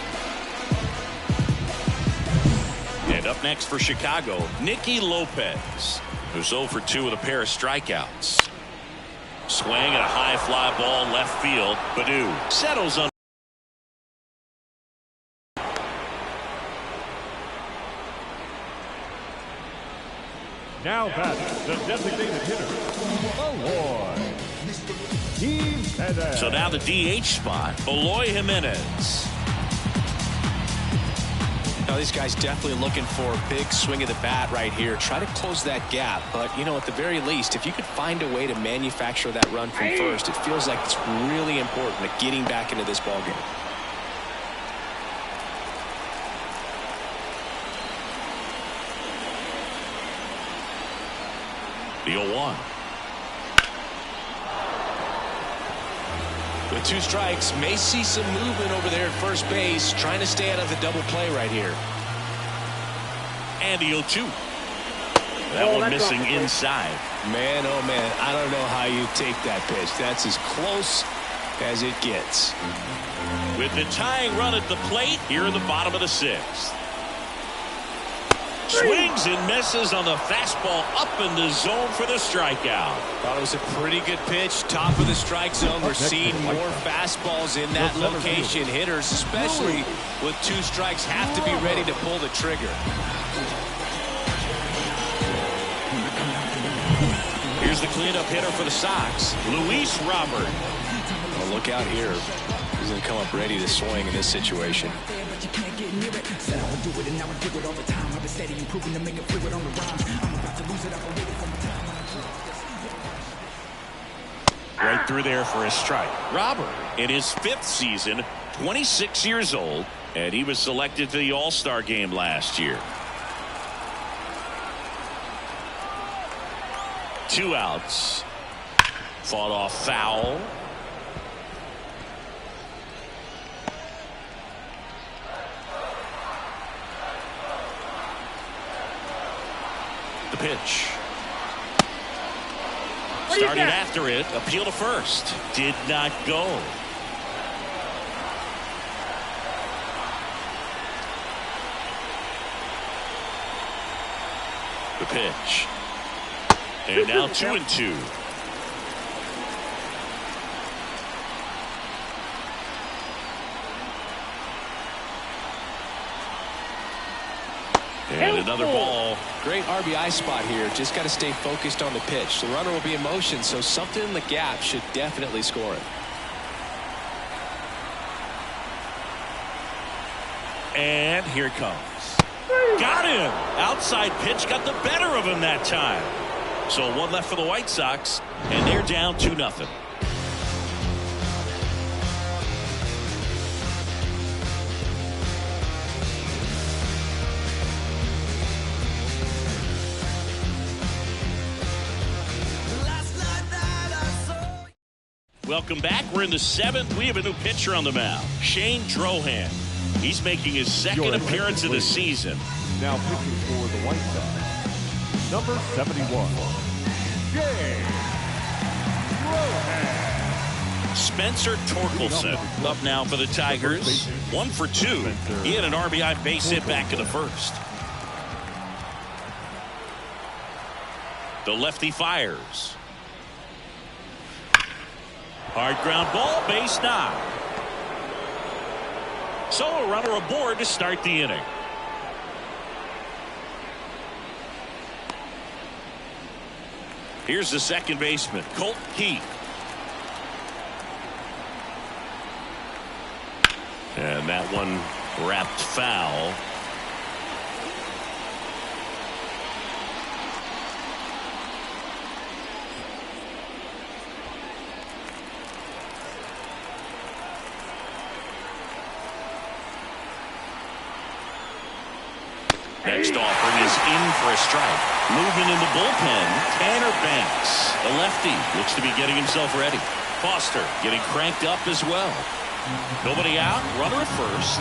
S1: And up next for Chicago, Nicky Lopez, who's 0 for 2 with a pair of strikeouts. Swing and a high fly ball left field. Baddoo settles on.
S4: Now batting, the designated hitter, Malloy. Steve Pettis.
S1: So now the DH spot, Eloy Jimenez.
S3: Now, these guys definitely looking for a big swing of the bat right here. Try to close that gap. But, you know, at the very least, if you could find a way to manufacture that run from first, it feels like it's really important to getting back into this ballgame.
S1: The 0-1.
S3: With 2 strikes, may see some movement over there at first base, trying to stay out of the double play right here.
S1: And the 0-2. That one missing inside.
S3: Man, oh man, I don't know how you take that pitch. That's as close as it gets.
S1: With the tying run at the plate here in the bottom of the 6th. Swings and misses on the fastball up in the zone for the strikeout.
S3: Thought it was a pretty good pitch. Top of the strike zone. We're seeing more fastballs in that location. Hitters, especially with 2 strikes, have to be ready to pull the trigger.
S1: Here's the cleanup hitter for the Sox, Luis Robert.
S3: Well, look out here. He's going to come up ready to swing in this situation.
S1: Right through there for a strike. Robert, in his 5th season, 26 years old, and he was selected to the All-Star game last year. 2 outs. Fought off foul. The pitch. Started after it. Appeal to first. Did not go. The pitch. And now 2-2. And another ball.
S3: Great RBI spot here. Just got to stay focused on the pitch. The runner will be in motion, so something in the gap should definitely score it.
S1: And here it comes. Got him. Outside pitch got the better of him that time. So 1 left for the White Sox, and they're down 2-0. Welcome back. We're in the 7th. We have a new pitcher on the mound, Shane Drohan. He's making his 2nd appearance of the season.
S4: Now pitching for the White Sox, number 71, Shane Drohan.
S1: Spencer Torkelson up now for the Tigers. 1 for 2. He had an RBI base hit back in the 1st. The lefty fires. Hard ground ball, base knock. So a runner aboard to start the inning. Here's the second baseman, Colt Keith. And that one wrapped foul. Next offering is in for a strike. Moving in the bullpen, Tanner Banks. The lefty looks to be getting himself ready. Foster getting cranked up as well. Nobody out, runner at first.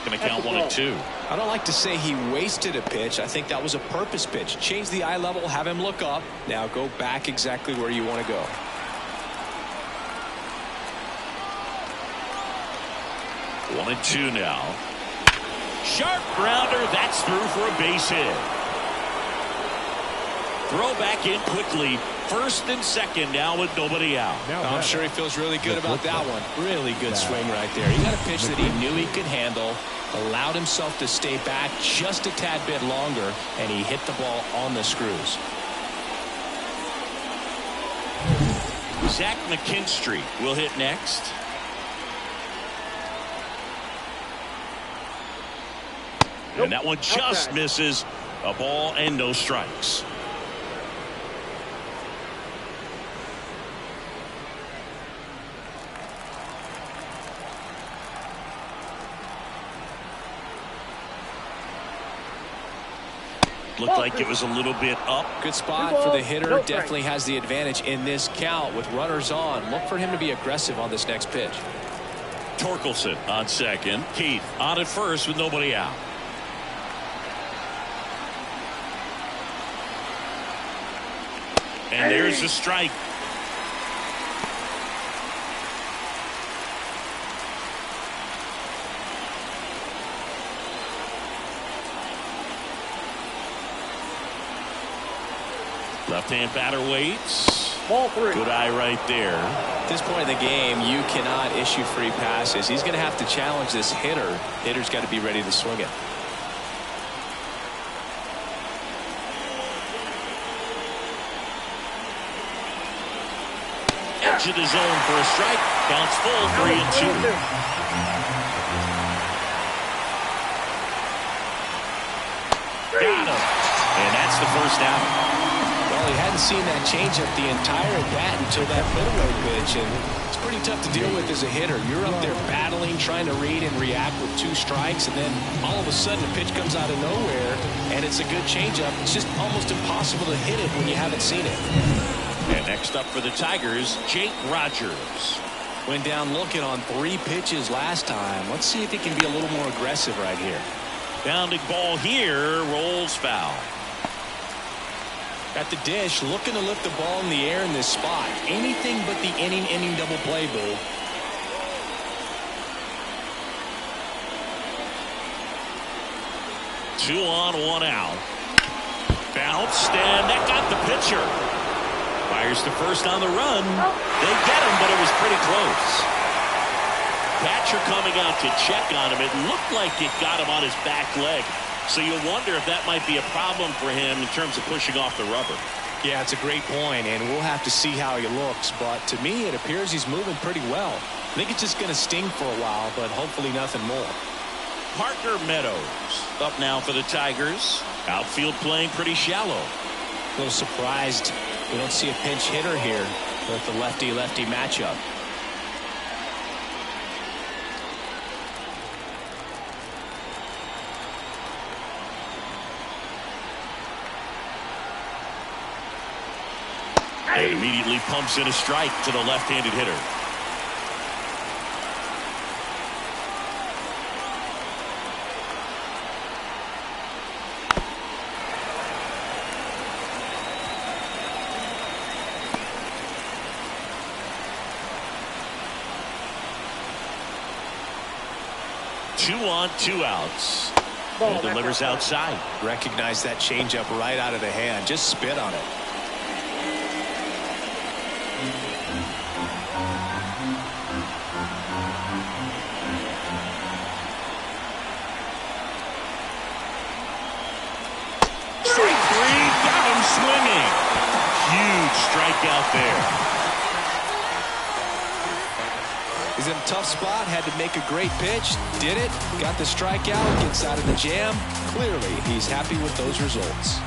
S1: Going to count 1-2.
S3: I don't like to say he wasted a pitch. I think that was a purpose pitch. Change the eye level, have him look up. Now go back exactly where you want to go.
S1: One and 2 now. Sharp grounder. That's through for a base hit. Throw back in quickly First and second now with nobody out.
S3: I'm sure he feels really good about that one. Really good swing right there. He got a pitch that he knew he could handle, allowed himself to stay back just a tad bit longer, and he hit the ball on the screws.
S1: Zach McKinstry will hit next. And that one just misses. A ball and no strikes. Looked like it was a little bit up.
S3: Good spot for the hitter. Definitely has the advantage in this count with runners on. Look for him to be aggressive on this next pitch.
S1: Torkelson on second. Keith on at first with nobody out. And there's the strike. Left-hand batter waits.
S5: Ball 3.
S1: Good eye right there.
S3: At this point in the game, you cannot issue free passes. He's going to have to challenge this hitter. Hitter's got to be ready to swing it.
S1: Edge of the zone for a strike. Counts full, 3-2. Got him. And that's the first out.
S3: Well, he hadn't seen that changeup the entire at bat until that middleweight pitch, and it's pretty tough to deal with as a hitter. You're up there battling, trying to read and react with 2 strikes, and then all of a sudden a pitch comes out of nowhere, and it's a good changeup. It's just almost impossible to hit it when you haven't seen it.
S1: And next up for the Tigers, Jake Rogers.
S3: Went down looking on 3 pitches last time. Let's see if he can be a little more aggressive right here.
S1: Bounding ball here, rolls foul.
S3: At the dish, looking to lift the ball in the air in this spot. Anything but the inning double play, Boo.
S1: Two on, 1 out. Bounced, and that got the pitcher. Fires to first on the run. They get him, but it was pretty close. Catcher coming out to check on him. It looked like it got him on his back leg. So you'll wonder if that might be a problem for him in terms of pushing off the rubber.
S3: Yeah, it's a great point, and we'll have to see how he looks. But to me, it appears he's moving pretty well. I think it's just going to sting for a while, but hopefully nothing more.
S1: Parker Meadows up now for the Tigers. Outfield playing pretty shallow.
S3: A little surprised we don't see a pinch hitter here with the lefty-lefty matchup.
S1: And immediately pumps in a strike to the left-handed hitter. Two on, 2 outs. And delivers outside.
S3: Recognize that changeup right out of the hand. Just spit on it.
S1: Strike 3, got him swinging. Huge strikeout there.
S3: He's in a tough spot, had to make a great pitch, did it, got the strikeout, gets out of the jam. Clearly, he's happy with those results.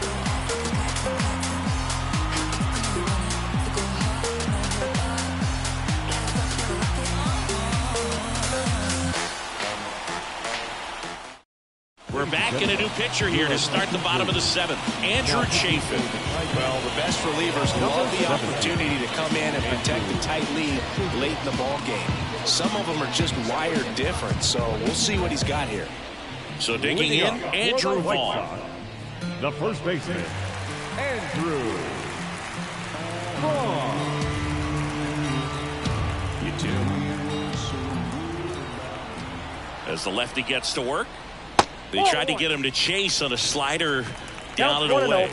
S1: We're back in a new pitcher here to start the bottom of the 7th. Andrew Chafin.
S3: Well, the best relievers love the opportunity to come in and protect the tight lead late in the ball game. Some of them are just wired different, so we'll see what he's got here.
S1: So digging in, Andrew Vaughn.
S4: The first baseman, Andrew Vaughn.
S1: You do. As the lefty gets to work, they tried to get him to chase on a slider down and away.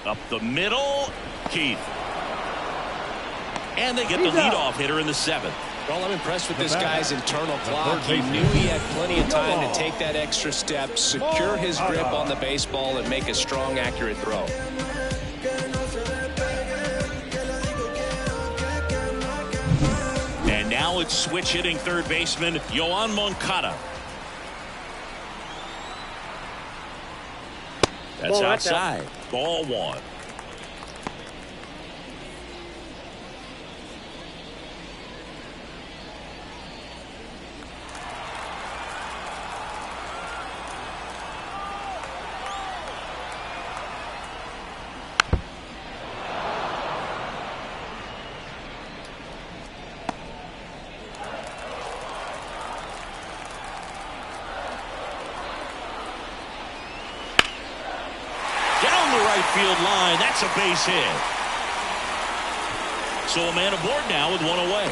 S1: Up the middle, Keith. And they get the leadoff hitter in the 7th.
S3: Well, I'm impressed with this guy's internal clock. He knew he had plenty of time to take that extra step, secure his grip on the baseball, and make a strong, accurate throw.
S1: And now it's switch hitting third baseman Yoan Moncada. That's outside. Ball 1. Field line. That's a base hit. So a man aboard now with 1 away.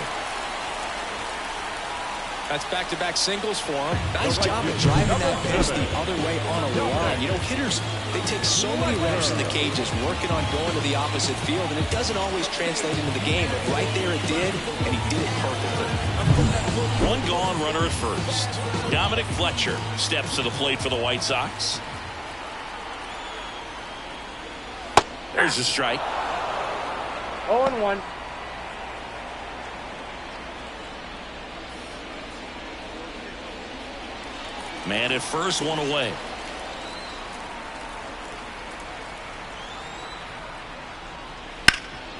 S3: That's back-to-back singles for him. Nice job of driving that pitch the other way on a line. You know, hitters, they take so many reps in the cages working on going to the opposite field, and it doesn't always translate into the game, but right there it did, and he did it perfectly.
S1: 1 gone, runner at first. Dominic Fletcher steps to the plate for the White Sox. There's a strike.
S5: 0-1.
S1: Man at first, 1 away.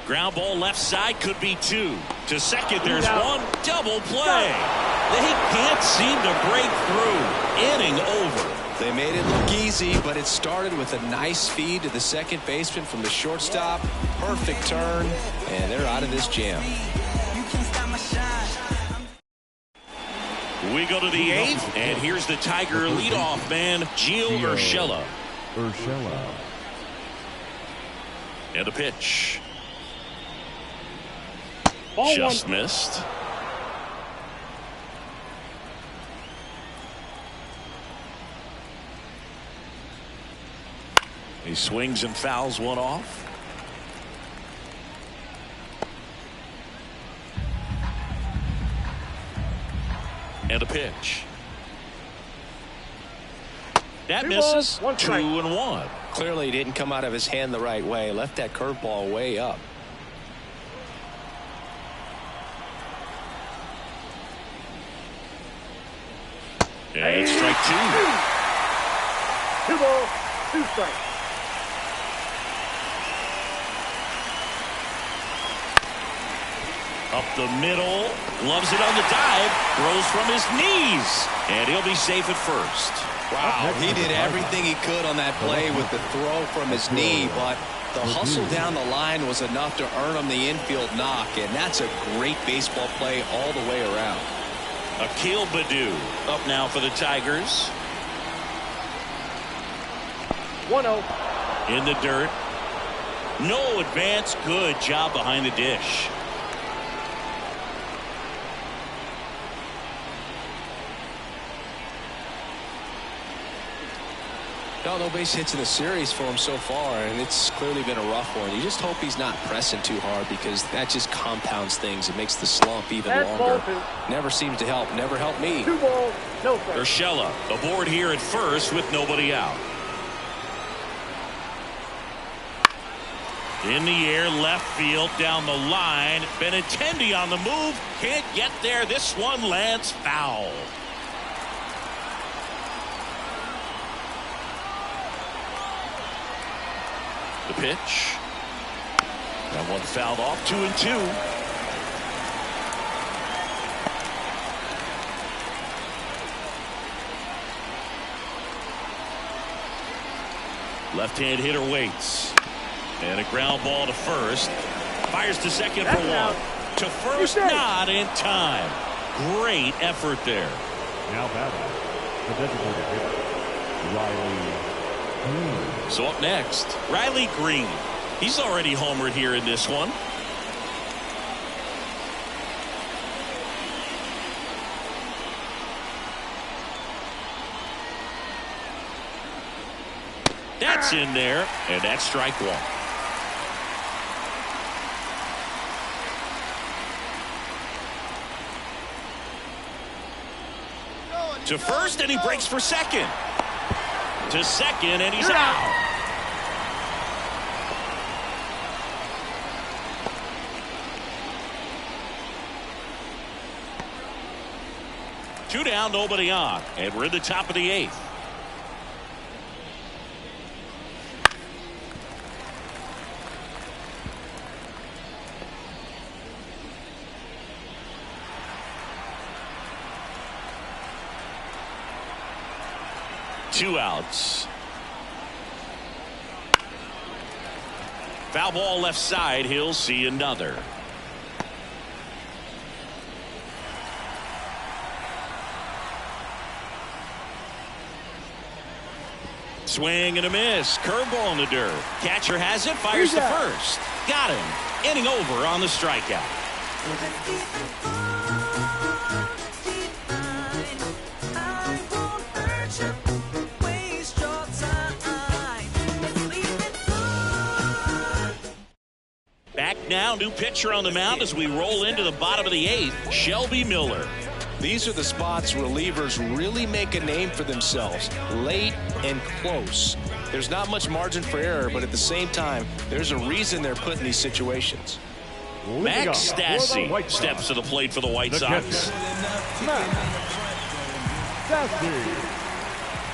S1: Ground ball left side, could be 2. To second, there's 1. Double play. They can't seem to break through. Inning over.
S3: They made it look easy, but it started with a nice feed to the second baseman from the shortstop. Perfect turn, and they're out of this jam.
S1: We go to the 8th, and here's the Tiger leadoff man, Gio Urshela. And the pitch. Just missed. He swings and fouls 1 off. And a pitch. That misses. 2-1.
S3: Clearly didn't come out of his hand the right way. Left that curveball way up.
S1: And it's strike 2.
S5: 2 balls, 2 strikes.
S1: Up the middle, loves it on the dive, throws from his knees, and he'll be safe at first.
S3: Wow, he did everything he could on that play with the throw from his knee, but the hustle down the line was enough to earn him the infield knock, and that's a great baseball play all the way around.
S1: Akil Baddoo up now for the Tigers.
S5: 1-0.
S1: In the dirt. No advance. Good job behind the dish.
S3: No base hits in the series for him so far, and it's clearly been a rough one. You just hope he's not pressing too hard, because that just compounds things. It makes the slump even longer. Never seems to help. Never helped me.
S5: 2 balls, no strikes.
S1: Urshela aboard here at first with nobody out. In the air, left field, down the line. Benintendi on the move. Can't get there. This one lands foul. The pitch. That one fouled off. 2-2. Left-hand hitter waits. And a ground ball to first. Fires to second for 1. To first, not in time. Great effort there.
S4: Now batting, the designated hitter, Riley Green.
S1: So up next, Riley Green. He's already homered here in this one. That's in there, and that's strike 1. To first, and he breaks for second. To second, and he's out. Two down, nobody on, and we're in the top of the 8th. Two outs. Foul ball left side. He'll see another. Swing and a miss. Curveball in the dirt. Catcher has it. Fires to first. Got him. Inning over on the strikeout. Back now, new pitcher on the mound as we roll into the bottom of the 8th, Shelby Miller.
S3: These are the spots relievers really make a name for themselves, late and close. There's not much margin for error, but at the same time, there's a reason they're put in these situations.
S1: Max Stassi steps to the plate for the White Sox.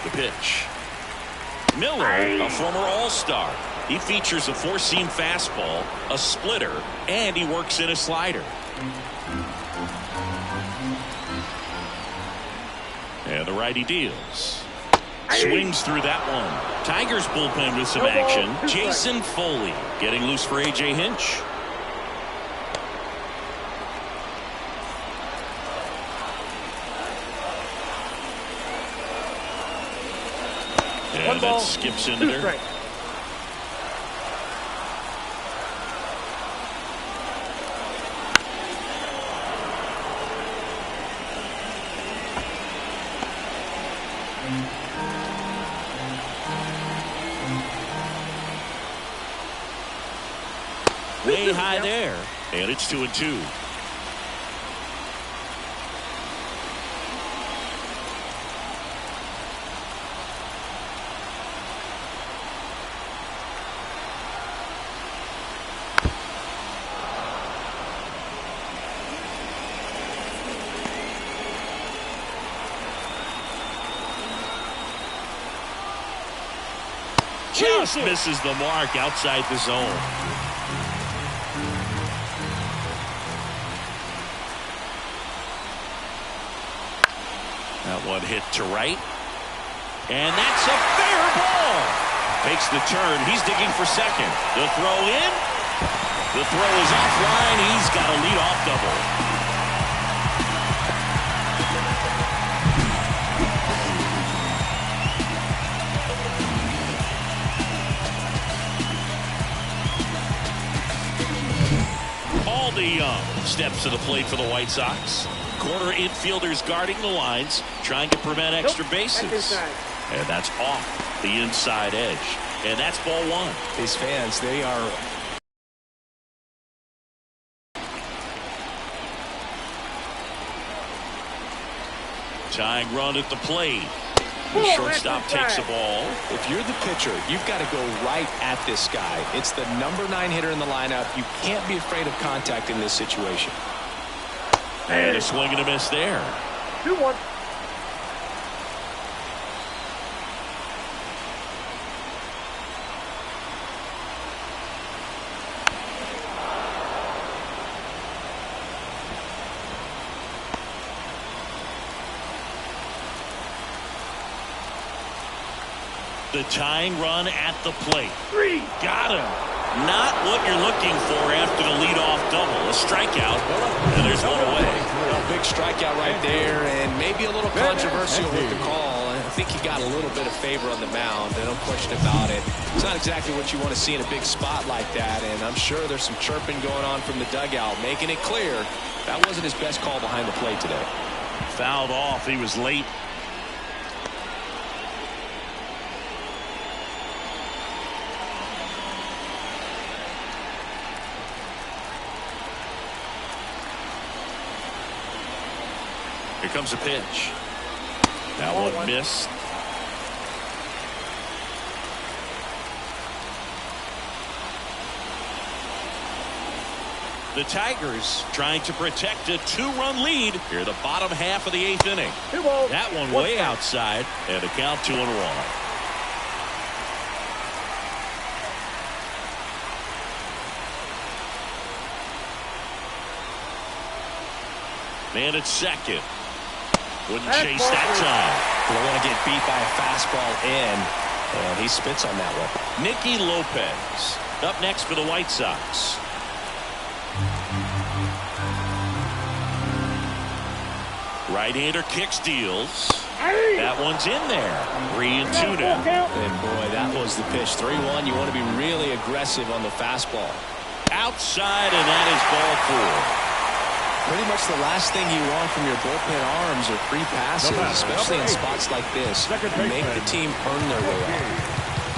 S1: The pitch. Miller, a former All-Star. He features a four-seam fastball, a splitter, and he works in a slider. And the righty deals. Swings through that one. Tigers bullpen with some action. Jason Foley getting loose for A.J. Hinch. And that skips into there. Way high there, and it's 2-2. Just misses the mark outside the zone. That one hit to right. And that's a fair ball. Takes the turn. He's digging for second. The throw in. The throw is offline. He's got a leadoff double. DeYoung steps to the plate for the White Sox. Corner infielders guarding the lines, trying to prevent extra bases. And that's off the inside edge. And that's ball one.
S3: These fans, they are...
S1: Tying run at the plate. The shortstop takes the ball.
S3: If you're the pitcher, you've got to go right at this guy. It's the number 9 hitter in the lineup. You can't be afraid of contact in this situation.
S1: And a swing and a miss there.
S5: 2-1.
S1: The tying run at the plate. Got him. Not what you're looking for after the leadoff double. A strikeout, and there's one away.
S3: A big strikeout right there, and maybe a little controversial with the call. I think he got a little bit of favor on the mound, no question about it. It's not exactly what you want to see in a big spot like that, and I'm sure there's some chirping going on from the dugout, making it clear that wasn't his best call behind the plate today.
S1: Fouled off. He was late. Here comes a pitch. That one missed. The Tigers trying to protect a 2-run lead here in the bottom half of the 8th inning. That one way outside, and the count 2-1. Man at second. Wouldn't chase that time.
S3: Don't want to get beat by a fastball in. And he spits on that one.
S1: Nicky Lopez up next for the White Sox. Right-hander kicks, deals. That one's in there. 3-2 now.
S3: And boy, that was the pitch. 3-1. You want to be really aggressive on the fastball.
S1: Outside, and that is ball 4.
S3: Pretty much the last thing you want from your bullpen arms are free passes, especially in spots like this. Make the team earn their way out.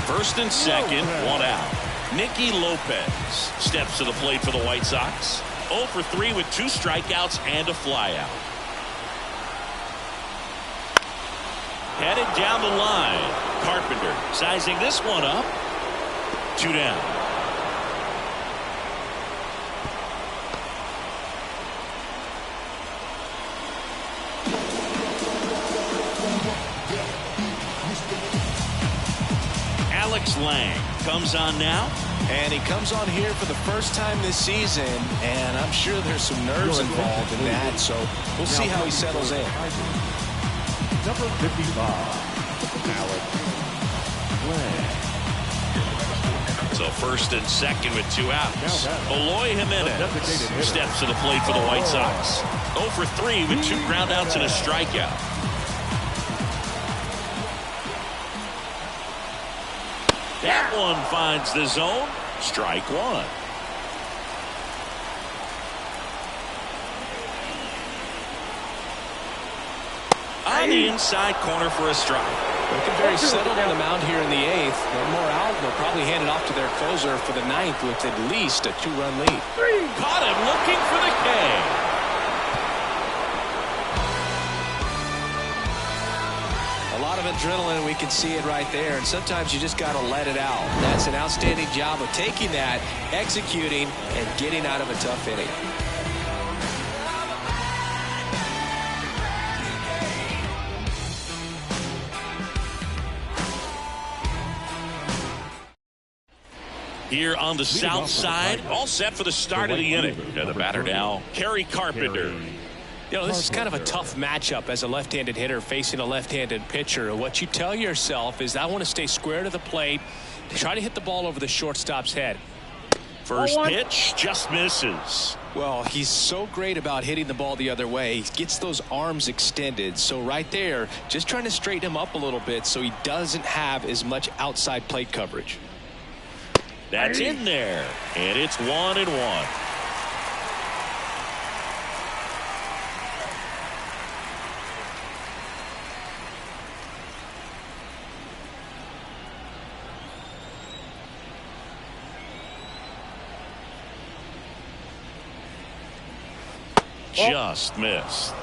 S1: First and second, 1 out. Nicky Lopez steps to the plate for the White Sox. 0 for 3 with 2 strikeouts and a flyout. Headed down the line. Carpenter sizing this one up. 2 down. Alex Lang comes on now.
S3: And he comes on here for the first time this season, and I'm sure there's some nerves involved in that, so we'll see how he settles in.
S4: Number 55, Alex Lang.
S1: So first and second with 2 outs. Eloy Jimenez steps to the plate for the White Sox. 0 for 3 with 2 groundouts and a strikeout. That one finds the zone. Strike 1. On the inside corner for a strike.
S3: Looking very settled on the mound here in the 8th. No more out. They'll probably hand it off to their closer for the 9th with at least a 2-run lead.
S1: Caught him looking for the K.
S3: A lot of adrenaline, we can see it right there, and sometimes you just got to let it out. That's an outstanding job of taking that, executing, and getting out of a tough inning.
S1: Here on the south side, all set for the start of the inning. And the batter now, Kerry Carpenter.
S3: You know, this is kind of a tough matchup as a left-handed hitter facing a left-handed pitcher. What you tell yourself is, I want to stay square to the plate, try to hit the ball over the shortstop's head.
S1: First pitch just misses.
S3: Well, he's so great about hitting the ball the other way. He gets those arms extended. So right there, just trying to straighten him up a little bit so he doesn't have as much outside plate coverage.
S1: That's in there, and it's 1-1. Just missed.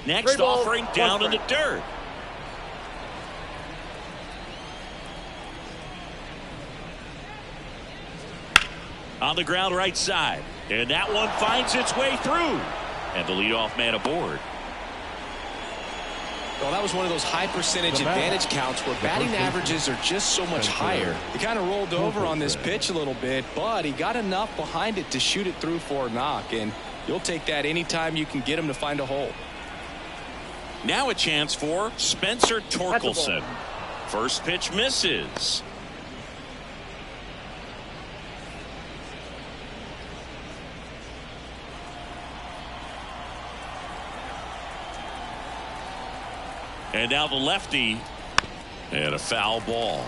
S1: Next offering down in the dirt. On the ground right side. And that one finds its way through. And the leadoff man aboard.
S3: Well, that was one of those high percentage advantage counts where batting averages are just so much higher. He kind of rolled over on this pitch a little bit, but he got enough behind it to shoot it through for a knock. And you'll take that anytime you can get him to find a hole.
S1: Now a chance for Spencer Torkelson. First pitch misses. And now the lefty. And a foul ball.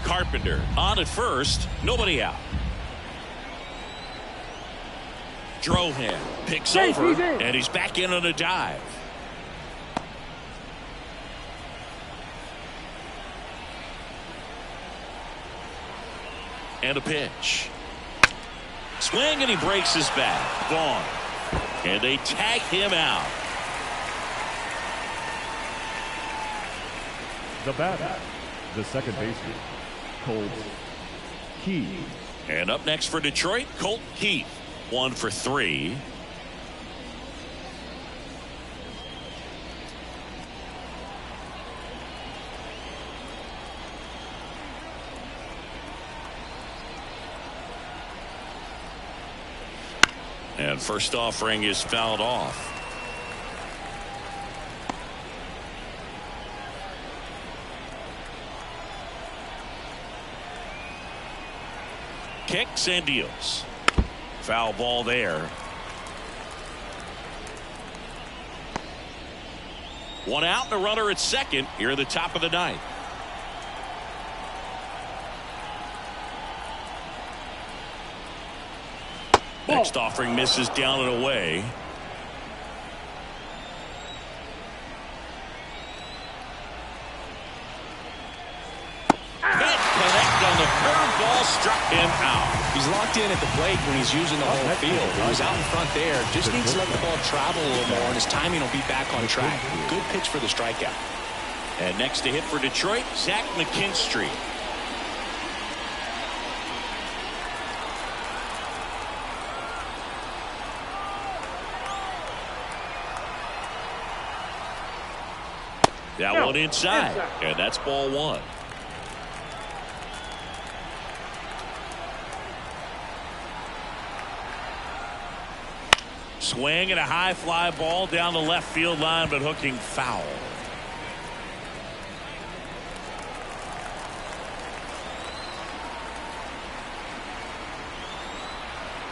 S1: Carpenter on at first. Nobody out. Drohan picks over, and he's back in on a dive. And a pitch. Swing, and he breaks his back. Gone. And they tag him out.
S4: The batter, the second baseman, Colt Keith.
S1: And up next for Detroit, Colt Keith. 1 for 3. And first offering is fouled off. Kicks and deals. Foul ball there. 1 out and a runner at second here at the top of the ninth. Next offering misses down and away. Can't connect on the curveball, struck him out.
S3: He's locked in at the plate when he's using the whole field. He was out in front there. Just needs to let the ball travel a little more, and his timing will be back on track. Good pitch for the strikeout.
S1: And next to hit for Detroit, Zach McKinstry. That one inside, and that's ball 1. Swing and a high fly ball down the left field line, but hooking foul.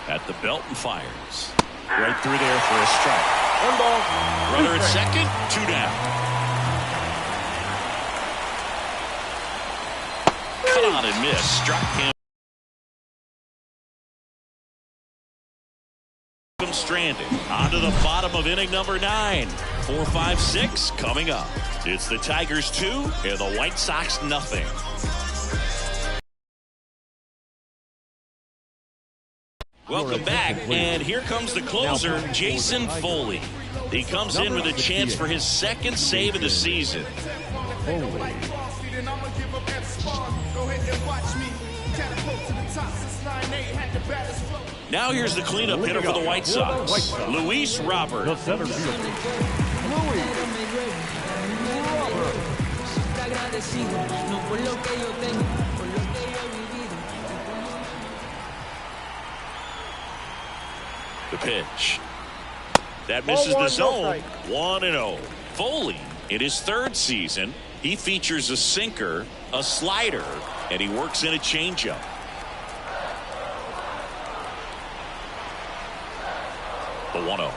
S1: At the belt and fires. Right through there for a strike.
S5: 1 ball.
S1: Runner at second, 2 down. Cut on and miss. Struck him. Stranded. On to the bottom of inning number 9. 4, 5, 6 coming up. It's the Tigers 2 and the White Sox nothing. Welcome back, and here comes the closer, Jason Foley. He comes in with a chance for his second save of the season. Now here's the cleanup hitter for the White Sox, Luis Robert.
S4: The center fielder, Luis
S1: The pitch. That misses the zone. 1-0. Foley, in his 3rd season, he features a sinker, a slider, and he works in a changeup. The 1-0.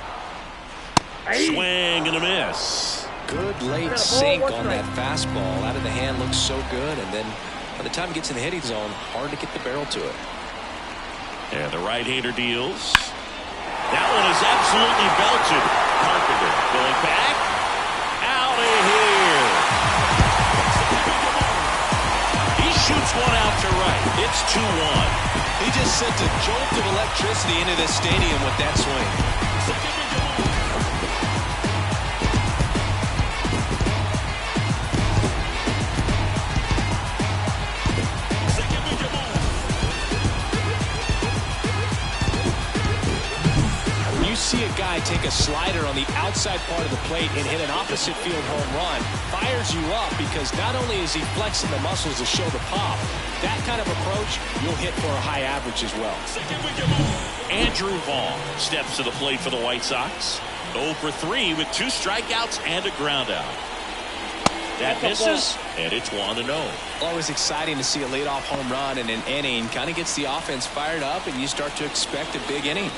S1: Swing and a miss.
S3: Good late sink on that fastball. Out of the hand, looks so good, and then by the time it gets in the hitting zone, hard to get the barrel to it.
S1: And the right-hander deals. That one is absolutely belted. Carpenter going back. Out of here. He shoots one out to right. It's 2-1.
S3: He just sent a jolt of electricity into this stadium with that swing. See a guy take a slider on the outside part of the plate and hit an opposite field home run, fires you up because not only is he flexing the muscles to show the pop, that kind of approach you'll hit for a high average as well.
S1: Andrew Vaughn steps to the plate for the White Sox. 0 for 3 with 2 strikeouts and a ground out. That misses, and it's 1-0.
S3: Always exciting to see a leadoff home run in an inning. Kind of gets the offense fired up, and you start to expect a big inning.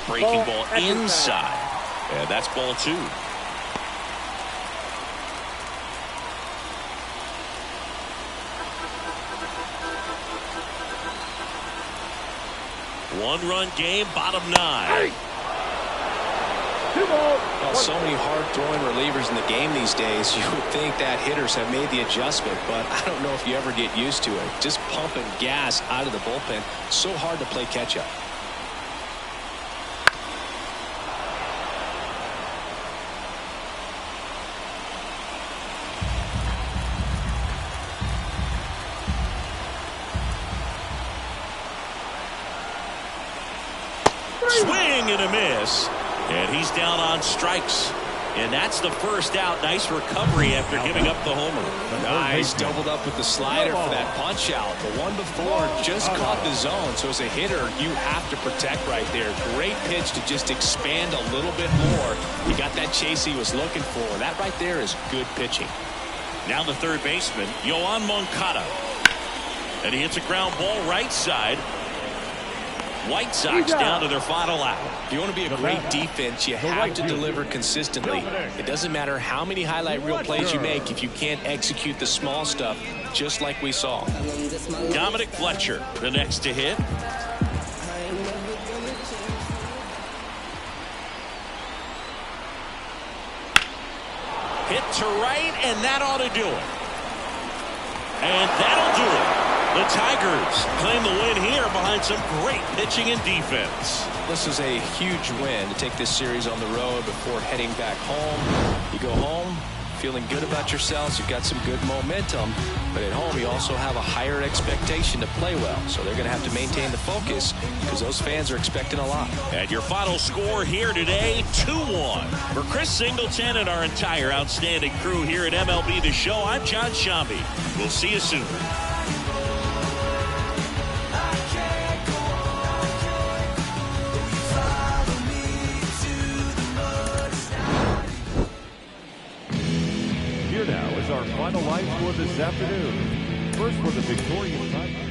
S1: Breaking ball inside. And that's ball 2. One-run game, bottom 9.
S3: Well, so many hard-throwing relievers in the game these days, you would think that hitters have made the adjustment, but I don't know if you ever get used to it. Just pumping gas out of the bullpen, so hard to play catch-up.
S1: Swing and a miss. And he's down on strikes. And that's the first out. Nice recovery after giving up the homer.
S3: Nice. Doubled up with the slider for that punch out. The one before just caught the zone. So as a hitter, you have to protect right there. Great pitch to just expand a little bit more. He got that chase he was looking for. That right there is good pitching.
S1: Now the third baseman, Yoan Moncada. And he hits a ground ball right side. White Sox down to their final out.
S3: If you want to be a great defense, you have to deliver consistently. It doesn't matter how many highlight reel plays you make if you can't execute the small stuff, just like we saw.
S1: Dominic Fletcher, the next to hit. Hit to right, and that ought to do it. And that'll do it. The Tigers claim the win here behind some great pitching and defense.
S3: This is a huge win to take this series on the road before heading back home. You go home feeling good about yourselves. You've got some good momentum. But at home, you also have a higher expectation to play well. So they're going to have to maintain the focus because those fans are expecting a lot.
S1: And your final score here today, 2-1. For Chris Singleton and our entire outstanding crew here at MLB The Show, I'm John Shambi. We'll see you soon.
S4: Here now is our final line score this afternoon. First for the Victorian Tigers.